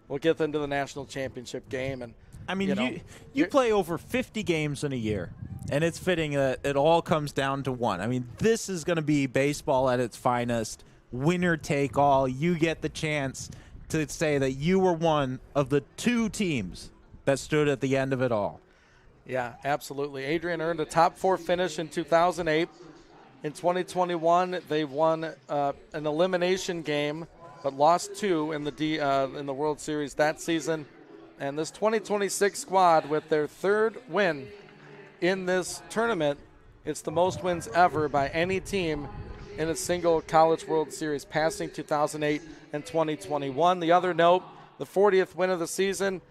will get them to the national championship game. And I mean, you play over 50 games in a year, and it's fitting that it all comes down to 1. I mean, this is going to be baseball at its finest. Winner take all. You get the chance to say that you were one of the 2 teams that stood at the end of it all. Yeah, absolutely. Adrian earned a top 4 finish in 2008. In 2021, they won an elimination game, but lost 2 in the World Series that season. And this 2026 squad, with their 3rd win in this tournament, it's the most wins ever by any team in a single College World Series, passing 2008 and 2021. The other note, the 40th win of the season.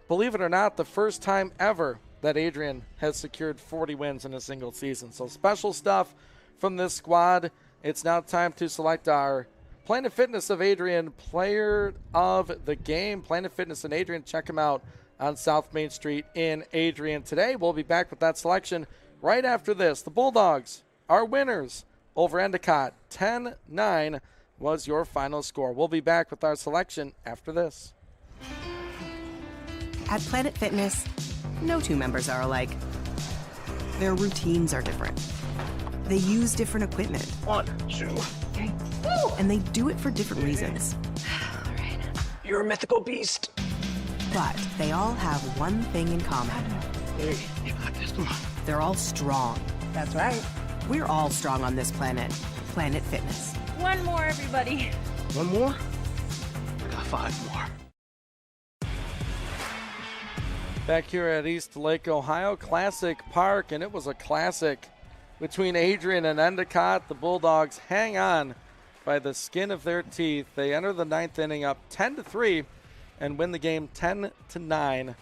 Believe it or not, the first time ever that Adrian has secured 40 wins in a single season. So special stuff from this squad. It's now time to select our Planet Fitness of Adrian Player of the Game. Planet Fitness and Adrian, check him out on South Main Street in Adrian today. We'll be back with that selection right after this. The Bulldogs are winners over Endicott. 10-9 was your final score. We'll be back with our selection after this. At Planet Fitness, no 2 members are alike. Their routines are different. They use different equipment. 1, 2, 3. Woo! And they do it for different reasons. All right. You're a mythical beast. But they all have one thing in common. Hey, you got this. Come on. They're all strong. That's right. We're all strong on this planet. Planet Fitness. 1 more, everybody. 1 more? I got 5 more. Back here at East Lake, Ohio, Classic Park, and it was a classic between Adrian and Endicott. The Bulldogs hang on by the skin of their teeth. They enter the 9th inning up 10-3 and win the game 10-9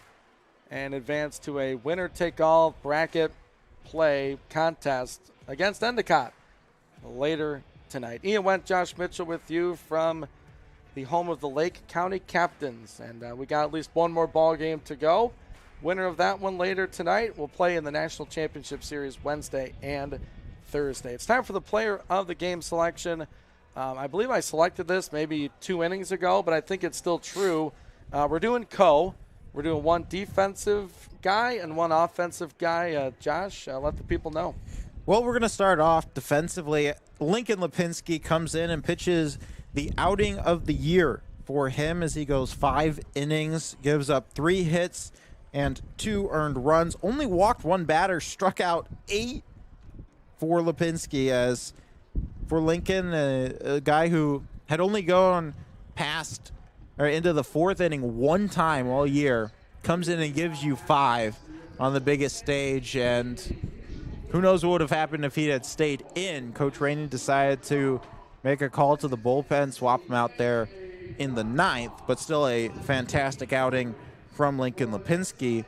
and advance to a winner-take-all bracket play contest against Endicott later tonight. Ian Went, Josh Mitchell with you from the home of the Lake County Captains, and we got at least 1 more ball game to go. Winner of that one later tonight will play in the National Championship Series Wednesday and Thursday. It's time for the player of the game selection. I believe I selected this maybe 2 innings ago, but I think it's still true. We're doing We're doing 1 defensive guy and 1 offensive guy. Josh, let the people know. Well, we're going to start off defensively. Lincoln Lipinski comes in and pitches the outing of the year for him as he goes 5 innings, gives up 3 hits and 2 earned runs. Only walked 1 batter, struck out 8 for Lipinski. As for Lincoln, a guy who had only gone past or into the 4th inning 1 time all year, comes in and gives you 5 on the biggest stage. And who knows what would have happened if he had stayed in. Coach Rainey decided to make a call to the bullpen, swap him out there in the 9th, but still a fantastic outing from Lincoln Lipinski.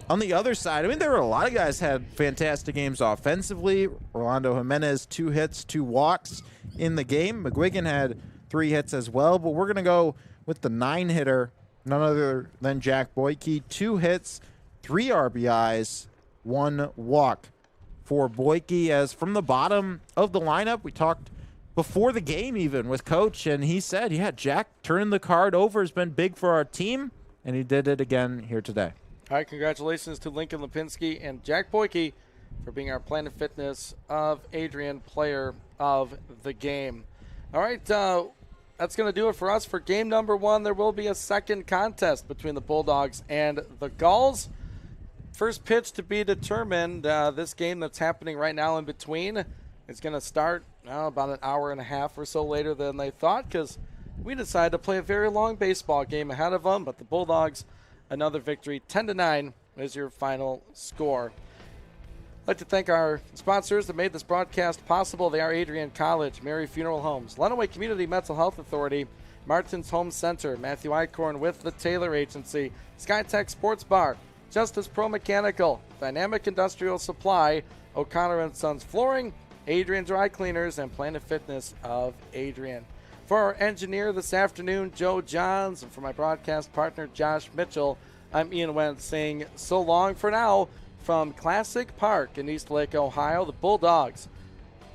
On the other side, I mean, there were a lot of guys had fantastic games offensively. Rolando Jimenez, 2 hits, 2 walks in the game. McGuigan had 3 hits as well, but we're going to go with the 9-hitter, none other than Jack Boyke. 2 hits, 3 RBIs, 1 walk for Boyke. As from the bottom of the lineup, we talked before the game even with Coach, and he said, yeah, Jack turning the card over has been big for our team, and he did it again here today. All right, congratulations to Lincoln Lipinski and Jack Boyke for being our Planet Fitness of Adrian Player of the Game. All right, that's going to do it for us for game number 1. There will be a second contest between the Bulldogs and the Gulls. First pitch to be determined. This game that's happening right now in between is going to start about an hour and a half or so later than they thought, because we decided to play a very long baseball game ahead of them, but the Bulldogs, another victory, 10-9 is your final score. I'd like to thank our sponsors that made this broadcast possible. They are Adrian College, Mary Funeral Homes, Lenawee Community Mental Health Authority, Martin's Home Center, Matthew Eichhorn with the Taylor Agency, SkyTech Sports Bar, Justice Pro Mechanical, Dynamic Industrial Supply, O'Connor & Sons Flooring, Adrian Dry Cleaners, and Planet Fitness of Adrian. For our engineer this afternoon, Joe Johns, and for my broadcast partner, Josh Mitchell, I'm Ian Wentz saying so long for now. From Classic Park in East Lake, Ohio, the Bulldogs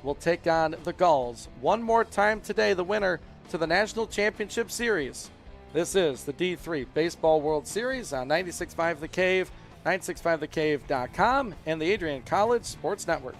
will take on the Gulls one more time today, the winner to the National Championship Series. This is the D3 Baseball World Series on 96.5 The Cave, 965thecave.com, and the Adrian College Sports Network.